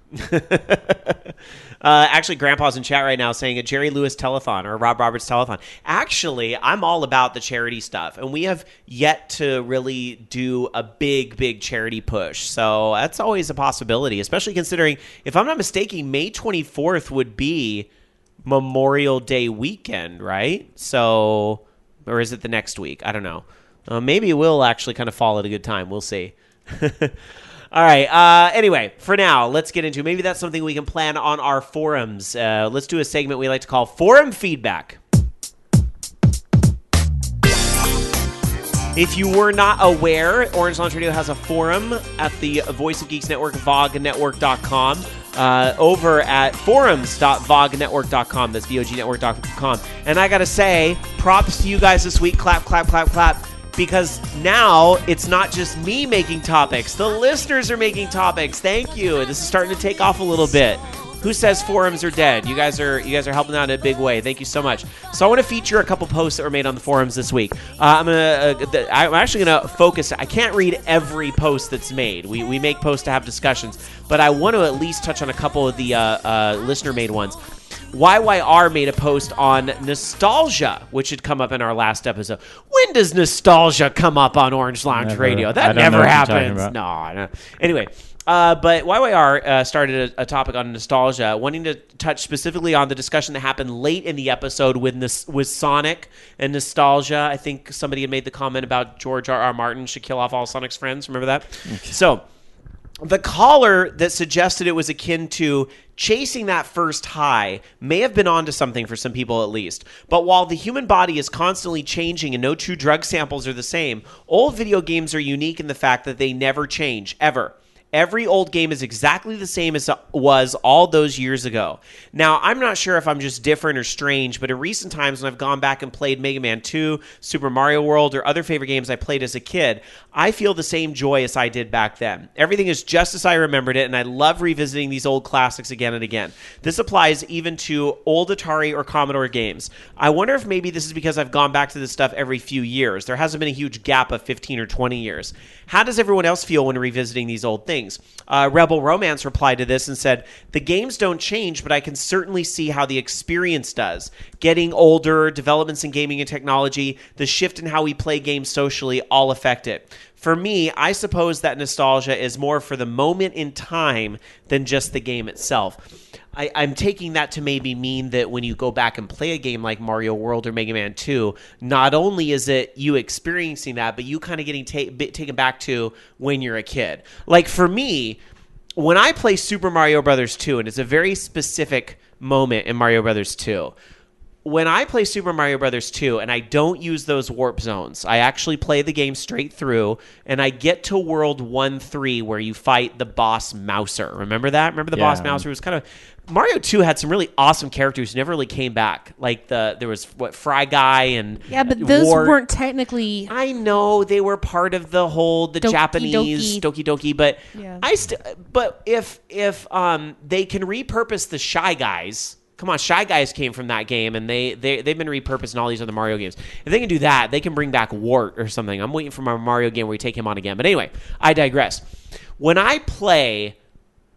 Actually, Grandpa's in chat right now saying a Jerry Lewis telethon or a Rob Roberts telethon. Actually, I'm all about the charity stuff, and we have yet to really do a big charity push. So that's always a possibility, especially considering, if I'm not mistaken, May 24th would be Memorial Day weekend, right? So, or is it the next week? I don't know. Maybe it will actually kind of fall at a good time. We'll see. All right. Anyway, for now, let's get into, maybe that's something we can plan on our forums. Let's do a segment we like to call Forum Feedback. If you were not aware, Orange Lounge Radio has a forum at the Voice of Geeks Network, vognetwork.com, over at forums.vognetwork.com. That's vognetwork.com. And I got to say, props to you guys this week. Clap, clap, clap, clap. Because now it's not just me making topics. The listeners are making topics. Thank you. This is starting to take off a little bit. Who says forums are dead? You guys are helping out in a big way. Thank you so much. So I want to feature a couple posts that were made on the forums this week. I'm actually gonna focus. I can't read every post that's made. We make posts to have discussions, but I want to at least touch on a couple of the listener-made ones. YYR made a post on nostalgia, which had come up in our last episode. When does nostalgia come up on Orange Lounge Radio? That never happens. No. Anyway, but YYR started a topic on nostalgia, wanting to touch specifically on the discussion that happened late in the episode with Sonic and nostalgia. I think somebody had made the comment about George R.R. Martin should kill off all Sonic's friends. Remember that? Okay. So the caller that suggested it was akin to chasing that first high may have been onto something for some people at least. But while the human body is constantly changing and no two drug samples are the same, old video games are unique in the fact that they never change, ever. Every old game is exactly the same as it was all those years ago. Now, I'm not sure if I'm just different or strange, but in recent times when I've gone back and played Mega Man 2, Super Mario World, or other favorite games I played as a kid, I feel the same joy as I did back then. Everything is just as I remembered it, and I love revisiting these old classics again and again. This applies even to old Atari or Commodore games. I wonder if maybe this is because I've gone back to this stuff every few years. There hasn't been a huge gap of 15 or 20 years. How does everyone else feel when revisiting these old things? Rebel Romance replied to this and said, the games don't change, but I can certainly see how the experience does. Getting older, developments in gaming and technology, the shift in how we play games socially all affect it. For me, I suppose that nostalgia is more for the moment in time than just the game itself. I'm taking that to maybe mean that when you go back and play a game like Mario World or Mega Man 2, not only is it you experiencing that, but you kind of getting taken back to when you're a kid. Like for me, when I play Super Mario Bros. 2, and it's a very specific moment in Mario Bros. 2, when I play Super Mario Brothers 2 and I don't use those warp zones, I actually play the game straight through and I get to World 1-3 where you fight the boss Mouser. Remember that? Remember the boss Mouser? It was kind of... Mario 2 had some really awesome characters who never really came back. Like there was Fry Guy and Yeah, but those Wart. weren't technically... I know they were part of the whole Japanese Doki Doki, but Yeah. but if they can repurpose the Shy Guys. Come on, Shy Guys came from that game, and they've been repurposed in all these other Mario games. If they can do that, they can bring back Wart or something. I'm waiting for my Mario game where we take him on again. But anyway, I digress. When I play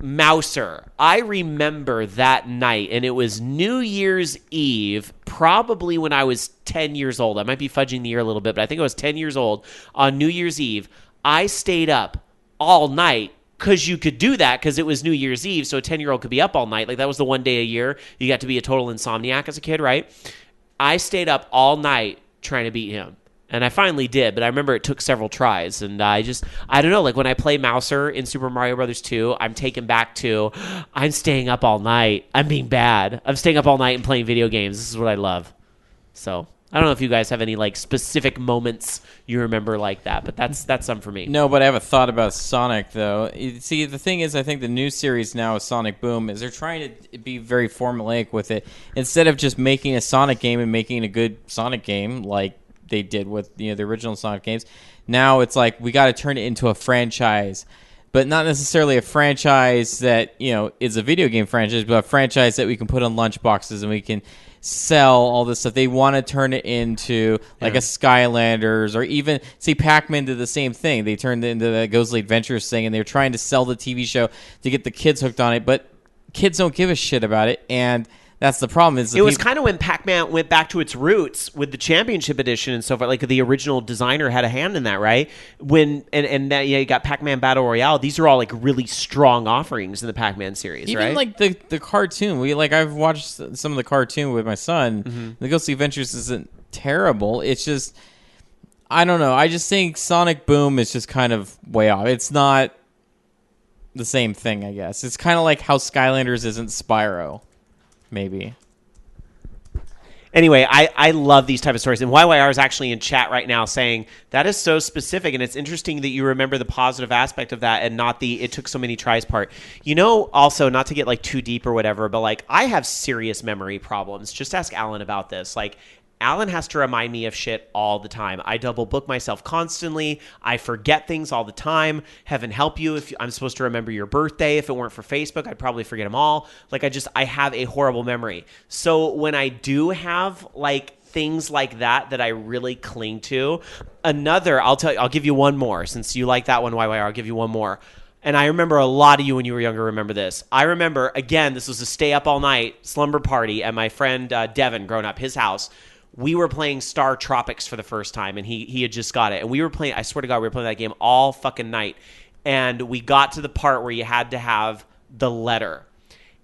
Mouser, I remember that night, and it was New Year's Eve, probably when I was 10 years old. I might be fudging the year a little bit, but I think I was 10 years old. On New Year's Eve, I stayed up all night. Because you could do that because it was New Year's Eve, so a 10-year-old could be up all night. Like, that was the one day a year you got to be a total insomniac as a kid, right? I stayed up all night trying to beat him. And I finally did, but I remember it took several tries. And I don't know, like when I play Mouser in Super Mario Brothers 2, I'm taken back to, I'm staying up all night. I'm being bad. I'm staying up all night and playing video games. This is what I love. So... I don't know if you guys have any like specific moments you remember like that, but that's some for me. No, but I have a thought about Sonic though. See, the thing is, I think the new series now with Sonic Boom is they're trying to be very formulaic with it instead of just making a Sonic game and making a good Sonic game like they did with the original Sonic games. Now it's like we got to turn it into a franchise. But not necessarily a franchise that, is a video game franchise, but a franchise that we can put on lunchboxes and we can sell all this stuff. They want to turn it into like a Skylanders or even, see, Pac-Man did the same thing. They turned it into the Ghostly Adventures thing and they were trying to sell the TV show to get the kids hooked on it, but kids don't give a shit about it. And that's the problem. It was kind of when Pac-Man went back to its roots with the Championship Edition and so forth. Like the original designer had a hand in that, right? You got Pac-Man Battle Royale. These are all like really strong offerings in the Pac-Man series, even right? like the cartoon. I've watched some of the cartoon with my son. Mm-hmm. The Ghostly Adventures isn't terrible. It's just, I don't know. I just think Sonic Boom is just kind of way off. It's not the same thing, I guess. It's kind of like how Skylanders isn't Spyro. Maybe. Anyway, I love these type of stories. And YYR is actually in chat right now saying that is so specific. And it's interesting that you remember the positive aspect of that and not the it took so many tries part. Also, not to get like too deep or whatever, but like I have serious memory problems. Just ask Alan about this. Like Alan has to remind me of shit all the time. I double book myself constantly. I forget things all the time. Heaven help you if I'm supposed to remember your birthday. If it weren't for Facebook, I'd probably forget them all. Like I have a horrible memory. So when I do have like things like that I really cling to, I'll give you one more since you like that one, YYR. I'll give you one more. And I remember a lot of you when you were younger remember this. I remember, again, this was a stay up all night slumber party at my friend Devin, growing up, his house. We were playing Star Tropics for the first time, and he had just got it. And we were playing, I swear to God, we were playing that game all fucking night. And we got to the part where you had to have the letter.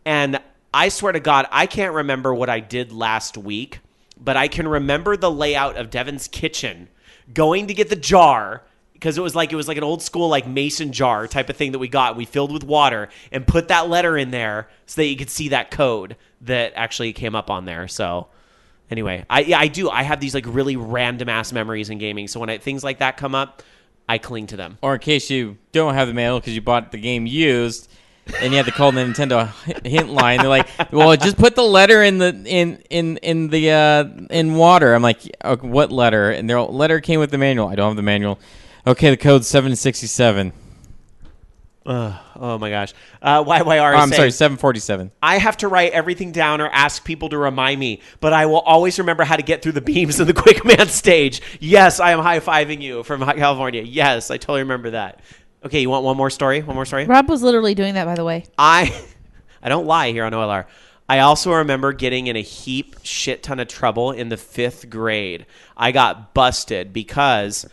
And I swear to God, I can't remember what I did last week, but I can remember the layout of Devin's kitchen, going to get the jar, because it was like an old school like mason jar type of thing that we got. We filled with water and put that letter in there so that you could see that code that actually came up on there. So... Anyway, I do. I have these like really random ass memories in gaming. So when things like that come up, I cling to them. Or in case you don't have the manual because you bought the game used, and you had to call the Nintendo hint line. They're like, "Well, just put the letter in water." I'm like, okay, "What letter?" And their letter came with the manual. I don't have the manual. Okay, the code's 767. Oh my gosh. YYR is I'm sorry, 747. I have to write everything down or ask people to remind me, but I will always remember how to get through the beams in the Quick Man stage. Yes, I am high-fiving you from California. Yes, I totally remember that. Okay, you want one more story? One more story? Rob was literally doing that, by the way. I don't lie here on OLR. I also remember getting in a shit ton of trouble in the 5th grade. I got busted because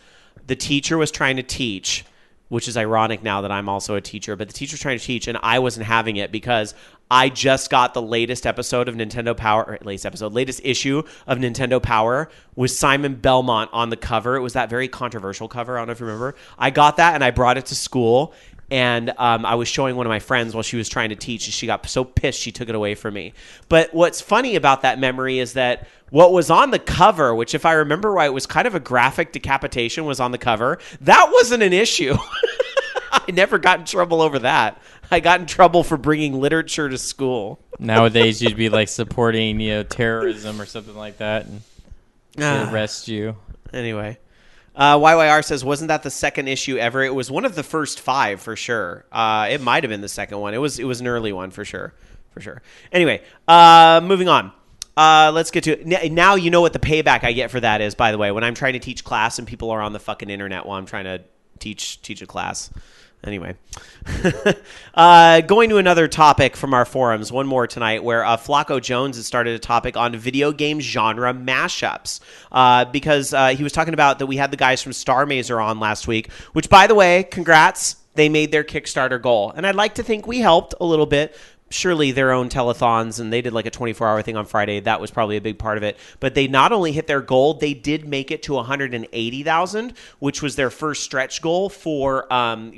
the teacher was trying to teach, which is ironic now that I'm also a teacher, but the teacher was trying to teach and I wasn't having it because I just got the latest episode of Nintendo Power, or latest issue of Nintendo Power with Simon Belmont on the cover. It was that very controversial cover. I don't know if you remember. I got that and I brought it to school and I was showing one of my friends while she was trying to teach, and she got so pissed she took it away from me. But what's funny about that memory is that what was on the cover, which if I remember right was kind of a graphic decapitation, was on the cover. That wasn't an issue. I never got in trouble over that. I got in trouble for bringing literature to school. Nowadays, you'd be like supporting, terrorism or something like that, and they'd arrest you. Anyway, YYR says, wasn't that the second issue ever? It was one of the first 5 for sure. It might have been the second one. It was an early one for sure. Anyway, moving on. Let's get to it. Now you know what the payback I get for that is, by the way, when I'm trying to teach class and people are on the fucking internet while I'm trying to teach a class. Anyway, going to another topic from our forums, one more tonight, where Flacco Jones has started a topic on video game genre mashups, because he was talking about that we had the guys from Star Mazer on last week, which, by the way, congrats, they made their Kickstarter goal. And I'd like to think we helped a little bit. Surely their own telethons, and they did like a 24-hour thing on Friday. That was probably a big part of it. But they not only hit their goal, they did make it to 180,000, which was their first stretch goal for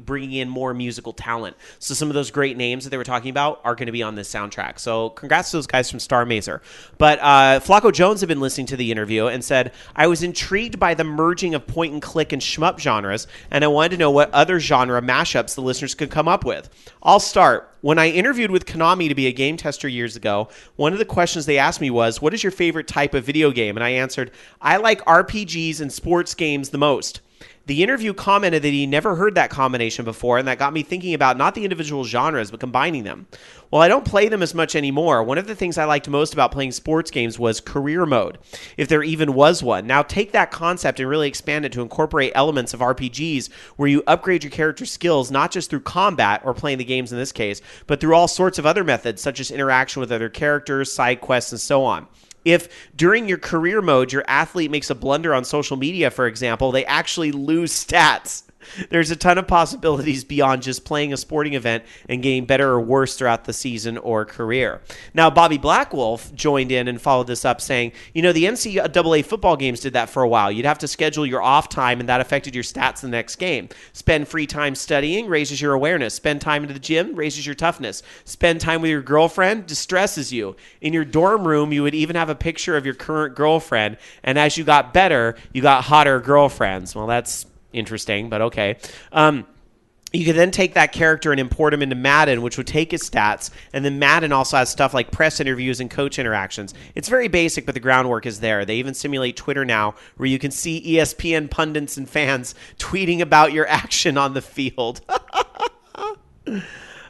bringing in more musical talent. So some of those great names that they were talking about are going to be on this soundtrack. So congrats to those guys from Star Mazer. But Flacco Jones had been listening to the interview and said, I was intrigued by the merging of point-and-click and shmup genres, and I wanted to know what other genre mashups the listeners could come up with. I'll start. When I interviewed with Konami to be a game tester years ago, one of the questions they asked me was, what is your favorite type of video game? And I answered, I like RPGs and sports games the most. The interview commented that he never heard that combination before, and that got me thinking about not the individual genres, but combining them. While I don't play them as much anymore, one of the things I liked most about playing sports games was career mode, if there even was one. Now take that concept and really expand it to incorporate elements of RPGs where you upgrade your character's skills not just through combat, or playing the games in this case, but through all sorts of other methods, such as interaction with other characters, side quests, and so on. If during your career mode, your athlete makes a blunder on social media, for example, they actually lose stats. There's a ton of possibilities beyond just playing a sporting event and getting better or worse throughout the season or career. Now, Bobby Blackwolf joined in and followed this up saying, the NCAA football games did that for a while. You'd have to schedule your off time, and that affected your stats in the next game. Spend free time studying raises your awareness. Spend time in the gym raises your toughness. Spend time with your girlfriend distresses you. In your dorm room, you would even have a picture of your current girlfriend, and as you got better, you got hotter girlfriends. Well, that's interesting, but okay. You could then take that character and import him into Madden, which would take his stats, and then Madden also has stuff like press interviews and coach interactions. It's very basic, but the groundwork is there. They even simulate Twitter now, where you can see ESPN pundits and fans tweeting about your action on the field.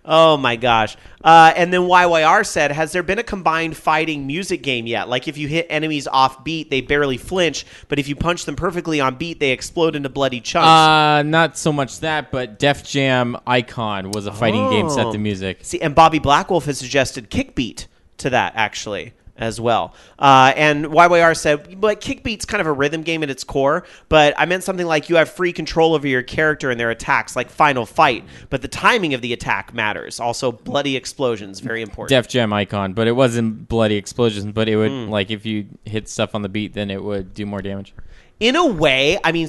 Oh my gosh. And then YYR said, has there been a combined fighting music game yet? Like if you hit enemies off beat, they barely flinch, but if you punch them perfectly on beat, they explode into bloody chunks. Not so much that, but Def Jam Icon was a fighting game set to music. See, and Bobby Blackwolf has suggested Kickbeat to that, actually, as well. And YYR said, but Kickbeat's kind of a rhythm game at its core, but I meant something like you have free control over your character and their attacks, like Final Fight, but the timing of the attack matters. Also, bloody explosions, very important. Def Jam Icon, but it wasn't bloody explosions, but it would, like, if you hit stuff on the beat, then it would do more damage. In a way, I mean,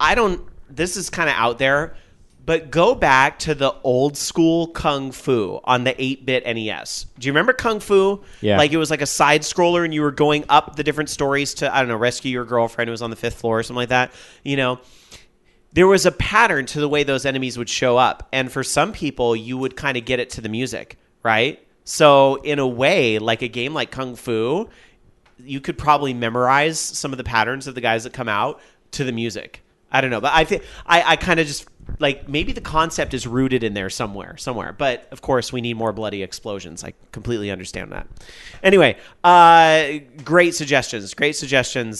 I don't, this is kind of out there, but go back to the old school Kung Fu on the 8-bit NES. Do you remember Kung Fu? Yeah. Like it was like a side scroller and you were going up the different stories to, I don't know, rescue your girlfriend who was on the 5th floor or something like that. There was a pattern to the way those enemies would show up. And for some people, you would kind of get it to the music, right? So in a way, like a game like Kung Fu, you could probably memorize some of the patterns of the guys that come out to the music. I don't know, but I think I kind of just like maybe the concept is rooted in there somewhere. But of course, we need more bloody explosions. I completely understand that. Anyway, great suggestions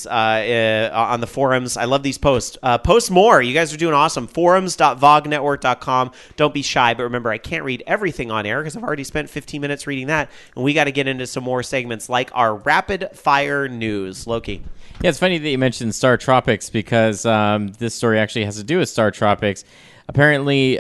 on the forums. I love these posts. Post more. You guys are doing awesome. Forums.vognetwork.com. Don't be shy, but remember, I can't read everything on air because I've already spent 15 minutes reading that, and we got to get into some more segments like our rapid fire news. Loki. Yeah, it's funny that you mentioned Star Tropics because this story actually has to do with Star Tropics. Apparently,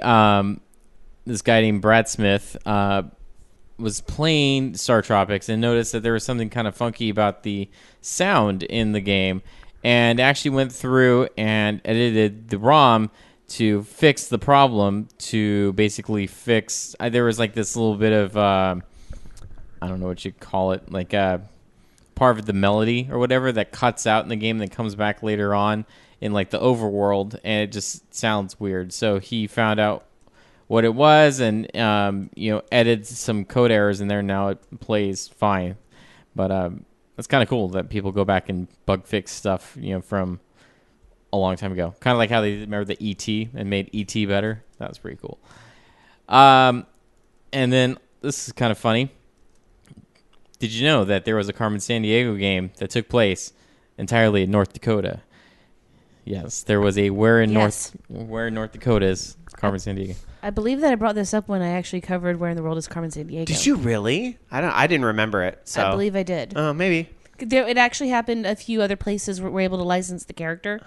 this guy named Brad Smith was playing Star Tropics and noticed that there was something kind of funky about the sound in the game, and actually went through and edited the ROM to fix the problem, to basically fix. There was like this little bit of I don't know what you call it, like part of the melody or whatever that cuts out in the game that comes back later on in like the overworld, and it just sounds weird. So he found out what it was, and edited some code errors in there. Now it plays fine, but it's kind of cool that people go back and bug fix stuff, from a long time ago. Kind of like how they remember the ET and made ET better. That was pretty cool. And then this is kind of funny. Did you know that there was a Carmen Sandiego game that took place entirely in North Dakota? Yes, there was a Where in North Dakota is Carmen Sandiego. I believe that I brought this up when I actually covered Where in the World is Carmen Sandiego. Did you really? I didn't remember it. So I believe I did. Oh, maybe. It actually happened a few other places where we're able to license the character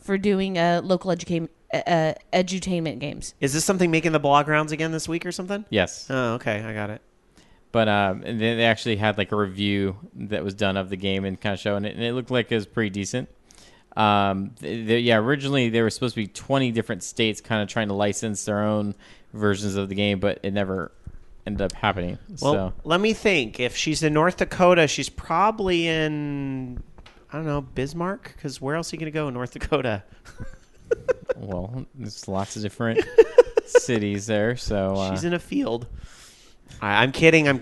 for doing local edutainment games. Is this something making the blog rounds again this week or something? Yes. Oh, okay. I got it. But and then they actually had like a review that was done of the game and kind of showing it, and it looked like it was pretty decent. Originally there were supposed to be 20 different states kind of trying to license their own versions of the game, but it never ended up happening. Well, let me think. If she's in North Dakota, she's probably in, I don't know, Bismarck? Because where else are you going to go in North Dakota? Well, there's lots of different cities there. So she's in a field. I'm kidding. I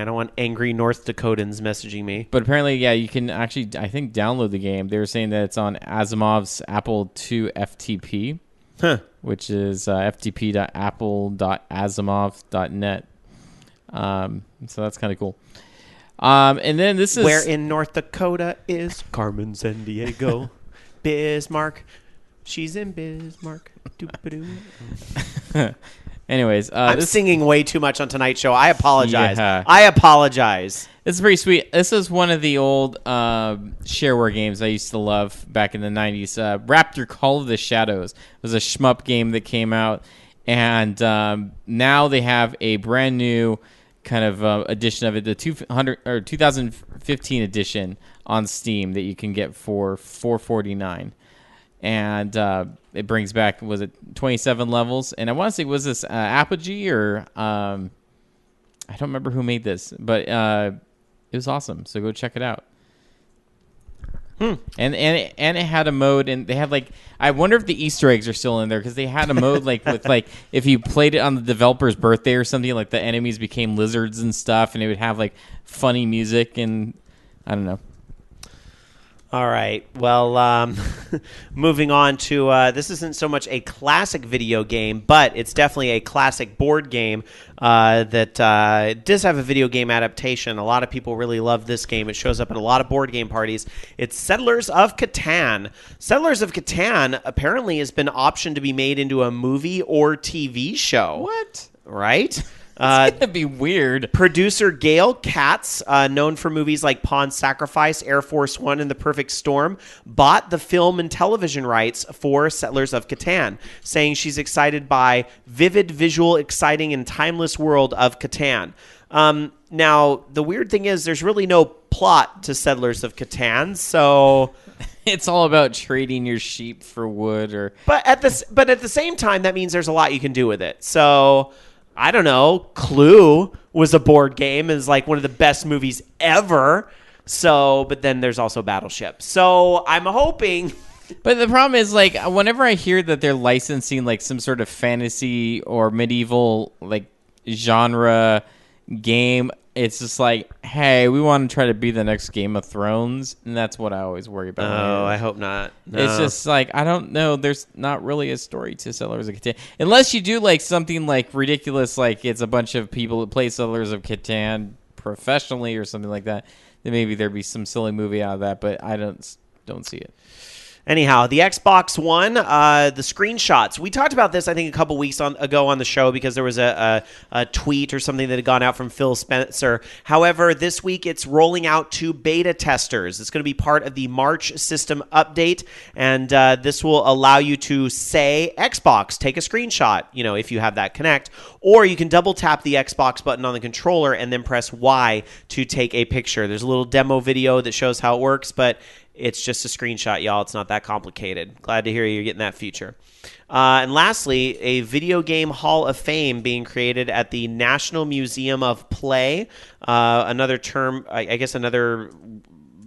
don't want angry North Dakotans messaging me. But apparently, yeah, you can actually, I think, download the game. They were saying that it's on Asimov's Apple II FTP, which is ftp.apple.asimov.net. So that's kind of cool. And then this is... Where in North Dakota is Carmen Sandiego? Bismarck. She's in Bismarck. Doop-a-doo. Anyways, I'm singing way too much on tonight's show. I apologize. Yeah. I apologize. This is pretty sweet. This is one of the old shareware games I used to love back in the 90s. Raptor Call of the Shadows. It was a shmup game that came out, and now they have a brand new kind of edition of it, the 2015 edition on Steam that you can get for $4.49. And it brings back, was it 27 levels? And I want to say, was this Apogee or I don't remember who made this, but it was awesome. So go check it out. And it had a mode, and they had like, I wonder if the Easter eggs are still in there, because they had a mode like with like if you played it on the developer's birthday or something, like the enemies became lizards and stuff, and it would have like funny music, and I don't know. All right. Well, moving on to this isn't so much a classic video game, but it's definitely a classic board game that does have a video game adaptation. A lot of people really love this game. It shows up at a lot of board game parties. It's Settlers of Catan. Settlers of Catan apparently has been optioned to be made into a movie or TV show. What? Right? It's going to be weird. Producer Gail Katz, known for movies like Pawn Sacrifice, Air Force One, and The Perfect Storm, bought the film and television rights for Settlers of Catan, saying she's excited by vivid, visual, exciting, and timeless world of Catan. Now, the weird thing is there's really no plot to Settlers of Catan, so... It's all about trading your sheep for wood, or... But at the same time, that means there's a lot you can do with it, so... I don't know, Clue was a board game, is like one of the best movies ever. So, but then there's also Battleship. So I'm hoping. But the problem is, like, whenever I hear that they're licensing like some sort of fantasy or medieval like genre game, it's just like, hey, we want to try to be the next Game of Thrones, and that's what I always worry about. Oh, I hope not. No. It's just like, I don't know. There's not really a story to Settlers of Catan. Unless you do like something like ridiculous, like it's a bunch of people that play Settlers of Catan professionally or something like that, then maybe there'd be some silly movie out of that, but I don't see it. Anyhow, the Xbox One, the screenshots. We talked about this, I think, a couple weeks ago on the show because there was a tweet or something that had gone out from Phil Spencer. However, this week it's rolling out to beta testers. It's going to be part of the March system update, and this will allow you to say, Xbox, take a screenshot, if you have that Connect, or you can double tap the Xbox button on the controller and then press Y to take a picture. There's a little demo video that shows how it works, but It's just a screenshot, y'all. It's not that complicated. Glad to hear you're getting that feature. And lastly, a video game Hall of Fame being created at the National Museum of Play. Another term, I guess another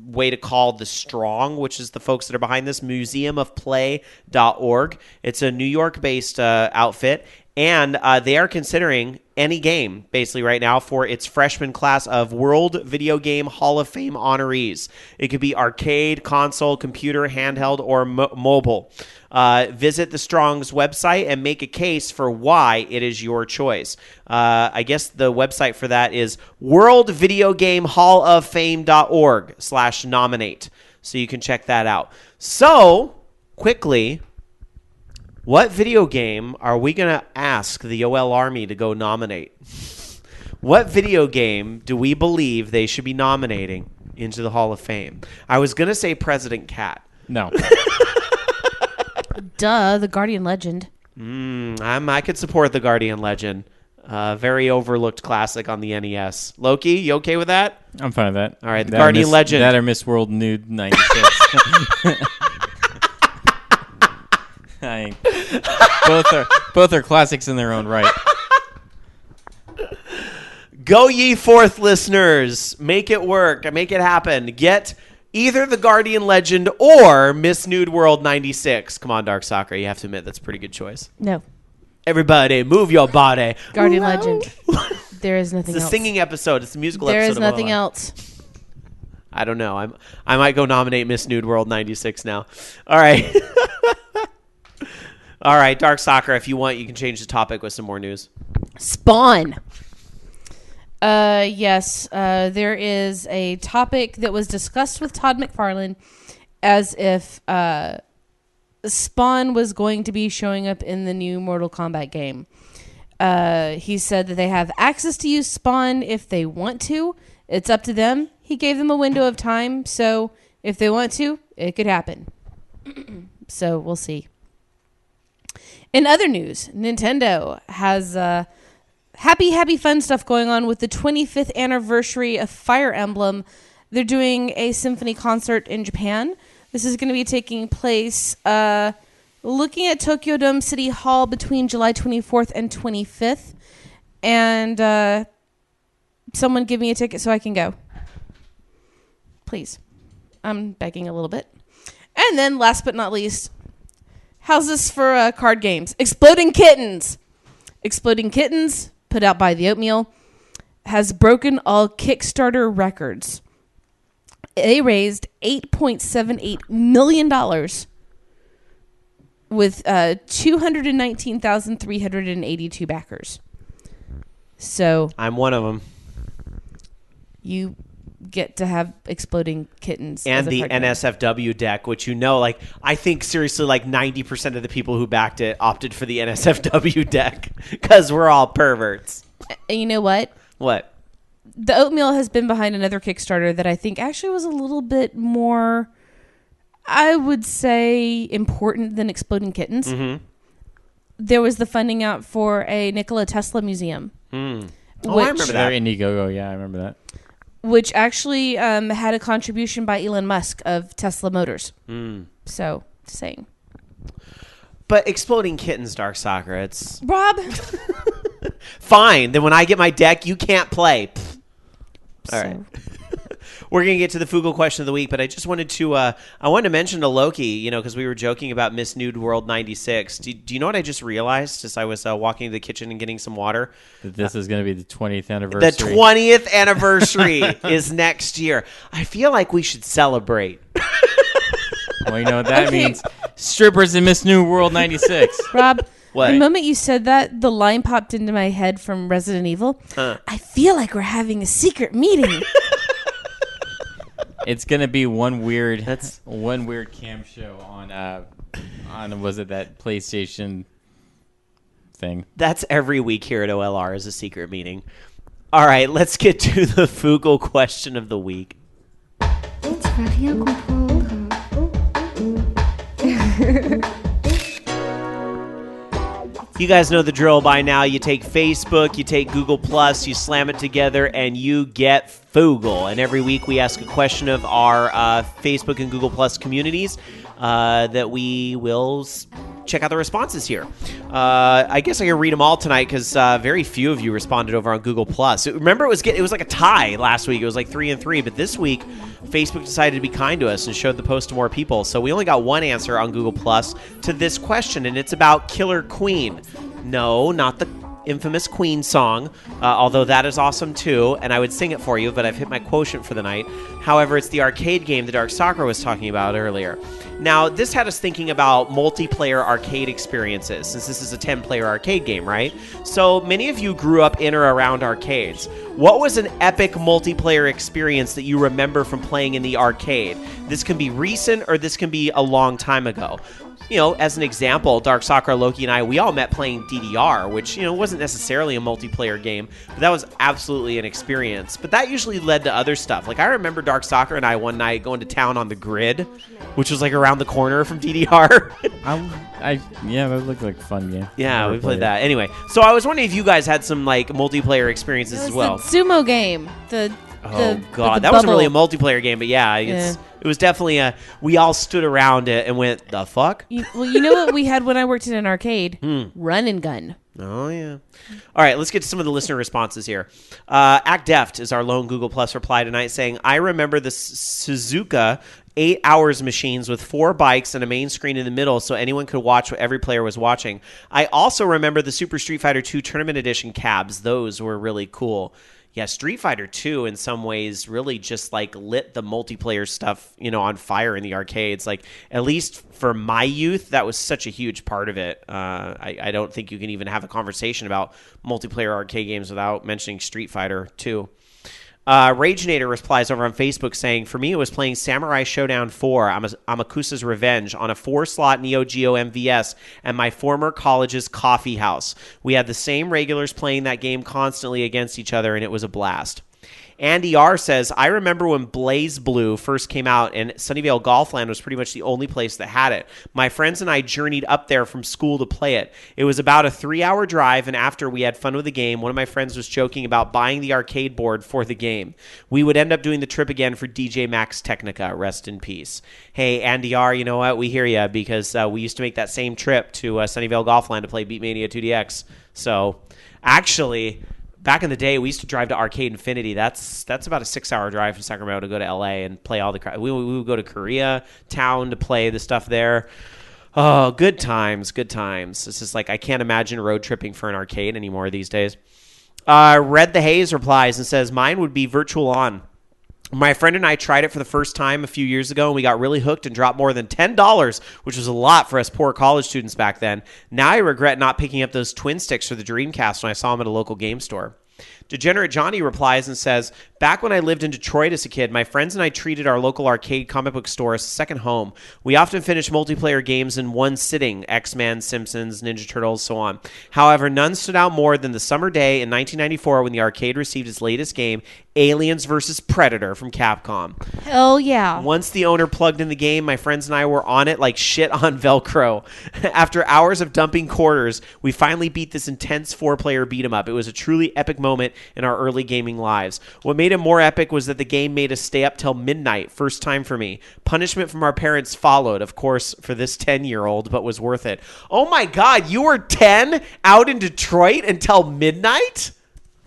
way to call the Strong, which is the folks that are behind this, museumofplay.org. It's a New York-based outfit, and they are considering any game, basically, right now for its freshman class of World Video Game Hall of Fame honorees. It could be arcade, console, computer, handheld, or mobile. Visit the Strong's website and make a case for why it is your choice. I guess the website for that is worldvideogamehalloffame.org/nominate. So you can check that out. So, quickly, what video game are we going to ask the OL Army to go nominate? What video game do we believe they should be nominating into the Hall of Fame? I was going to say President Cat. No. Duh, the Guardian Legend. I could support the Guardian Legend. Very overlooked classic on the NES. Loki, you okay with that? I'm fine with that. All right, the Guardian Legend. That or Miss World Nude 96. Both are classics in their own right. Go ye forth, listeners. Make it work. Make it happen. Get either the Guardian Legend or Miss Nude World 96. Come on, DarkSakura. You have to admit that's a pretty good choice. No. Everybody, move your body. Guardian Legend. There is nothing It's a else. singing episode. It's a musical There episode. is nothing else. I don't know. I might go nominate Miss Nude World 96 now. All right. All right, DarkSakura, if you want, you can change the topic with some more news. Spawn. Yes, there is a topic that was discussed with Todd McFarlane as if Spawn was going to be showing up in the new Mortal Kombat game. He said that they have access to use Spawn if they want to. It's up to them. He gave them a window of time, so if they want to, it could happen. So we'll see. In other news, Nintendo has happy fun stuff going on with the 25th anniversary of Fire Emblem. They're doing a symphony concert in Japan. This is going to be taking place looking at Tokyo Dome City Hall between July 24th and 25th. And someone give me a ticket so I can go. Please. I'm begging a little bit. And then last but not least, how's this for card games? Exploding Kittens. Exploding Kittens, put out by the Oatmeal, has broken all Kickstarter records. They raised $8.78 million with 219,382 backers. So I'm one of them. You get to have Exploding Kittens And as a the card game. NSFW deck, which I think seriously 90% of the people who backed it opted for the NSFW deck because we're all perverts. And you know what? What? The Oatmeal has been behind another Kickstarter that I think actually was a little bit more, I would say, important than Exploding Kittens. Mm-hmm. There was the funding out for a Nikola Tesla museum. Oh, I remember that. Very Indiegogo, yeah, I remember that. Which actually had a contribution by Elon Musk of Tesla Motors. So, just saying. But Exploding Kittens, DarkSakura, it's Rob. fine. Then when I get my deck, you can't play. Pfft. All right. We're going to get to the Fugle question of the week, but I just wanted to I wanted to mention to Loki, because we were joking about Miss Nude World 96. Do you know what I just realized as I was walking to the kitchen and getting some water? This is going to be the 20th anniversary. The 20th anniversary is next year. I feel like we should celebrate. Well, you know what that means. Strippers in Miss New World 96. Rob, What? the moment you said that, the line popped into my head from Resident Evil. I feel like we're having a secret meeting. It's gonna be one weird cam show on was it that PlayStation thing? That's every week here at OLR is a secret meeting. All right, let's get to the Fugle question of the week. It's Radio Comprendre. You guys know the drill by now. You take Facebook, you take Google Plus, you slam it together, and you get Foogle. And every week we ask a question of our Facebook and Google Plus communities that we will check out the responses here. I guess I can read them all tonight because very few of you responded over on Google Plus. Remember, it was like a tie last week. It was like 3-3, but this week Facebook decided to be kind to us and showed the post to more people. So we only got one answer on Google Plus to this question, and it's about Killer Queen. No, not the infamous Queen song, although that is awesome too, and I would sing it for you, but I've hit my quotient for the night. However, it's the arcade game that DarkSakura was talking about earlier. Now, this had us thinking about multiplayer arcade experiences, since this is a 10-player arcade game, right? So many of you grew up in or around arcades. What was an epic multiplayer experience that you remember from playing in the arcade? This can be recent or this can be a long time ago. You know, as an example, DarkSakura, Loki, and I, we all met playing DDR, which, wasn't necessarily a multiplayer game, but that was absolutely an experience. But that usually led to other stuff. Like, I remember DarkSakura and I one night going to town on the Grid, which was like around the corner from DDR. Yeah, that looked like a fun game. Yeah, we played that. Anyway, so I was wondering if you guys had some, like, multiplayer experiences as well. The sumo game. Oh, God. That wasn't really a multiplayer game, but yeah, it was definitely we all stood around it and went, the fuck? You know what we had when I worked in an arcade? Run and gun. Oh, yeah. All right, let's get to some of the listener responses here. Act Deft is our lone Google Plus reply tonight saying, I remember the Suzuka 8 hours machines with 4 bikes and a main screen in the middle so anyone could watch what every player was watching. I also remember the Super Street Fighter 2 Tournament Edition cabs. Those were really cool. Yeah, Street Fighter 2 in some ways really just like lit the multiplayer stuff, on fire in the arcades. Like, at least for my youth, that was such a huge part of it. I don't think you can even have a conversation about multiplayer arcade games without mentioning Street Fighter 2. Ragenator replies over on Facebook saying, for me, it was playing Samurai Showdown 4, Amakusa's Revenge, on a 4-slot Neo Geo MVS at my former college's coffee house. We had the same regulars playing that game constantly against each other, and it was a blast. Andy R. says, I remember when Blaze Blue first came out and Sunnyvale Golfland was pretty much the only place that had it. My friends and I journeyed up there from school to play it. It was about a 3-hour drive, and after we had fun with the game, one of my friends was joking about buying the arcade board for the game. We would end up doing the trip again for DJ Max Technica. Rest in peace. Hey, Andy R., you know what? We hear you because we used to make that same trip to Sunnyvale Golfland to play Beatmania 2DX. So, actually, back in the day, we used to drive to Arcade Infinity. That's about a 6-hour drive from Sacramento to go to LA and play all the we would go to Koreatown to play the stuff there. Oh, good times, good times. It's just like I can't imagine road tripping for an arcade anymore these days. Red the Haze replies and says, mine would be Virtual On. My friend and I tried it for the first time a few years ago, and we got really hooked and dropped more than $10, which was a lot for us poor college students back then. Now I regret not picking up those twin sticks for the Dreamcast when I saw them at a local game store. Degenerate Johnny replies and says, back when I lived in Detroit as a kid, my friends and I treated our local arcade comic book store as a second home. We often finished multiplayer games in one sitting, X-Men, Simpsons, Ninja Turtles, so on. However, none stood out more than the summer day in 1994 when the arcade received its latest game, Aliens vs. Predator from Capcom. Hell yeah. Once the owner plugged in the game, my friends and I were on it like shit on Velcro. After hours of dumping quarters, we finally beat this intense 4-player beat-em-up. It was a truly epic moment in our early gaming lives. What made it more epic was that the game made us stay up till midnight, first time for me. Punishment from our parents followed, of course, for this 10-year-old, but was worth it. Oh my God, you were 10 out in Detroit until midnight?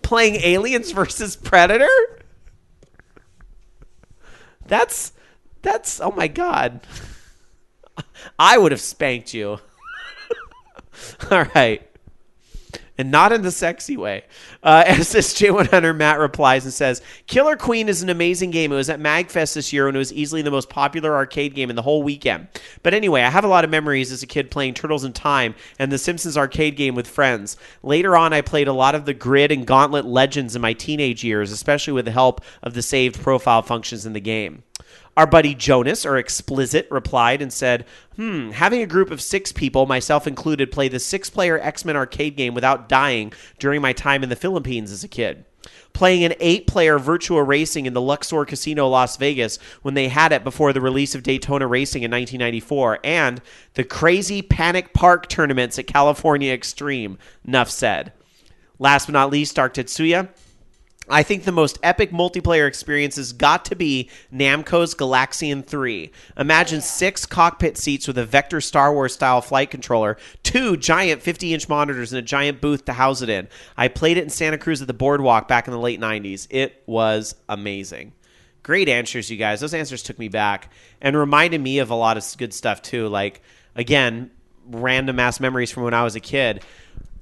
Playing Aliens versus Predator? That's oh my God. I would have spanked you. All right. And not in the sexy way. SSJ100 Matt replies and says, Killer Queen is an amazing game. It was at MagFest this year and it was easily the most popular arcade game in the whole weekend. But anyway, I have a lot of memories as a kid playing Turtles in Time and the Simpsons arcade game with friends. Later on, I played a lot of the Grid and Gauntlet Legends in my teenage years, especially with the help of the saved profile functions in the game. Our buddy Jonas, or Explicit, replied and said, having a group of 6 people, myself included, play the 6-player X-Men arcade game without dying during my time in the Philippines as a kid. playing an 8-player Virtua Racing in the Luxor Casino, Las Vegas, when they had it before the release of Daytona Racing in 1994, and the crazy Panic Park tournaments at California Extreme. Nuff said. Last but not least, Dark Tetsuya. I think the most epic multiplayer experience has got to be Namco's Galaxian 3. Imagine 6 cockpit seats with a Vector Star Wars style flight controller, 2 giant 50-inch monitors, and a giant booth to house it in. I played it in Santa Cruz at the Boardwalk back in the late 90s. It was amazing. Great answers, you guys. Those answers took me back and reminded me of a lot of good stuff, too. Like, again, random ass memories from when I was a kid.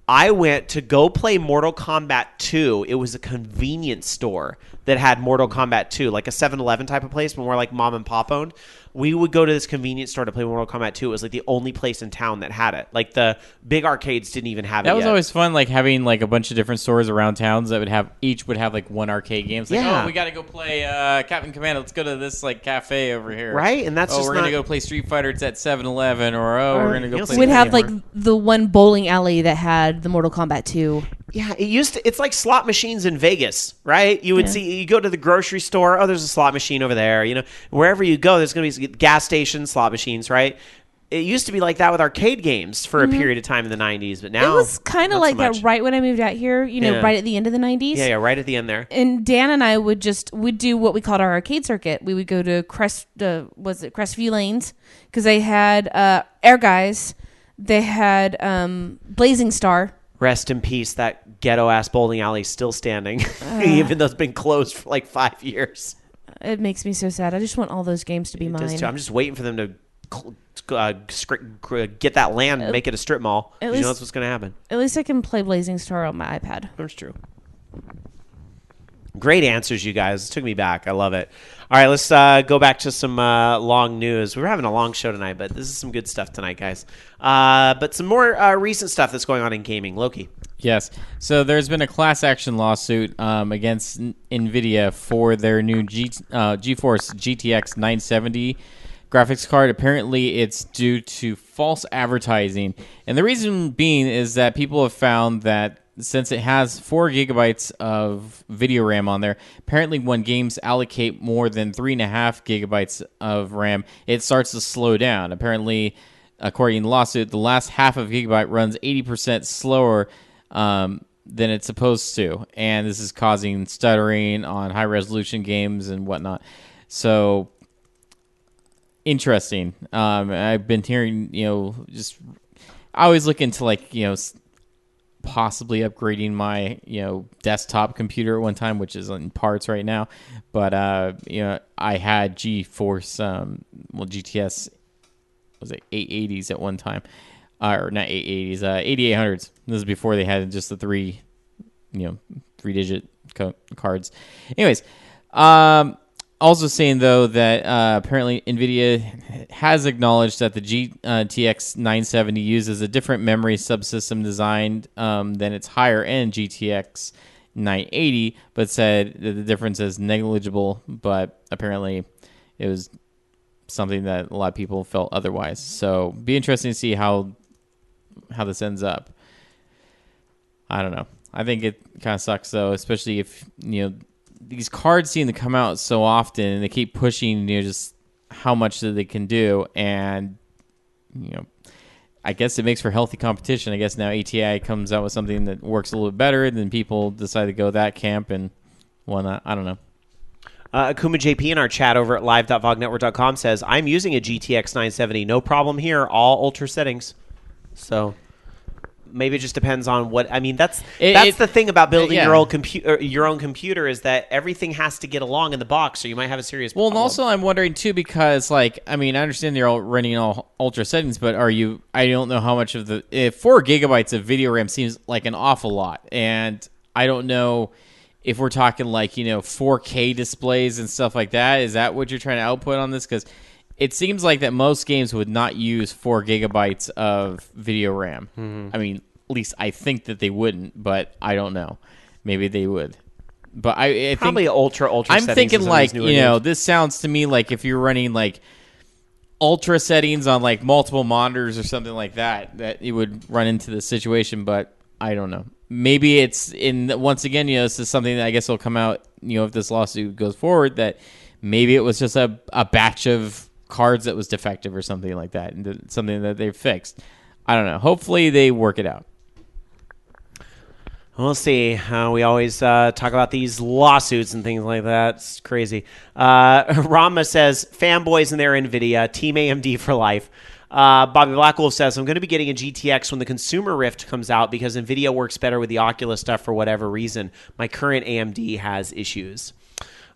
I went to go play Mortal Kombat 2. It was a convenience store that had Mortal Kombat 2, like a 7-Eleven type of place, but more like mom and pop owned. We would go to this convenience store to play Mortal Kombat 2. It was like the only place in town that had it. Like the big arcades didn't even have it That was yet. always fun, like having like a bunch of different stores around towns that would have like one arcade game. It's like, Yeah. oh, we got to go play Captain Commando. Let's go to this like cafe over here, Right? And that's just we're not... gonna go play Street Fighter. It's at 7-Eleven, or we're gonna go you'll play. see We'd have like anymore. the one bowling alley that had the Mortal Kombat 2. Yeah, it's like slot machines in Vegas, right? You would see, you go to the grocery store, oh, there's a slot machine over there. You know, wherever you go, there's going to be gas stations, slot machines, right? It used to be like that with arcade games for a period of time in the 90s, but now It was kind of not like so that much. right when I moved out here, Yeah. right at the end of the 90s. Yeah, right at the end there. And Dan and I would do what we called our arcade circuit. We would go to Crestview Lanes, because they had Air Guys, they had Blazing Star. Rest in peace, that ghetto-ass bowling alley is still standing, even though it's been closed for like 5 years. It makes me so sad. I just want all those games to be mine. I'm just waiting for them to get that land and make it a strip mall. 'Cause you know that's what's going to happen. At least I can play Blazing Star on my iPad. That's true. Great answers, you guys. It took me back. I love it. All right, let's go back to some long news. We're having a long show tonight, but this is some good stuff tonight, guys. But some more recent stuff that's going on in gaming. Loki. Yes. So there's been a class action lawsuit against NVIDIA for their new GeForce GTX 970 graphics card. Apparently, it's due to false advertising. And the reason being is that people have found that since it has 4 gigabytes of video RAM on there, apparently when games allocate more than 3.5 gigabytes of RAM, it starts to slow down. Apparently, according to the lawsuit, the last half of a gigabyte runs 80% slower than it's supposed to. And this is causing stuttering on high-resolution games and whatnot. So, interesting. I've been hearing, I always look into, possibly upgrading my desktop computer at one time, which is in parts right now, but I had GeForce GTS was it 880s at one time, or not 880s, 8800s. This is before they had just the 3-digit cards. Anyways, also saying, though, that apparently NVIDIA has acknowledged that the GTX 970 uses a different memory subsystem designed than its higher-end GTX 980, but said that the difference is negligible, but apparently it was something that a lot of people felt otherwise. So be interesting to see how this ends up. I don't know. I think it kind of sucks, though, especially if, these cards seem to come out so often, and they keep pushing, just how much that they can do, and I guess it makes for healthy competition. I guess now ATI comes out with something that works a little bit better, then people decide to go that camp and whatnot. I don't know. Akuma JP in our chat over at live.vognetwork.com says, I'm using a GTX 970. No problem here. All ultra settings. So maybe it just depends on what. I mean, that's the thing about building your own computer is that everything has to get along in the box, or you might have a serious problem. Well, and also I'm wondering too, because I understand you're all running all ultra settings, but I don't know how much of 4 gigabytes of video RAM seems like an awful lot, and I don't know if we're talking 4K displays and stuff like that. Is that what you're trying to output on this? Because it seems like that most games would not use 4 gigabytes of video RAM. Mm-hmm. I mean, at least I think that they wouldn't, but I don't know. Maybe they would. But I think probably ultra I'm settings. thinking this sounds to me like if you're running ultra settings on multiple monitors or something like that, that it would run into this situation. But I don't know. maybe it's once again, this is something that I guess will come out, if this lawsuit goes forward, that maybe it was just a batch of cards that was defective or something like that, and something that they fixed. I don't know. Hopefully they work it out. We'll see. We always talk about these lawsuits and things like that. It's crazy. Rama says, fanboys and their NVIDIA, Team AMD for life. Bobby Blackwolf says, I'm going to be getting a GTX when the Consumer Rift comes out because NVIDIA works better with the Oculus stuff for whatever reason. My current AMD has issues.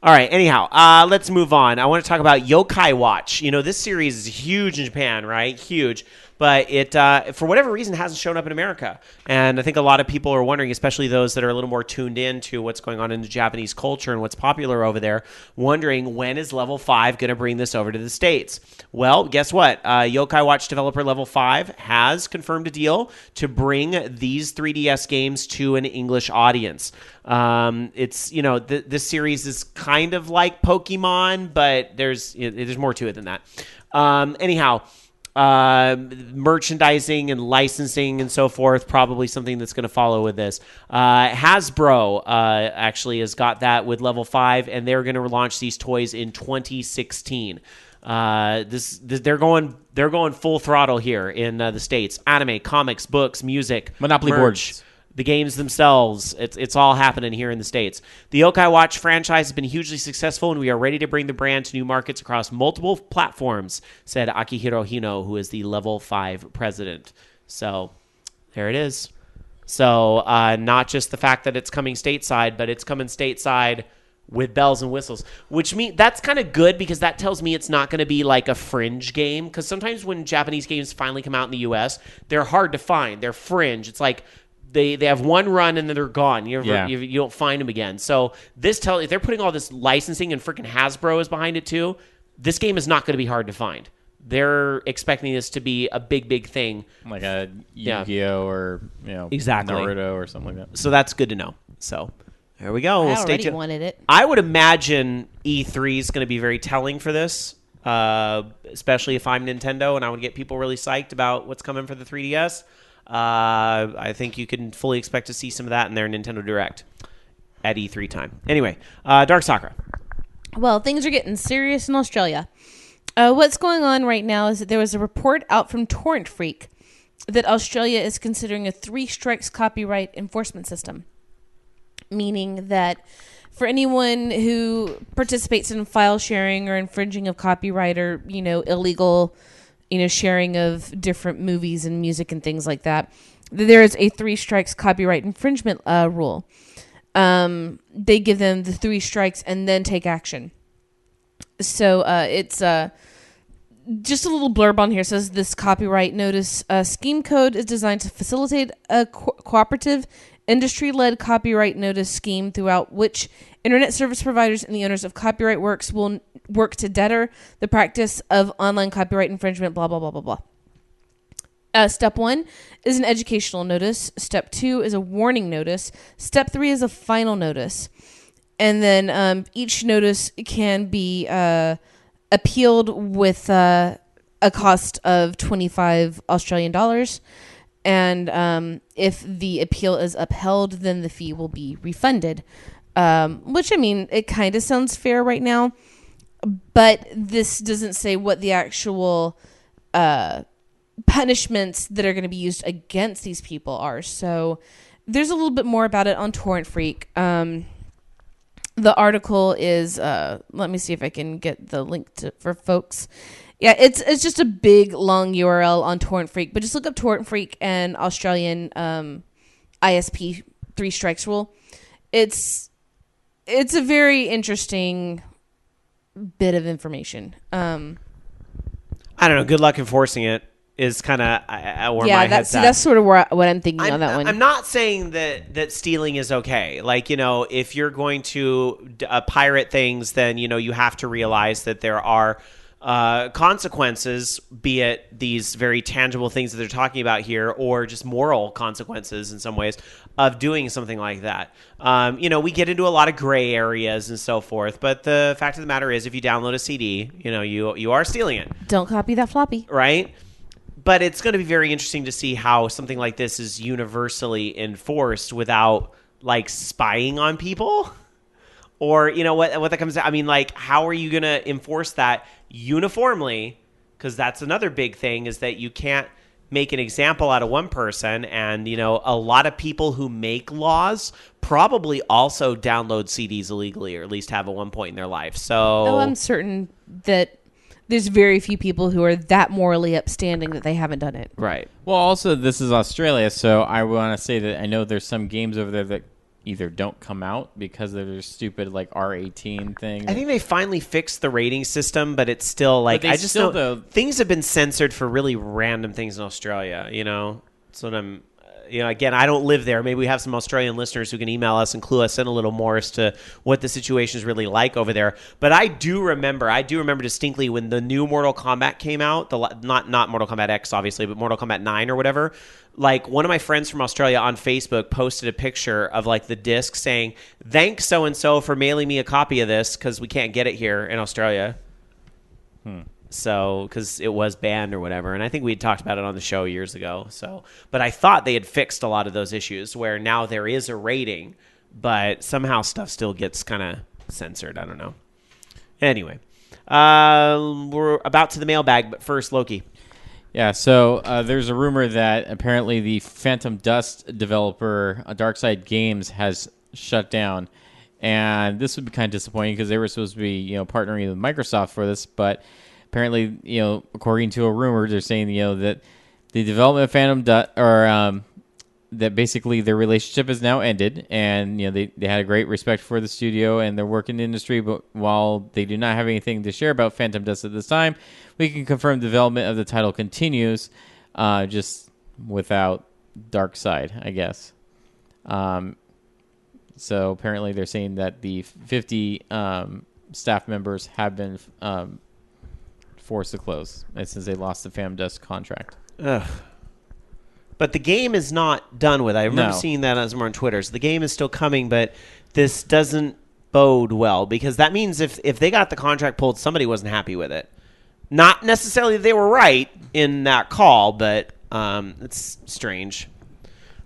All right, anyhow, let's move on. I want to talk about Yokai Watch. This series is huge in Japan, right? Huge. But it, for whatever reason, hasn't shown up in America. And I think a lot of people are wondering, especially those that are a little more tuned in to what's going on in the Japanese culture and what's popular over there, wondering when is Level 5 going to bring this over to the States? Well, guess what? Yokai Watch developer Level 5 has confirmed a deal to bring these 3DS games to an English audience. It's, this series is kind of like Pokemon, but there's more to it than that. Anyhow, merchandising and licensing and so forth, probably something that's going to follow with this. Hasbro actually has got that with Level 5, and they're going to launch these toys in 2016. They're going full throttle here in the States. Anime, comics, books, music, Monopoly merch, boards. the games themselves. It's all happening here in the States. The Yokai Watch franchise has been hugely successful, and we are ready to bring the brand to new markets across multiple platforms, said Akihiro Hino, who is the Level 5 president. So there it is. So not just the fact that it's coming stateside, but it's coming stateside with bells and whistles, which means that's kind of good because that tells me it's not going to be like a fringe game, because sometimes when Japanese games finally come out in the U.S., they're hard to find. They're fringe. It's like they have one run and then they're gone. You don't find them again. So if they're putting all this licensing and freaking Hasbro is behind it too, this game is not going to be hard to find. They're expecting this to be a big, big thing. Like a Yu-Gi-Oh! Or exactly. Naruto or something like that. So that's good to know. So there we go. I We'll stay already tuned. wanted it. I would imagine E3 is going to be very telling for this, especially if I'm Nintendo and I would get people really psyched about what's coming for the 3DS. I think you can fully expect to see some of that in their Nintendo Direct at E3 time. Anyway, DarkSakura. Well, things are getting serious in Australia. What's going on right now is that there was a report out from Torrent Freak that Australia is considering a 3 strikes copyright enforcement system, meaning that for anyone who participates in file sharing or infringing of copyright or, illegal, sharing of different movies and music and things like that, there is a 3 strikes copyright infringement rule. They give them the 3 strikes and then take action. So it's just a little blurb on here. It says this copyright notice scheme code is designed to facilitate a cooperative industry-led copyright notice scheme throughout which internet service providers and the owners of copyright works will work to deter the practice of online copyright infringement, blah, blah, blah, blah, blah. Step 1 is an educational notice. Step 2 is a warning notice. Step 3 is a final notice. And then each notice can be appealed with a cost of 25 Australian dollars. And if the appeal is upheld, then the fee will be refunded. Which, it kind of sounds fair right now. But this doesn't say what the actual punishments that are going to be used against these people are. So there's a little bit more about it on Torrent Freak. The article is, let me see if I can get the link for folks. Yeah, it's just a big, long URL on Torrent Freak, but just look up Torrent Freak and Australian ISP 3 strikes rule. It's a very interesting bit of information. I don't know. Good luck enforcing it is kind of where my head's at. That's sort of what I'm thinking on that one. I'm not saying that stealing is okay. Like, if you're going to pirate things, then, you have to realize that there are consequences, be it these very tangible things that they're talking about here, or just moral consequences in some ways of doing something like that. We get into a lot of gray areas and so forth, but the fact of the matter is, if you download a CD, you are stealing it. Don't copy that floppy. Right? But it's going to be very interesting to see how something like this is universally enforced without like spying on people. Or, what that comes to, I mean, like, how are you going to enforce that uniformly? Because that's another big thing, is that you can't make an example out of one person. And, a lot of people who make laws probably also download CDs illegally, or at least have at one point in their life. So I'm certain that there's very few people who are that morally upstanding that they haven't done it. Right. Well, also, this is Australia, so I want to say that I know there's some games over there that either don't come out because of their stupid like R18 thing. I think they finally fixed the rating system, but it's still like, I just know things have been censored for really random things in Australia. So I'm, again, I don't live there. Maybe we have some Australian listeners who can email us and clue us in a little more as to what the situation is really like over there. But I do remember distinctly when the new Mortal Kombat came out, not Mortal Kombat X, obviously, but Mortal Kombat 9 or whatever. Like, one of my friends from Australia on Facebook posted a picture of like the disc saying, "Thanks so-and-so for mailing me a copy of this because we can't get it here in Australia." So, because it was banned or whatever. And I think we had talked about it on the show years ago. So, but I thought they had fixed a lot of those issues where now there is a rating, but somehow stuff still gets kind of censored. I don't know. Anyway, we're about to the mailbag, but first, Loki. Yeah, so there's a rumor that apparently the Phantom Dust developer, Darkside Games, has shut down. And this would be kind of disappointing because they were supposed to be, partnering with Microsoft for this, but apparently, according to a rumor, they're saying, that the development of Phantom Dust, or that basically their relationship has now ended, and they had a great respect for the studio and their work in the industry, but while they do not have anything to share about Phantom Dust at this time, we can confirm development of the title continues, just without Darkside, I guess. So apparently they're saying that the 50 staff members have been forced to close since they lost the Phantom Dust contract. Ugh. But the game is not done with. I remember No. seeing that as more on Twitter. So the game is still coming, but this doesn't bode well because that means if they got the contract pulled, somebody wasn't happy with it. Not necessarily they were right in that call, but it's strange.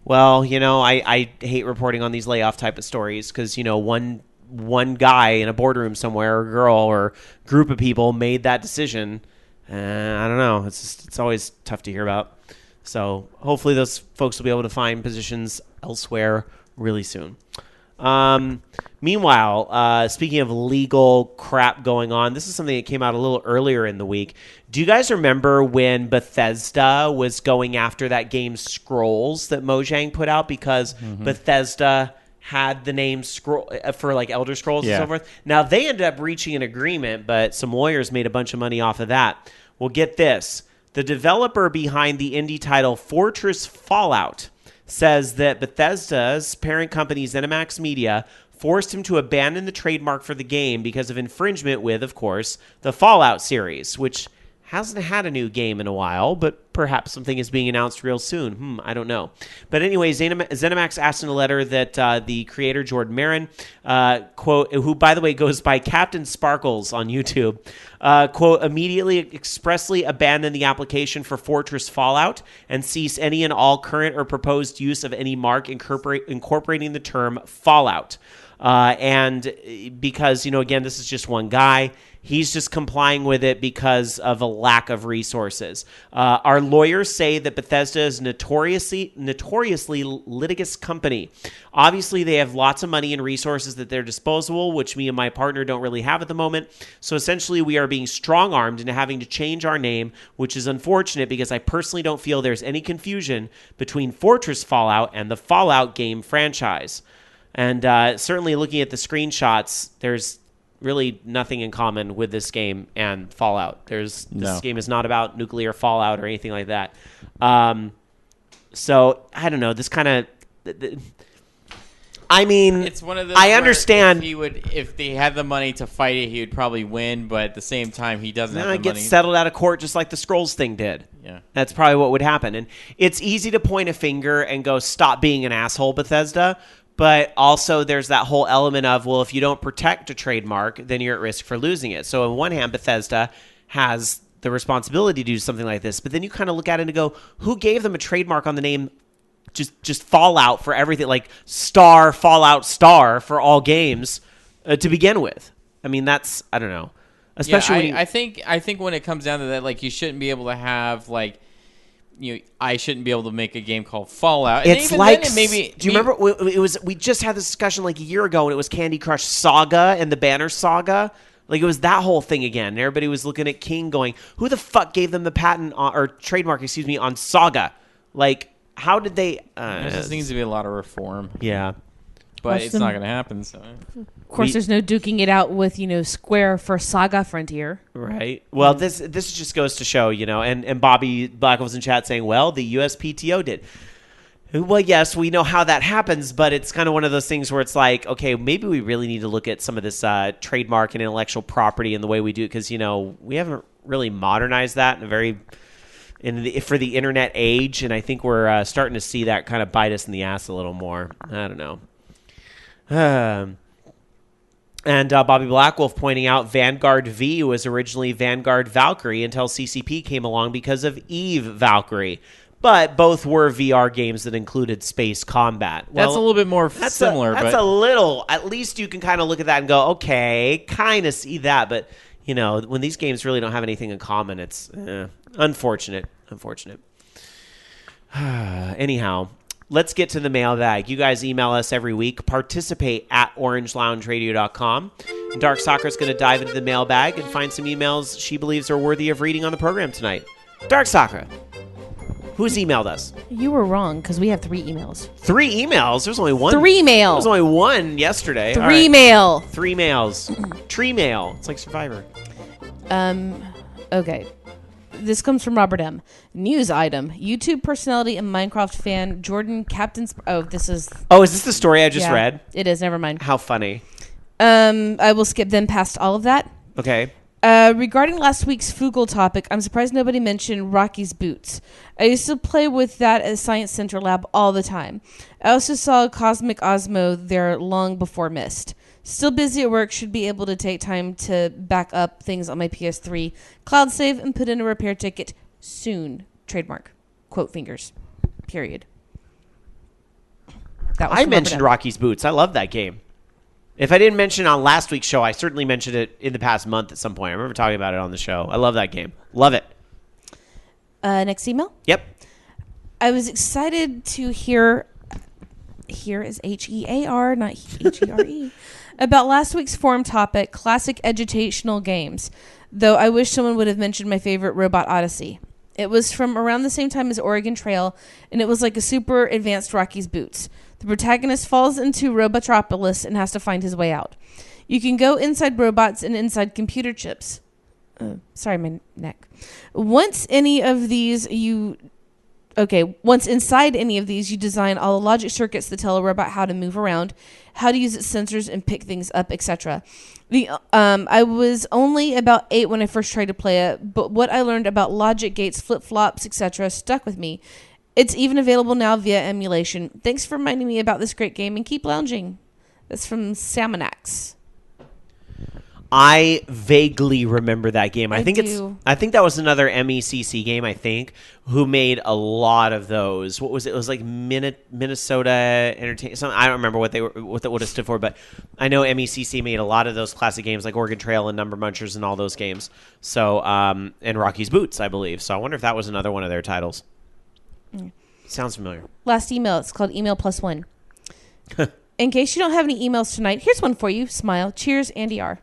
Well, I hate reporting on these layoff type of stories because, one guy in a boardroom somewhere, or girl, or group of people made that decision. I don't know. It's always tough to hear about. So hopefully those folks will be able to find positions elsewhere really soon. Meanwhile, speaking of legal crap going on, this is something that came out a little earlier in the week. Do you guys remember when Bethesda was going after that game Scrolls that Mojang put out because Bethesda had the name Scroll for like Elder Scrolls and so forth? Now they ended up reaching an agreement, but some lawyers made a bunch of money off of that. Well, get this. The developer behind the indie title Fortress Fallout says that Bethesda's parent company ZeniMax Media forced him to abandon the trademark for the game because of infringement with, of course, the Fallout series, which hasn't had a new game in a while, but perhaps something is being announced real soon. I don't know. But anyway, ZeniMax asked in a letter that the creator, Jordan Marin, quote, who, by the way, goes by Captain Sparkles on YouTube, quote, immediately expressly abandon the application for Fortress Fallout and cease any and all current or proposed use of any mark incorporating the term Fallout. And because, again, this is just one guy. He's just complying with it because of a lack of resources. Our lawyers say that Bethesda is notoriously litigious company. Obviously, they have lots of money and resources at their disposal, which me and my partner don't really have at the moment. So essentially, we are being strong-armed into having to change our name, which is unfortunate because I personally don't feel there's any confusion between Fortress Fallout and the Fallout game franchise. And certainly looking at the screenshots, there's really nothing in common with this game and Fallout. This game is not about nuclear fallout or anything like that. So I don't know. This kind of, I mean, It's one of those. I understand. If they had the money to fight it, he would probably win. But at the same time, he doesn't have the Get money. settled out of court just like the Scrolls thing did. Yeah. That's probably what would happen. And it's easy to point a finger and go, stop being an asshole, Bethesda. But also there's that whole element of, well, if you don't protect a trademark, then you're at risk for losing it. So on one hand, Bethesda has the responsibility to do something like this. But then you kind of look at it and go, who gave them a trademark on the name? Just Fallout for everything, like Fallout Star for all games to begin with. I mean, that's, I don't know. Especially I think when it comes down to that, like, you shouldn't be able to have, like, I shouldn't be able to make a game called Fallout. And it's even like, then, maybe do you remember? We just had this discussion like a year ago, and it was Candy Crush Saga and the Banner Saga. Like, it was that whole thing again. And everybody was looking at King, going, "Who the fuck gave them the patent or trademark? Excuse me, on Saga? Like, how did they?" There just needs to be a lot of reform. Yeah, but it's not going to happen. So. Of course, there's no duking it out with Square for Saga Frontier. right. Well, this just goes to show, and Bobby Black was in chat saying, "Well, the USPTO did." Well, yes, we know how that happens, but it's kind of one of those things where it's like, okay, maybe we really need to look at some of this trademark and intellectual property and the way we do it, because we haven't really modernized that for the internet age, and I think we're starting to see that kind of bite us in the ass a little more. I don't know. And Bobby Blackwolf pointing out Vanguard V was originally Vanguard Valkyrie until CCP came along because of Eve Valkyrie. But both were VR games that included space combat. Well, that's a little bit more similar. That's a little. At least you can kind of look at that and go, okay, kind of see that. But, when these games really don't have anything in common, it's unfortunate. Anyhow, let's get to the mailbag. You guys email us every week. Participate at orangeloungeradio.com. And DarkSakura is going to dive into the mailbag and find some emails she believes are worthy of reading on the program tonight. DarkSakura, who's emailed us? You were wrong, because we have 3 emails. 3 emails? There's only one. 3 mail. There was only one yesterday. 3 mail. 3 mails. Tree mail. It's like Survivor. Okay. This comes from Robert M. News item. YouTube personality and Minecraft fan Jordan Captain's... this is... Oh, is this the story I just read? It is. Never mind. How funny. I will skip then past all of that. Okay. Regarding last week's Fugle topic, I'm surprised nobody mentioned Rocky's Boots. I used to play with that at Science Center Lab all the time. I also saw Cosmic Osmo there long before Myst. Still busy at work, should be able to take time to back up things on my PS3, cloud save, and put in a repair ticket soon. Trademark. Quote fingers. Period. That was I mentioned Rocky's Boots. I love that game. If I didn't mention it on last week's show, I certainly mentioned it in the past month at some point. I remember talking about it on the show. I love that game. Love it. Next email? Yep. I was excited to hear is HEAR, not HERE, about last week's forum topic, classic educational games, though I wish someone would have mentioned my favorite, Robot Odyssey. It was from around the same time as Oregon Trail, and it was like a super advanced Rocky's Boots. The protagonist falls into Robotropolis and has to find his way out. You can go inside robots and inside computer chips. Sorry, my neck. Once inside any of these, you design all the logic circuits that tell a robot how to move around, how to use its sensors and pick things up, etc. I was only about 8 when I first tried to play it, but what I learned about logic gates, flip-flops, etc. stuck with me. It's even available now via emulation. Thanks for reminding me about this great game, and keep lounging. That's from Salmonax. I vaguely remember that game. I think do. I think that was another MECC game, who made a lot of those. What was it? It was like Minnesota Entertainment. I don't remember what it stood for, but I know MECC made a lot of those classic games like Oregon Trail and Number Munchers and all those games. So, and Rocky's Boots, I believe. So I wonder if that was another one of their titles. Sounds familiar. Last email. It's called Email Plus One. In case you don't have any emails tonight, here's one for you. Smile. Cheers, Andy R.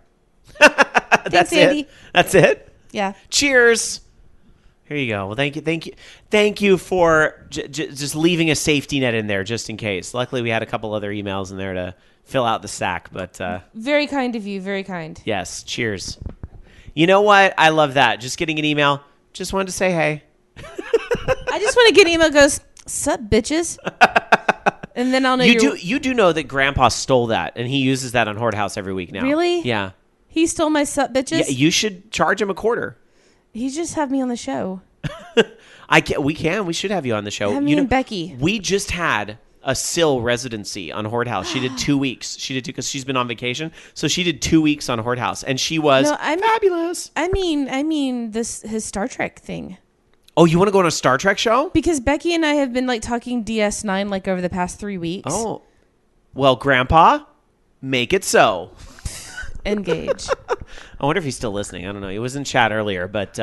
That's Andy. it. That's it. Yeah. Cheers. Here you go. Well, thank you for just leaving a safety net in there just in case. Luckily, we had a couple other emails in there to fill out the sack, but very kind of you. Very kind. Yes. Cheers. You know what? I love that. Just getting an email. Just wanted to say hey. I just want to get an email that goes, sup, bitches? And then I'll know you do know that Grandpa stole that, and he uses that on Horde House every week now. Really? Yeah. He stole my sup, bitches? Yeah, you should charge him a quarter. He just have me on the show. We should have you on the show. Have me and Becky. We just had a Sill residency on Horde House. She did 2 weeks. She did 2 because she's been on vacation. So she did 2 weeks on Horde House, and she was fabulous. I mean, his Star Trek thing. Oh, you want to go on a Star Trek show? Because Becky and I have been like talking DS9 like over the past 3 weeks. Oh, well, Grandpa, make it so. Engage. I wonder if he's still listening. I don't know. He was in chat earlier, but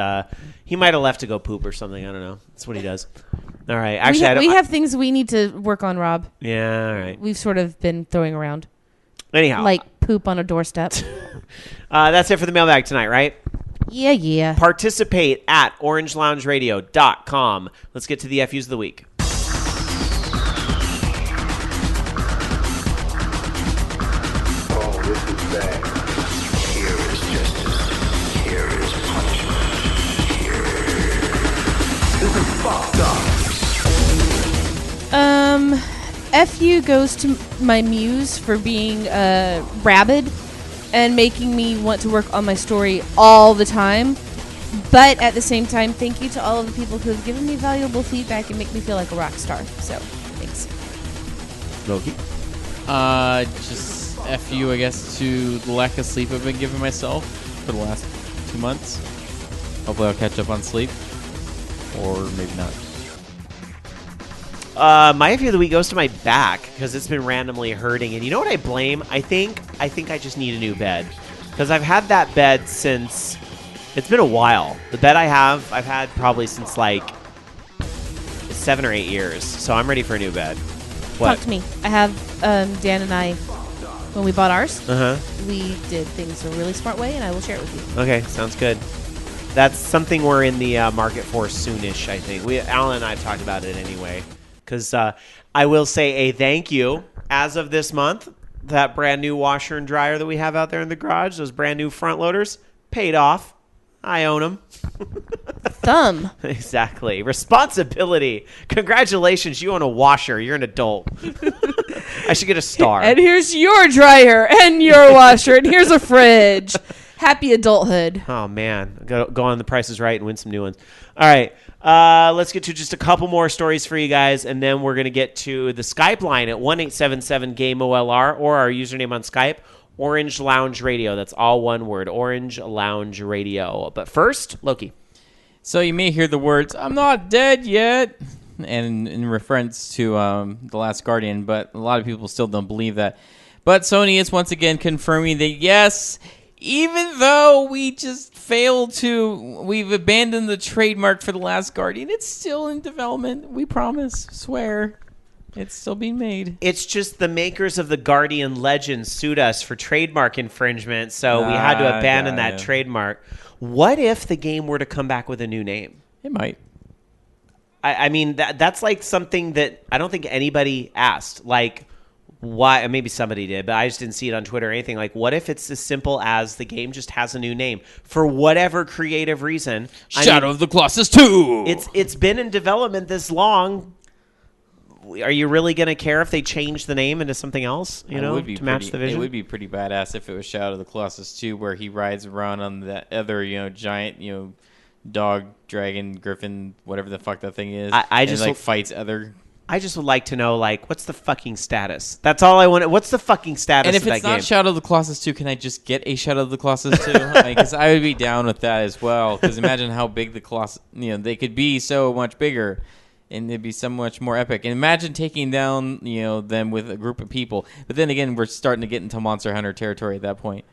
he might have left to go poop or something. I don't know. That's what he does. All right. Actually, we have things we need to work on, Rob. Yeah, all right. We've sort of been throwing around. Anyhow. Like poop on a doorstep. That's it for the mailbag tonight, right? Yeah. Participate at orangeloungeradio.com. Let's get to the FUs of the week. FU goes to my muse for being rabid and making me want to work on my story all the time. But at the same time, thank you to all of the people who have given me valuable feedback and make me feel like a rock star. So, thanks. Loki? Just FU, I guess, to the lack of sleep I've been giving myself for the last 2 months. Hopefully I'll catch up on sleep. Or maybe not. My FU of the week goes to my back because it's been randomly hurting. And you know what I blame? I think I just need a new bed. Because I've had that bed since... It's been a while. The bed I've had probably since like 7 or 8 years. So I'm ready for a new bed. What? Talk to me. I have Dan and I, when we bought ours, we did things a really smart way, and I will share it with you. Okay, sounds good. That's something we're in the market for soonish, I think. Alan and I have talked about it anyway. Because I will say a thank you as of this month. That brand new washer and dryer that we have out there in the garage, those brand new front loaders, paid off. I own them. Thumb. Exactly. Responsibility. Congratulations. You own a washer. You're an adult. I should get a star. And here's your dryer and your washer and here's a fridge. Happy adulthood. Oh, man. Go on The Price is Right and win some new ones. All right. Let's get to just a couple more stories for you guys, and then we're going to get to the Skype line at 1-877-GAME-OLR or our username on Skype, Orange Lounge Radio. That's all one word, Orange Lounge Radio. But first, Loki. So you may hear the words, "I'm not dead yet," and in reference to The Last Guardian, but a lot of people still don't believe that. But Sony is once again confirming that, yes, even though we've abandoned the trademark for The Last Guardian, it's still in development. We promise, swear. It's still being made. It's just the makers of the Guardian Legend sued us for trademark infringement, so we had to abandon that trademark. What if the game were to come back with a new name? It might. I mean, that's like something that I don't think anybody asked. Like, why? Maybe somebody did, but I just didn't see it on Twitter or anything. Like, what if it's as simple as the game just has a new name for whatever creative reason? Shadow of the Colossus 2! It's been in development this long. Are you really going to care if they change the name into something else, to match the vision? It would be pretty badass if it was Shadow of the Colossus 2, where he rides around on that other, giant, dog, dragon, griffin, whatever the fuck that thing is. I just fights other... I just would like to know, what's the fucking status? That's all I want. What's the fucking status of that game? And if it's not Shadow of the Colossus 2, can I just get a Shadow of the Colossus 2? Because I would be down with that as well. Because imagine how big the Colossus... they could be so much bigger. And it'd be so much more epic. And imagine taking down, them with a group of people. But then again, we're starting to get into Monster Hunter territory at that point.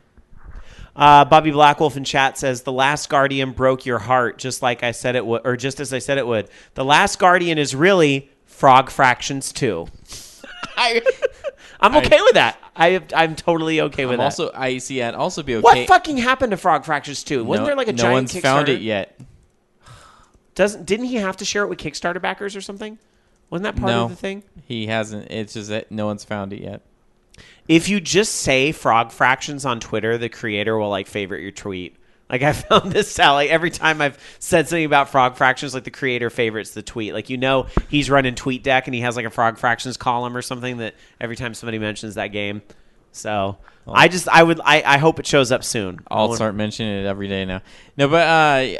Bobby Blackwolf in chat says, "The Last Guardian broke your heart, just like I said it would, or just as I said it would. The Last Guardian is really Frog Fractions 2." I'm okay with that. I'm totally okay with that. I'd also be okay. What fucking happened to Frog Fractions 2? Wasn't there like a giant Kickstarter? No one's found it yet. Didn't he have to share it with Kickstarter backers or something? Wasn't that part of the thing? He hasn't. It's just that no one's found it yet. If you just say Frog Fractions on Twitter, the creator will favorite your tweet. I found this out. Every time I've said something about Frog Fractions, the creator favorites the tweet. He's running TweetDeck and he has a Frog Fractions column or something that every time somebody mentions that game. So I hope it shows up soon. I'll start mentioning it every day now. No, but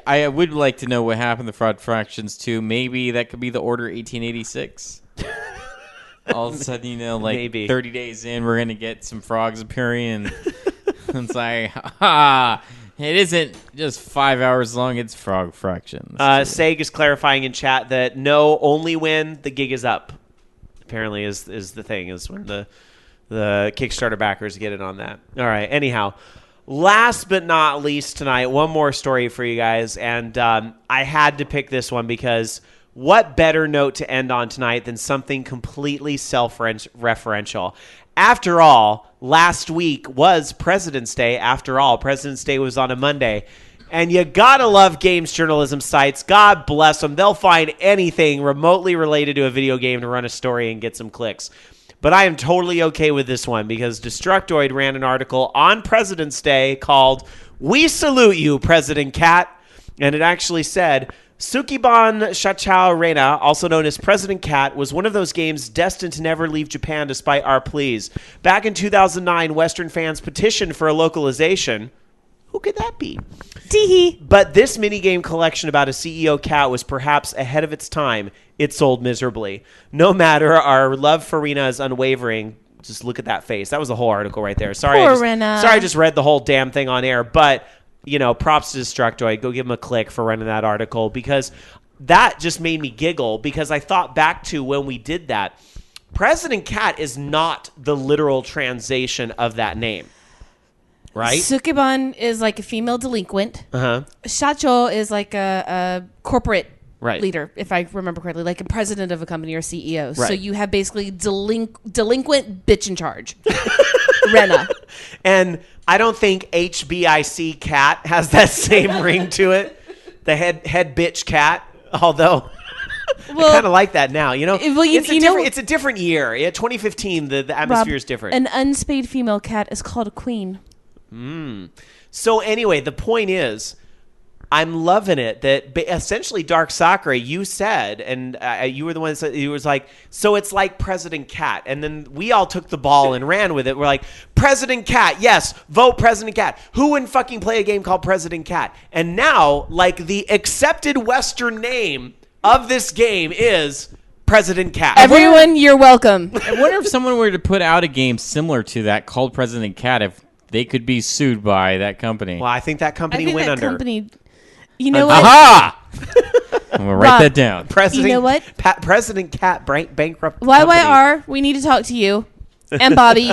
I would like to know what happened to Frog Fractions 2. Maybe that could be the Order 1886. All of a sudden, like Maybe. 30 days in, we're going to get some frogs appearing. And it's like, it isn't just 5 hours long, it's frog fractions. Seg is clarifying in chat that no, only when the gig is up. Apparently is the thing, is when the Kickstarter backers get it on that. All right, anyhow. Last but not least tonight, one more story for you guys. And I had to pick this one because what better note to end on tonight than something completely self-referential? After all, last week was President's Day. After all, President's Day was on a Monday. And you gotta love games journalism sites. God bless them. They'll find anything remotely related to a video game to run a story and get some clicks. But I am totally okay with this one because Destructoid ran an article on President's Day called "We Salute You, President Cat." And it actually said, Sukiban Shachao Reina, also known as President Cat, was one of those games destined to never leave Japan despite our pleas. Back in 2009, Western fans petitioned for a localization. Who could that be? Teehee. But this minigame collection about a CEO cat was perhaps ahead of its time. It sold miserably. No matter, our love for Rena is unwavering. Just look at that face. That was the whole article right there. Sorry, Poor Rena. Sorry, I just read the whole damn thing on air. But, props to Destructoid. Go give him a click for running that article because that just made me giggle because I thought back to when we did that. President Cat is not the literal translation of that name. Right? Sukeban is like a female delinquent. Uh-huh. Shacho is like a corporate Right. leader, if I remember correctly, like a president of a company or CEO. So Right. you have basically delinquent bitch in charge. Rena. And I don't think HBIC cat has that same ring to it. The head bitch cat, although Well, I kind of like that now. It's a different year. Yeah, 2015, the atmosphere Rob, is different. An unspayed female cat is called a queen. So anyway, the point is, I'm loving it that essentially DarkSakura, you said, and you were the one that said, it was like, so it's like President Cat. And then we all took the ball and ran with it. We're like, President Cat, yes, vote President Cat. Who wouldn't fucking play a game called President Cat? And now, like, the accepted Western name of this game is President Cat. Everyone, you're welcome. I wonder if someone were to put out a game similar to that called President Cat, if they could be sued by that company. Well, I think that I company think went that under. company. You know what? Aha! I'm going to write Rob, that down. President, You know what? President Cat bankrupt company. YYR, we need to talk to you and Bobby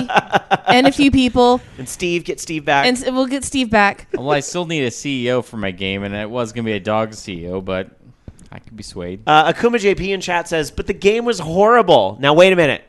and a few people, And Steve, get Steve back. and we'll get Steve back. Well, I still need a CEO for my game, and it was going to be a dog CEO, but I could be swayed. Akuma JP in chat says, but the game was horrible. Now, wait a minute.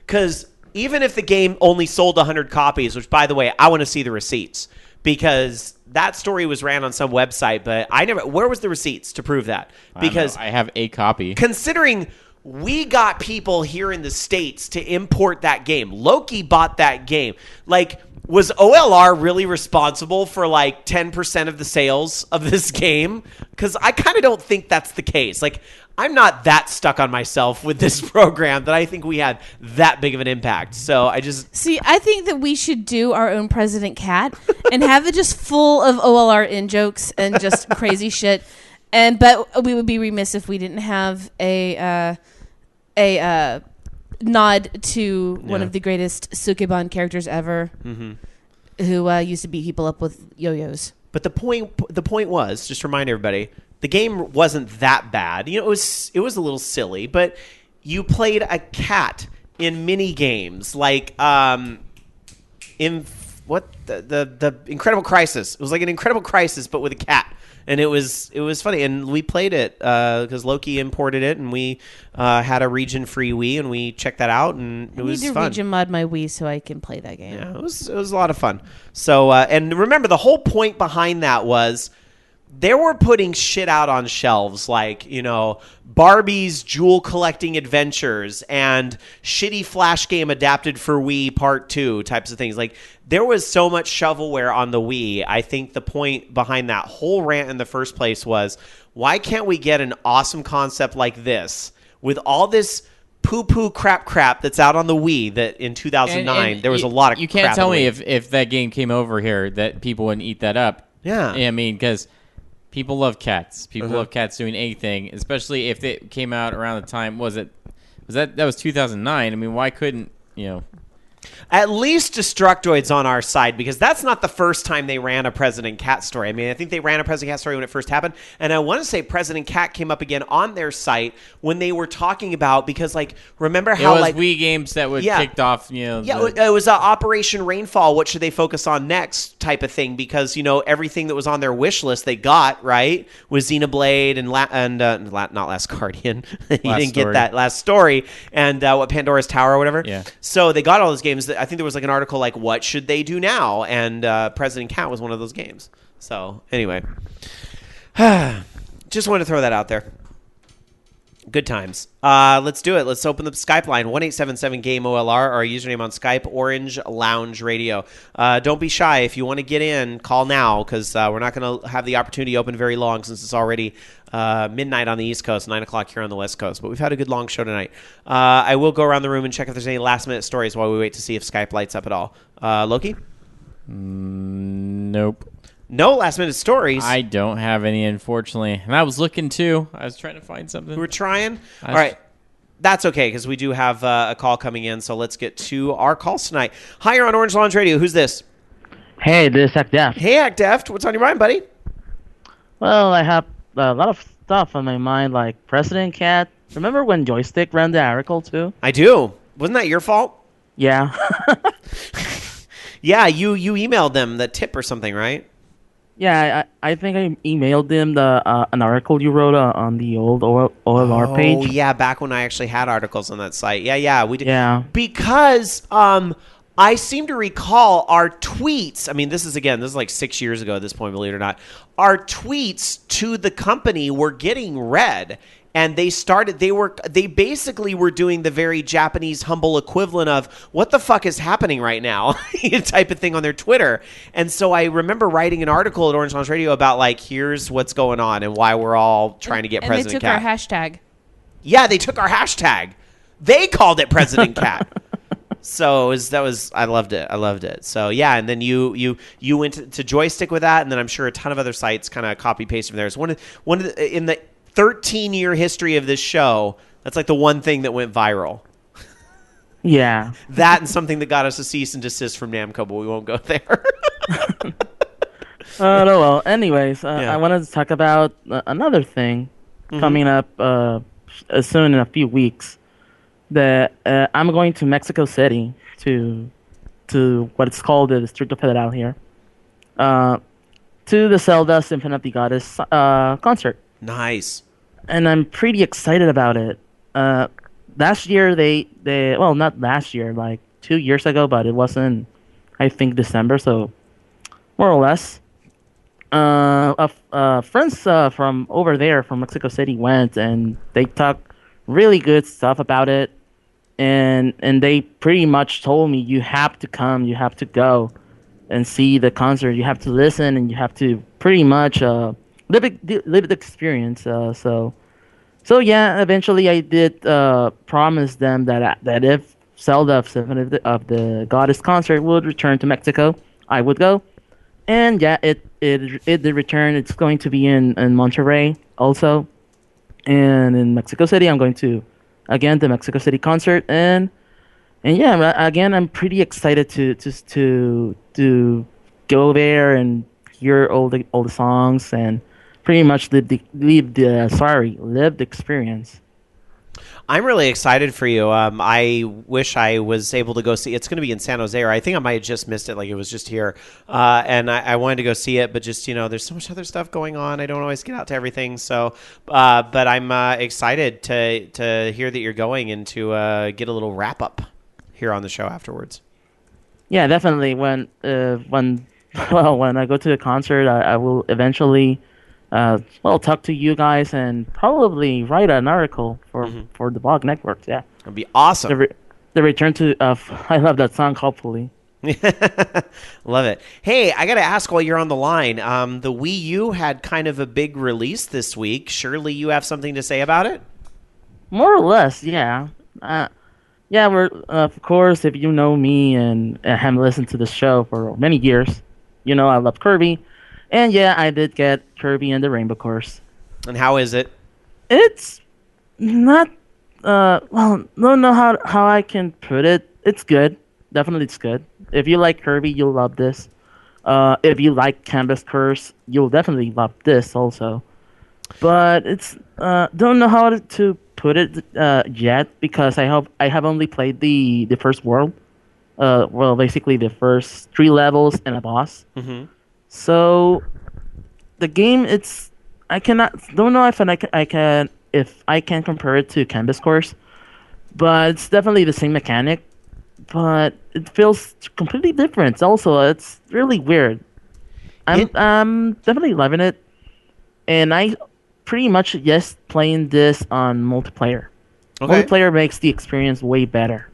Because even if the game only sold 100 copies, which, by the way, I want to see the receipts. Because that story was ran on some website, but I never... Where was the receipts to prove that? Because I have a copy. considering we got people here in the States to import that game. Loki bought that game. Like, was OLR really responsible for like 10% of the sales of this game? Because I kind of don't think that's the case. Like, I'm not that stuck on myself with this program that I think we had that big of an impact. So I just... See, I think that we should do our own President Cat and have it just full of OLR in jokes and just crazy shit. But we would be remiss if we didn't have a nod to one of the greatest Sukeban characters ever, who used to beat people up with yo-yos. But the point was, just to remind everybody, the game wasn't that bad. It was a little silly, but you played a cat in mini games, like in the Incredible Crisis. It was like an Incredible Crisis, but with a cat, and it was funny. And we played it because Loki imported it, and we had a region-free Wii, and we checked that out, and it was I need to fun. region mod my Wii so I can play that game. Yeah, it was a lot of fun. So, and remember, the whole point behind that was they were putting shit out on shelves like, Barbie's Jewel Collecting Adventures and shitty Flash game adapted for Wii Part 2 types of things. Like, there was so much shovelware on the Wii. I think the point behind that whole rant in the first place was, why can't we get an awesome concept like this with all this poo-poo crap that's out on the Wii that in 2009 And there was a lot of You crap can't tell on the me Wii. if that game came over here that people wouldn't eat that up. Yeah. I mean, because people love cats. People love cats doing anything, especially if it came out around the time, was it that was 2009. I mean, why couldn't At least Destructoid's on our side, because that's not the first time they ran a President Cat story. I mean, I think they ran a President Cat story when it first happened, and I want to say President Cat came up again on their site when they were talking about, because, like, remember how, it was like, Wii games that would kicked off, it was Operation Rainfall, what should they focus on next type of thing, because, everything that was on their wish list they got, right, was Xenoblade not Last Guardian. You didn't get that Last Story, and what, Pandora's Tower or whatever. Yeah. So they got all those games. I think there was like an article like, what should they do now? And President Cat was one of those games. So anyway, just wanted to throw that out there. Good times. Let's do it. Let's open the Skype line, 1-877-GAME-OLR, our username on Skype, Orange Lounge Radio. Don't be shy. If you want to get in, call now, because we're not going to have the opportunity open very long, since it's already midnight on the East Coast, 9 o'clock here on the West Coast. But we've had a good long show tonight. I will go around the room and check if there's any last-minute stories while we wait to see if Skype lights up at all. Loki? Nope. No last-minute stories. I don't have any, unfortunately. And I was looking, too. I was trying to find something. We're trying. All right. That's okay, because we do have a call coming in, so let's get to our calls tonight. Hi, you're on Orange Lounge Radio. Who's this? Hey, this is Hack Deft. Hey, Hack Deft. What's on your mind, buddy? Well, I have a lot of stuff on my mind, like President Cat. Remember when Joystick ran the article, too? I do. Wasn't that your fault? Yeah. Yeah, you emailed them the tip or something, right? Yeah, I think I emailed them an article you wrote on the old OLR page. Oh, yeah, back when I actually had articles on that site. Yeah, we did. Yeah. Because I seem to recall our tweets. I mean, this is like 6 years ago at this point, believe it or not. Our tweets to the company were getting read. And they basically were doing the very Japanese humble equivalent of, what the fuck is happening right now? type of thing on their Twitter. And so I remember writing an article at Orange Lounge Radio about, like, here's what's going on and why we're all trying to get President Cat. And they took our hashtag. Yeah, they took our hashtag. They called it President Cat. So I loved it. So yeah, and then you went to Joystick with that, and then I'm sure a ton of other sites kind of copy paste from there. So in the 13-year history of this show, that's like the one thing that went viral. Yeah. That and something that got us a cease and desist from Namco, but we won't go there. No, well, anyways, I wanted to talk about another thing coming up soon in a few weeks. That I'm going to Mexico City to what it's called the Distrito Federal here, to the Zelda Symphony of the Goddess concert. Nice. And I'm pretty excited about it. Last year well, not last year, like 2 years ago, but it wasn't, I think, December, so more or less. Friends from over there, from Mexico City, went, and they talked really good stuff about it. And they pretty much told me, you have to come, you have to go and see the concert. You have to listen, and you have to pretty much live the experience. So yeah, eventually I did promise them that if Zelda Symphony of the Goddess concert would return to Mexico, I would go. And yeah, it did return. It's going to be in Monterrey also, and in Mexico City. I'm going to again the Mexico City concert, and yeah, again I'm pretty excited to go there and hear all the songs and pretty much live the experience. I'm really excited for you. I wish I was able to go see. It's going to be in San Jose, or I think I might have just missed it, like it was just here. And I wanted to go see it, but just there's so much other stuff going on. I don't always get out to everything. So, but I'm excited to hear that you're going and to get a little wrap up here on the show afterwards. Yeah, definitely. When I go to the concert, I will eventually. Talk to you guys and probably write an article for the blog networks. Yeah, that'd be awesome. The return to I love that song. Hopefully, love it. Hey, I gotta ask while you're on the line. The Wii U had kind of a big release this week. Surely you have something to say about it? More or less, yeah. Yeah, we're of course. If you know me and have listened to the show for many years, you know I love Kirby. And yeah, I did get Kirby and the Rainbow Course. And how is it? It's not well, don't know how I can put it. It's good. Definitely, it's good. If you like Kirby, you'll love this. If you like Canvas Curse, you'll definitely love this also. But it's don't know how to put it yet because I have only played the first world. Well, basically the first 3 levels and a boss. Mm-hmm. So the game, it's I cannot don't know if I can compare it to Canvas Course, but it's definitely the same mechanic, but it feels completely different. Also, it's really weird. I'm definitely loving it, and I pretty much just playing this on multiplayer. Okay. Multiplayer makes the experience way better.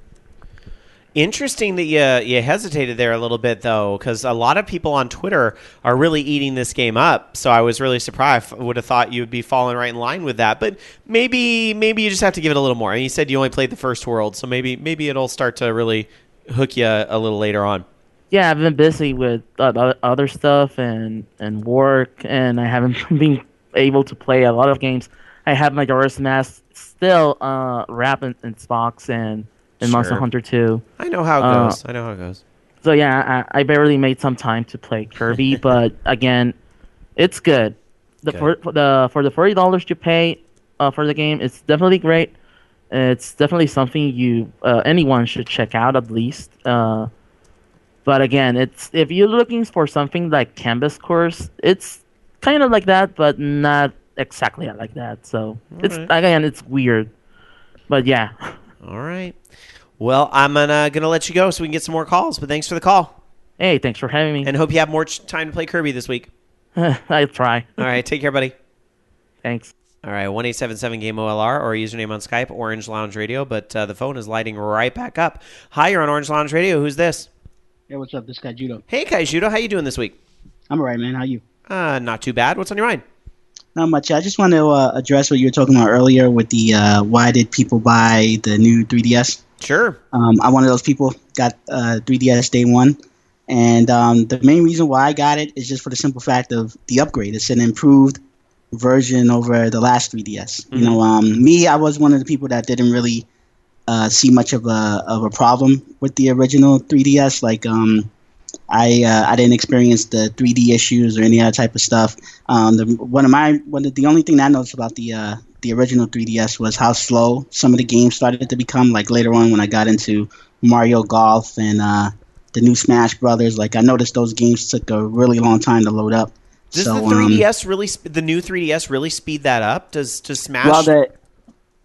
Interesting that you hesitated there a little bit, though, because a lot of people on Twitter are really eating this game up. So I was really surprised. I would have thought you would be falling right in line with that. But maybe you just have to give it a little more. And you said you only played the first world, so maybe it'll start to really hook you a little later on. Yeah, I've been busy with other stuff and work, and I haven't been able to play a lot of games. I have Majora's Mask still wrapped in Xbox and Monster Sure. Hunter 2. I know how it goes. So yeah, I barely made some time to play Kirby, but again, it's good. For the $40 you pay for the game, it's definitely great. It's definitely something anyone should check out at least. But again, it's if you're looking for something like Canvas Course, it's kind of like that, but not exactly like that. So it's weird. But yeah. All right. Well, I'm gonna let you go so we can get some more calls. But thanks for the call. Hey, thanks for having me. And hope you have more time to play Kirby this week. I'll try. All right. Take care, buddy. Thanks. All right, 1-877-GAME-OLR or username on Skype, Orange Lounge Radio, but the phone is lighting right back up. Hi, you're on Orange Lounge Radio. Who's this? Hey, what's up? This guy Judo. Hey, Kaijudo. How you doing this week? I'm all right, man. How you? Not too bad. What's on your mind? Not much. I just want to address what you were talking about earlier with the why did people buy the new 3DS? Sure. I'm one of those people, got 3DS day one. And the main reason why I got it is just for the simple fact of the upgrade. It's an improved version over the last 3DS. Mm-hmm. You know, me, I was one of the people that didn't really see much of a problem with the original 3DS. Like, I didn't experience the 3D issues or any other type of stuff. The only thing that I noticed about the original 3DS was how slow some of the games started to become. Like later on when I got into Mario Golf and the new Smash Brothers, like I noticed those games took a really long time to load up. Does the 3DS really, the new 3DS really speed that up? Does Smash?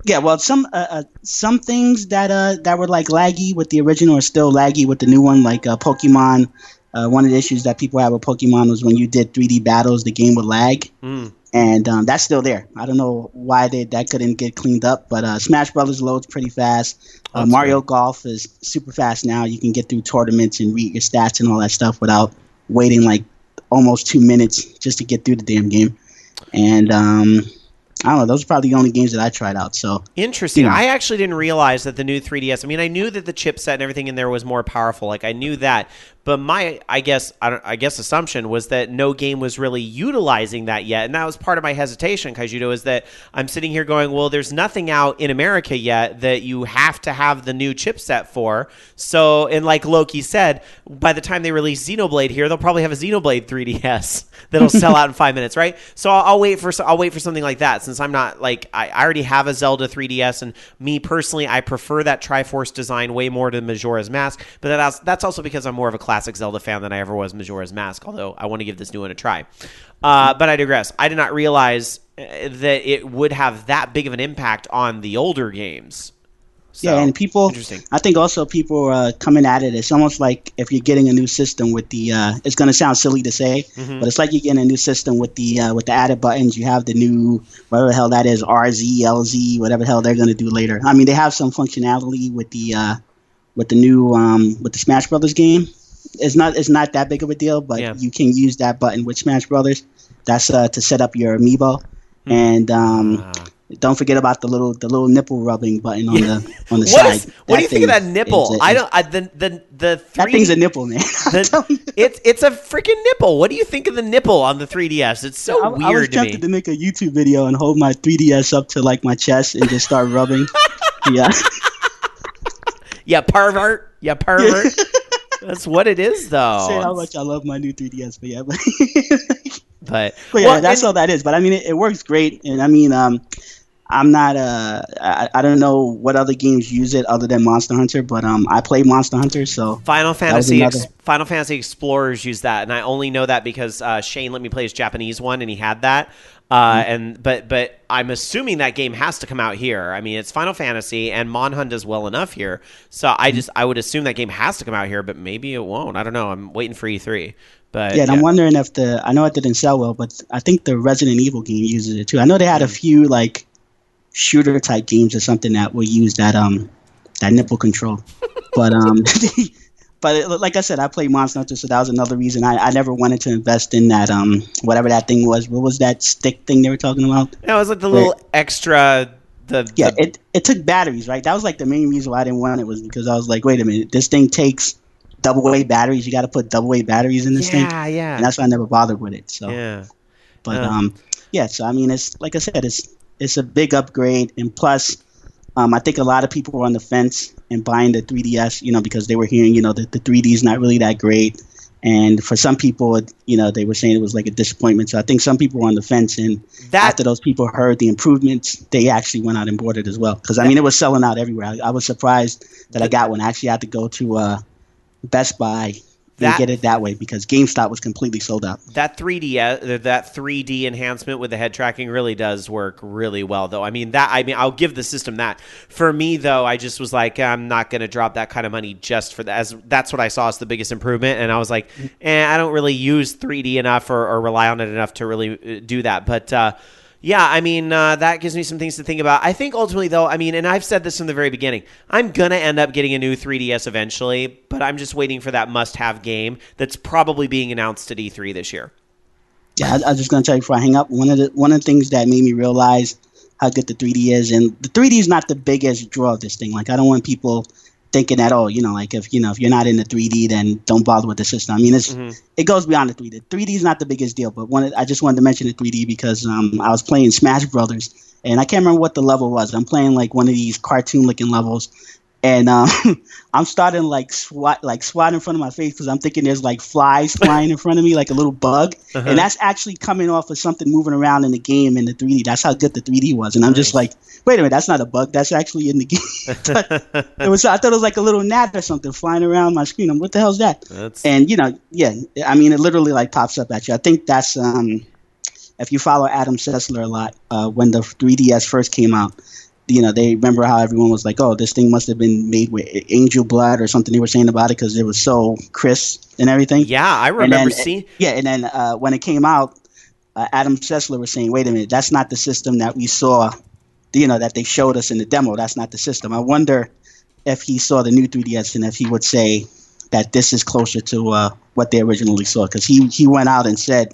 Well, some things that were like laggy with the original are still laggy with the new one. Like Pokemon, one of the issues that people have with Pokemon was when you did 3D battles, the game would lag, and that's still there. I don't know why that couldn't get cleaned up, but Smash Brothers loads pretty fast. Mario Golf is super fast now. You can get through tournaments and read your stats and all that stuff without waiting like almost 2 minutes just to get through the damn game. And I don't know. Those are probably the only games that I tried out. So interesting. You know. I actually didn't realize that the new 3DS. I mean, I knew that the chipset and everything in there was more powerful. Like I knew that, but my I guess assumption was that no game was really utilizing that yet, and that was part of my hesitation, Kaijudo, is that I'm sitting here going, well, there's nothing out in America yet that you have to have the new chipset for. So, and like Loki said, by the time they release Xenoblade here, they'll probably have a Xenoblade 3DS that'll sell out in 5 minutes, right? So I'll wait for something like that. Since I'm not like I already have a Zelda 3DS, and me personally, I prefer that Triforce design way more to Majora's Mask. But that's also because I'm more of a classic Zelda fan than I ever was Majora's Mask. Although I want to give this new one a try. But I digress. I did not realize that it would have that big of an impact on the older games. So, yeah, and people, I think also people are coming at it. It's almost like if you're getting a new system with the, it's going to sound silly to say, but it's like you're getting a new system with the added buttons. You have the new, whatever the hell that is, RZ, LZ, whatever the hell they're going to do later. I mean, they have some functionality with the new, with the Smash Brothers game. It's not that big of a deal, but you can use that button with Smash Brothers. That's to set up your amiibo. And don't forget about the little nipple rubbing button on the side. What do you think of that nipple? The that thing's a nipple, man. It's a freaking nipple. What do you think of the nipple on the 3DS? It's so weird to me. I was tempted to make a YouTube video and hold my 3DS up to like my chest and just start rubbing. Yeah. Yeah, pervert. Yeah, pervert. That's what it is, though. Say how much I love my new 3DS, but yeah, But yeah, that's all that is. But I mean, it works great, and I mean, I'm not I don't know what other games use it other than Monster Hunter, but I play Monster Hunter, so Final Fantasy Explorers use that, and I only know that because Shane let me play his Japanese one, and he had that. But I'm assuming that game has to come out here. I mean, it's Final Fantasy, and Monhun does well enough here, so I would assume that game has to come out here, but maybe it won't. I don't know. I'm waiting for E3. But yeah, and I'm wondering if I know it didn't sell well, but I think the Resident Evil game uses it too. I know they had a few like shooter type games or something that will use that nipple control, but but like I said, I played Monster Hunter, so that was another reason I never wanted to invest in that whatever that thing was. What was that stick thing they were talking about? Yeah, it was like the little extra. It took batteries, right? That was like the main reason why I didn't want it, was because I was like, wait a minute, this thing takes double A batteries. You got to put double A batteries in this thing. Yeah. And that's why I never bothered with it. So yeah, but so I mean, it's like I said, it's a big upgrade, and plus, I think a lot of people were on the fence and buying the 3DS, because they were hearing, that the 3D is not really that great, and for some people, they were saying it was like a disappointment. So I think some people were on the fence, and after those people heard the improvements, they actually went out and bought it as well. Because I mean, it was selling out everywhere. I was surprised that I got one. I actually had to go to Best Buy and get it that way because GameStop was completely sold out. That 3D enhancement with the head tracking really does work really well, though. I mean, I'll give the system that. For me, though, I just was like, I'm not going to drop that kind of money just for that. That's what I saw as the biggest improvement, and I was like, I don't really use 3D enough or rely on it enough to really do that. But yeah, I mean, that gives me some things to think about. I think ultimately, though, I mean, and I've said this from the very beginning, I'm going to end up getting a new 3DS eventually, but I'm just waiting for that must-have game that's probably being announced at E3 this year. Yeah, I was just going to tell you before I hang up, one of the things that made me realize how good the 3D is, and the 3D is not the biggest draw of this thing. Like, I don't want people thinking that, like if you're not in the 3D, then don't bother with the system. I mean, it goes beyond the 3D. The 3D is not the biggest deal, but I just wanted to mention the 3D because I was playing Smash Brothers, and I can't remember what the level was. I'm playing like one of these cartoon-looking levels, and I'm starting like swat in front of my face because I'm thinking there's like flies flying in front of me, like a little bug, and that's actually coming off of something moving around in the game in the 3D. That's how good the 3D was, and I'm just like, wait a minute, that's not a bug. That's actually in the game. I thought it was like a little gnat or something flying around my screen. What the hell is that? And I mean, it literally like pops up at you. I think that's if you follow Adam Sessler a lot, when the 3DS first came out, they remember how everyone was like, oh, this thing must have been made with angel blood or something they were saying about it because it was so crisp and everything. Yeah, I remember seeing. Yeah, and then when it came out, Adam Sessler was saying, wait a minute, that's not the system that we saw, that they showed us in the demo. That's not the system. I wonder if he saw the new 3DS and if he would say that this is closer to what they originally saw, because he went out and said,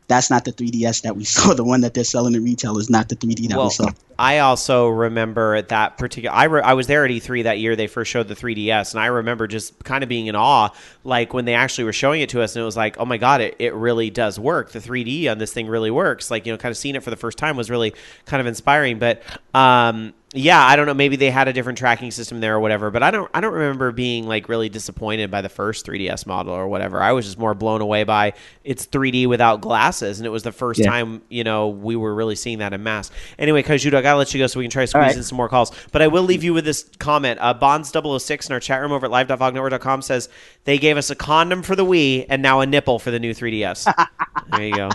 that's not the 3DS that we saw. The one that they're selling in retail is not the 3D that we saw. I also remember at that particular... I was there at E3 that year. They first showed the 3DS, and I remember just kind of being in awe, like when they actually were showing it to us, and it was like, oh my God, it really does work. The 3D on this thing really works. Like, kind of seeing it for the first time was really kind of inspiring. But yeah, I don't know. Maybe they had a different tracking system there or whatever. But I don't remember being like really disappointed by the first 3DS model or whatever. I was just more blown away by its 3D without glasses, and it was the first time we were really seeing that in mass. Anyway, Kajuto, I gotta let you go so we can try to squeeze in some more calls. But I will leave you with this comment. Bonds006 in our chat room over at live.vognetwork.com says they gave us a condom for the Wii and now a nipple for the new 3DS. There you go.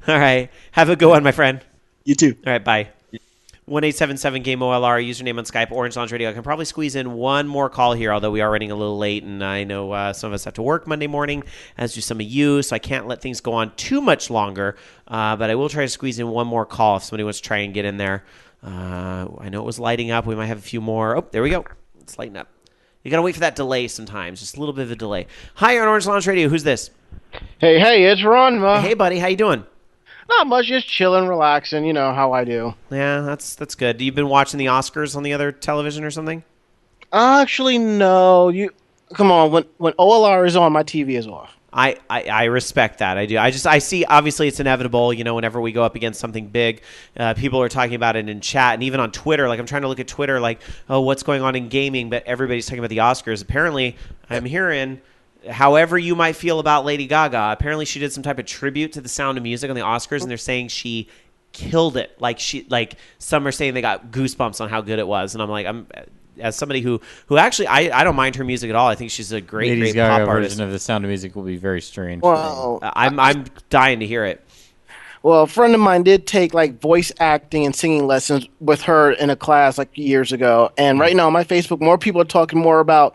All right, have a good one, my friend. You too. All right, bye. 1877 Game OLR, username on Skype, Orange Lounge Radio. I can probably squeeze in one more call here, although we are running a little late, and I know some of us have to work Monday morning, as do some of you, so I can't let things go on too much longer, but I will try to squeeze in one more call if somebody wants to try and get in there. I know it was lighting up. We might have a few more. Oh, there we go. It's lighting up. You got to wait for that delay sometimes, just a little bit of a delay. Hi, you're on Orange Lounge Radio. Who's this? Hey, it's Ron. Hey, buddy. How you doing? Not much, just chilling, relaxing. You know how I do. Yeah, that's good. You've been watching the Oscars on the other television or something? Actually, no. Come on. When OLR is on, my TV is off. I respect that. I do. I see, obviously it's inevitable, whenever we go up against something big, people are talking about it in chat and even on Twitter. Like I'm trying to look at Twitter like, oh, what's going on in gaming? But everybody's talking about the Oscars. Apparently, I'm hearing, however you might feel about Lady Gaga, apparently she did some type of tribute to The Sound of Music on the Oscars, and they're saying she killed it. Like some are saying they got goosebumps on how good it was. And I'm like, as somebody who actually I don't mind her music at all. I think she's a great pop artist. Version of The Sound of Music will be very strange. Well, I'm dying to hear it. Well, a friend of mine did take like voice acting and singing lessons with her in a class like years ago. And right now on my Facebook, more people are talking more about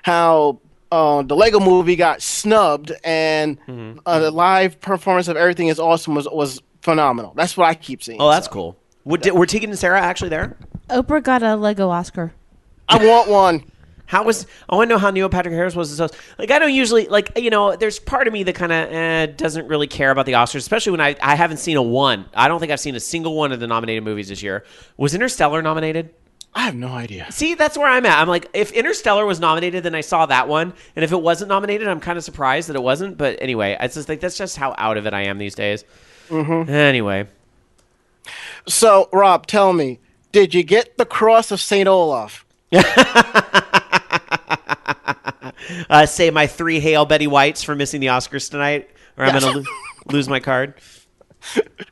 how the Lego Movie got snubbed, and the live performance of Everything Is Awesome was phenomenal. That's what I keep seeing. Oh, that's cool. Were Tegan and Sarah actually there? Oprah got a Lego Oscar. I want one. I want to know how Neil Patrick Harris was as host. Like, I don't usually, there's part of me that kind of doesn't really care about the Oscars, especially when I haven't seen a one. I don't think I've seen a single one of the nominated movies this year. Was Interstellar nominated? I have no idea. See, that's where I'm at. I'm like, if Interstellar was nominated, then I saw that one. And if it wasn't nominated, I'm kind of surprised that it wasn't. But anyway, it's just like, that's just how out of it I am these days. Mm-hmm. Anyway. So, Rob, tell me, did you get the Cross of St. Olaf? Say my 3 Hail Betty Whites for missing the Oscars tonight, or I'm going to lose my card.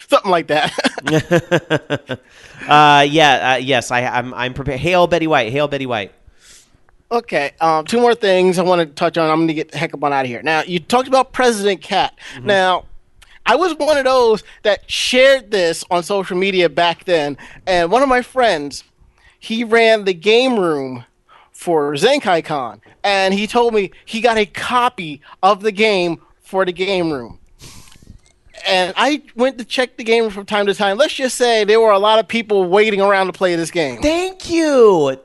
Something like that. Yes, I'm prepared. Hail Betty White. Hail Betty White. Okay, 2 more things I want to touch on. I'm going to get the heck up on out of here. Now, you talked about President Cat. Mm-hmm. Now, I was one of those that shared this on social media back then, and one of my friends, he ran the game room for ZenkaiCon, and he told me he got a copy of the game for the game room. And I went to check the game from time to time. Let's just say there were a lot of people waiting around to play this game. Thank you.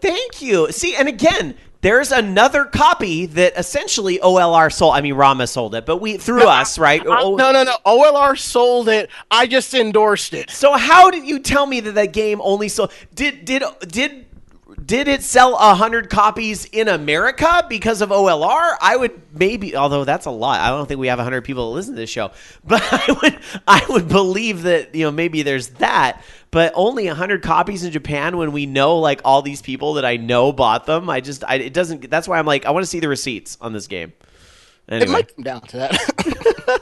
See, and again, there's another copy that essentially OLR sold. I mean, Rama sold it, but through us, right? No. OLR sold it. I just endorsed it. So how did you tell me that game only sold? Did it sell 100 copies in America because of OLR? I would maybe, although that's a lot. I don't think we have 100 people that listen to this show, but I would believe that maybe there's that. But only 100 copies in Japan when we know like all these people that I know bought them. It doesn't. That's why I'm like, I want to see the receipts on this game. Anyway. It might come down to that.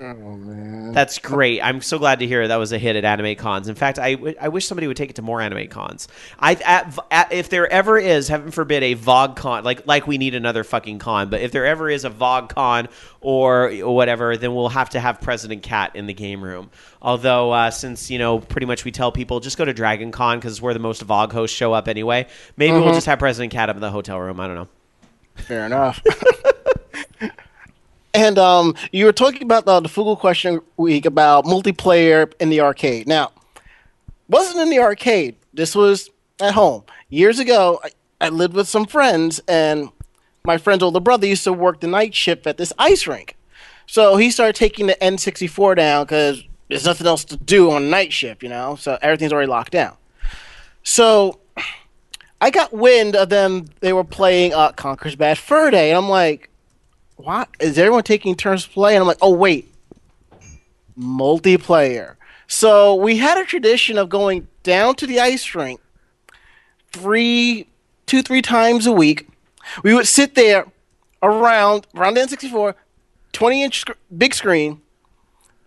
Oh, man. That's great. I'm so glad to hear that was a hit at anime cons. In fact, I wish somebody would take it to more anime cons. If there ever is, heaven forbid, a VOG con, like we need another fucking con, but if there ever is a VOG con or whatever, then we'll have to have President Cat in the game room. Although, since, pretty much we tell people, just go to Dragon Con because where the most VOG hosts show up anyway, maybe we'll just have President Cat up in the hotel room. I don't know. Fair enough. And you were talking about the Fugu question week about multiplayer in the arcade. Now, wasn't in the arcade. This was at home. Years ago, I lived with some friends, and my friend's older brother used to work the night shift at this ice rink. So he started taking the N64 down because there's nothing else to do on night shift, so everything's already locked down. So I got wind of them. They were playing Conker's Bad Fur Day, and I'm like, what? Is everyone taking turns to play? And I'm like, oh, wait. Multiplayer. So we had a tradition of going down to the ice rink 3 times a week. We would sit there around the N64, 20-inch big screen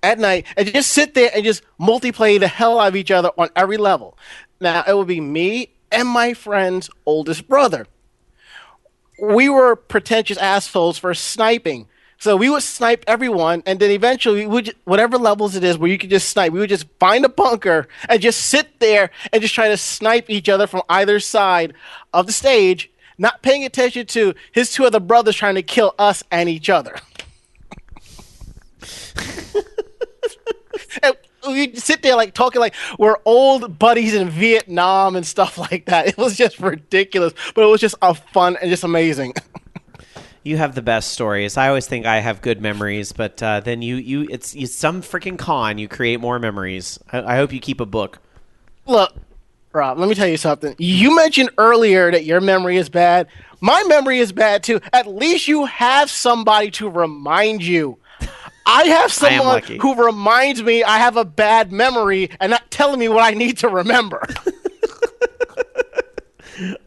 at night, and just sit there and just multiplayer the hell out of each other on every level. Now, it would be me and my friend's oldest brother. We were pretentious assholes for sniping. So we would snipe everyone, and then eventually, whatever levels it is where you could just snipe, we would just find a bunker and just sit there and just try to snipe each other from either side of the stage, not paying attention to his 2 other brothers trying to kill us and each other. And we sit there like talking like we're old buddies in Vietnam and stuff like that. It was just ridiculous, but it was just fun and just amazing. You have the best stories. I always think I have good memories, but then it's some freaking con. You create more memories. I hope you keep a book. Look, Rob, let me tell you something. You mentioned earlier that your memory is bad. My memory is bad too. At least you have somebody to remind you. I have someone lucky. who reminds me I have a bad memory and not telling me what I need to remember.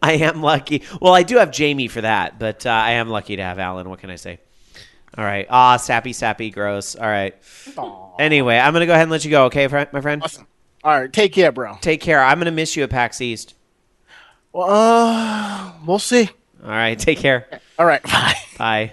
I am lucky. Well, I do have Jamie for that, but I am lucky to have Alan. What can I say? All right. Sappy, gross. All right. Aww. Anyway, I'm going to go ahead and let you go, okay, my friend? Awesome. All right. Take care, bro. Take care. I'm going to miss you at PAX East. We'll see. All right. Take care. All right. Bye. Bye.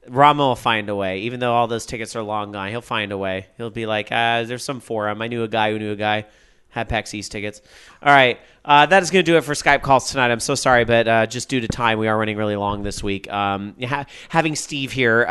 Rama will find a way. Even though all those tickets are long gone, he'll find a way. He'll be like, there's some forum. I knew a guy who knew a guy. Had PAX East tickets. All right. That is going to do it for Skype calls tonight. I'm so sorry, but just due to time, we are running really long this week. Having Steve here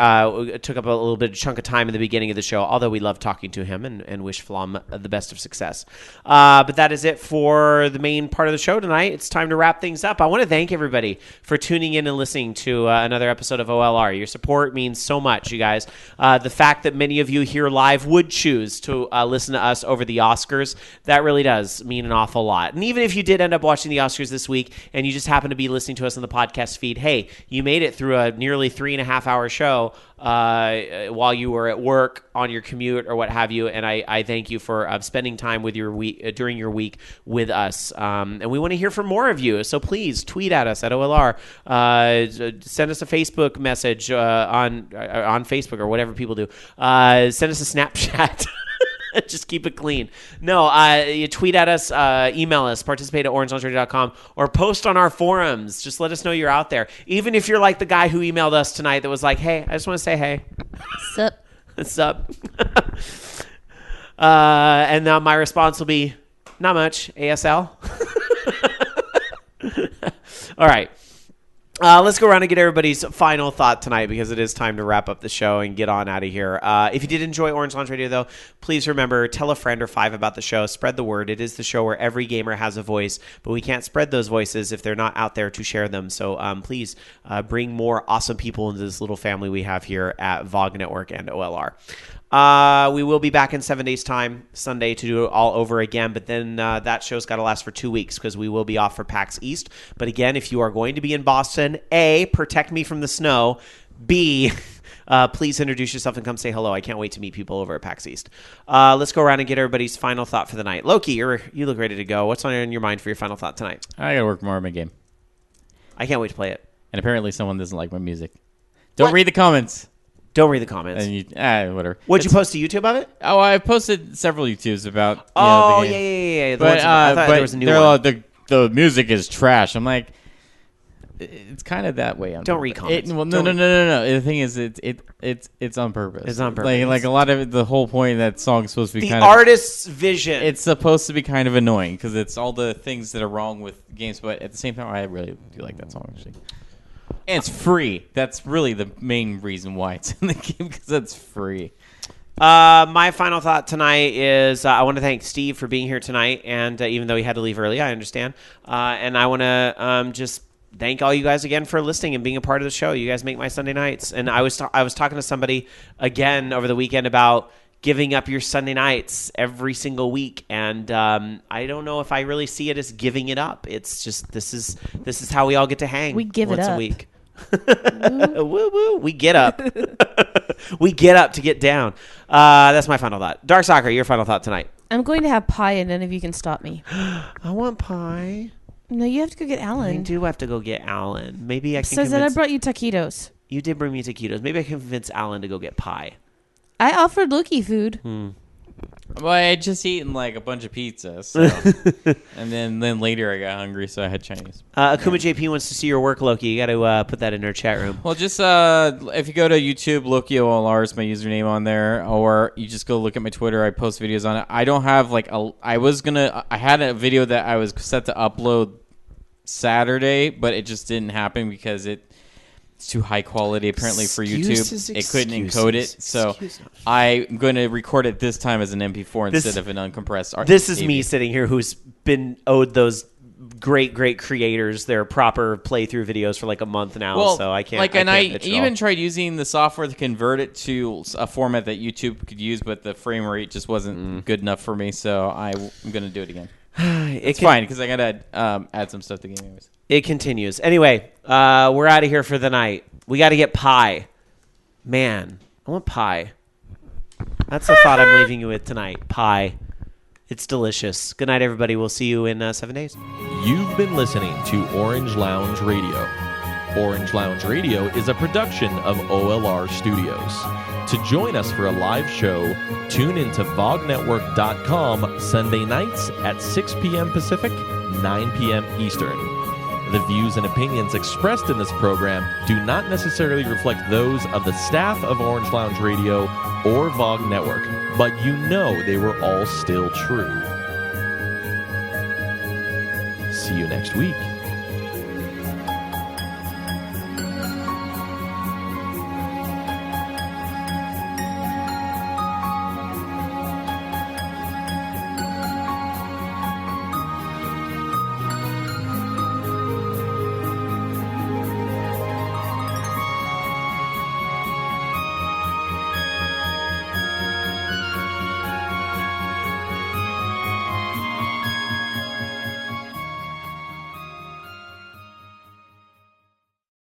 took up a little bit of chunk of time in the beginning of the show, although we love talking to him and wish Flomm the best of success. But that is it for the main part of the show tonight. It's time to wrap things up. I want to thank everybody for tuning in and listening to another episode of OLR. Your support means so much, you guys. The fact that many of you here live would choose to listen to us over the Oscars, that really does mean an awful lot. And even if you did end up watching the Oscars this week and you just happen to be listening to us on the podcast feed, hey, you made it through a nearly 3.5 hour show while you were at work, on your commute, or what have you. And I thank you for spending time with your week during your week with us. And we want to hear from more of you. So please tweet at us at OLR. Send us a Facebook message on Facebook or whatever people do. Send us a Snapchat. Just keep it clean. No, you tweet at us, email us, participate at orangeloungeradio.com, or post on our forums. Just let us know you're out there. Even if you're like the guy who emailed us tonight that was like, hey, I just want to say hey. Sup? Sup? And now my response will be, not much, ASL. All right. Let's go around and get everybody's final thought tonight because it is time to wrap up the show and get on out of here. If you did enjoy Orange Lounge Radio, though, please remember, tell a friend or 5 about the show. Spread the word. It is the show where every gamer has a voice, but we can't spread those voices if they're not out there to share them. So please bring more awesome people into this little family we have here at VOG Network and OLR. We will be back in 7 days' time, Sunday, to do it all over again. But then that show's got to last for 2 weeks because we will be off for PAX East. But again, if you are going to be in Boston, A, protect me from the snow. B, please introduce yourself and come say hello. I can't wait to meet people over at PAX East. Let's go around and get everybody's final thought for the night. Loki, you look ready to go. What's on your mind for your final thought tonight? I gotta work more on my game. I can't wait to play it. And apparently someone doesn't like my music. Don't read the comments. Don't read the comments. And whatever. Would you post a YouTube of it? Oh, I posted several YouTubes about. Oh, the game. yeah. But I thought there was a new one. The music is trash. I'm like, it's kind of that way. Don't read comments. No. The thing is, it's on purpose. It's on purpose. Like a lot of the whole point of that song is supposed to be the artist's vision. It's supposed to be kind of annoying because it's all the things that are wrong with games. But at the same time, I really do like that song actually. And it's free. That's really the main reason why it's in the game, because it's free. My final thought tonight is I want to thank Steve for being here tonight, and even though he had to leave early, I understand. And I want to just thank all you guys again for listening and being a part of the show. You guys make my Sunday nights. And I was talking to somebody again over the weekend about giving up your Sunday nights every single week, and I don't know if I really see it as giving it up. It's just this is how we all get to hang. We give once it up a week. Woo woo! We get up. We get up to get down. That's my final thought. DarkSakura, your final thought tonight. I'm going to have pie, and none of you can stop me. I want pie. No, you have to go get Alan. I do have to go get Alan. Maybe I can. Says that I brought you taquitos. You did bring me taquitos. Maybe I can convince Alan to go get pie. I offered Loki food. Well, I had just eaten like a bunch of pizza, so. And then later I got hungry, so I had Chinese. Akuma JP wants to see your work, Loki. You got to put that in our chat room. Well, just if you go to YouTube, Loki OLR is my username on there, or you just go look at my Twitter. I post videos on it. I don't have like I had a video that I was set to upload Saturday, but it just didn't happen because it's too high quality apparently for YouTube. It couldn't encode it, so I'm going to record it this time as an MP4 instead of an uncompressed. This is me sitting here who's been owed those great creators their proper playthrough videos for like a month now, so I can't. I even tried using the software to convert it to a format that YouTube could use, but the frame rate just wasn't good enough for me, so I'm going to do it again. It's fine because I gotta add some stuff to the game anyways. It continues. Anyway, we're out of here for the night. We got to get pie. Man, I want pie. That's the thought I'm leaving you with tonight. Pie. It's delicious. Good night, everybody. We'll see you in 7 days. You've been listening to Orange Lounge Radio. Orange Lounge Radio is a production of OLR Studios. To join us for a live show, tune into VogNetwork.com Sunday nights at 6 p.m. Pacific, 9 p.m. Eastern. The views and opinions expressed in this program do not necessarily reflect those of the staff of Orange Lounge Radio or Vog Network, but you know they were all still true. See you next week.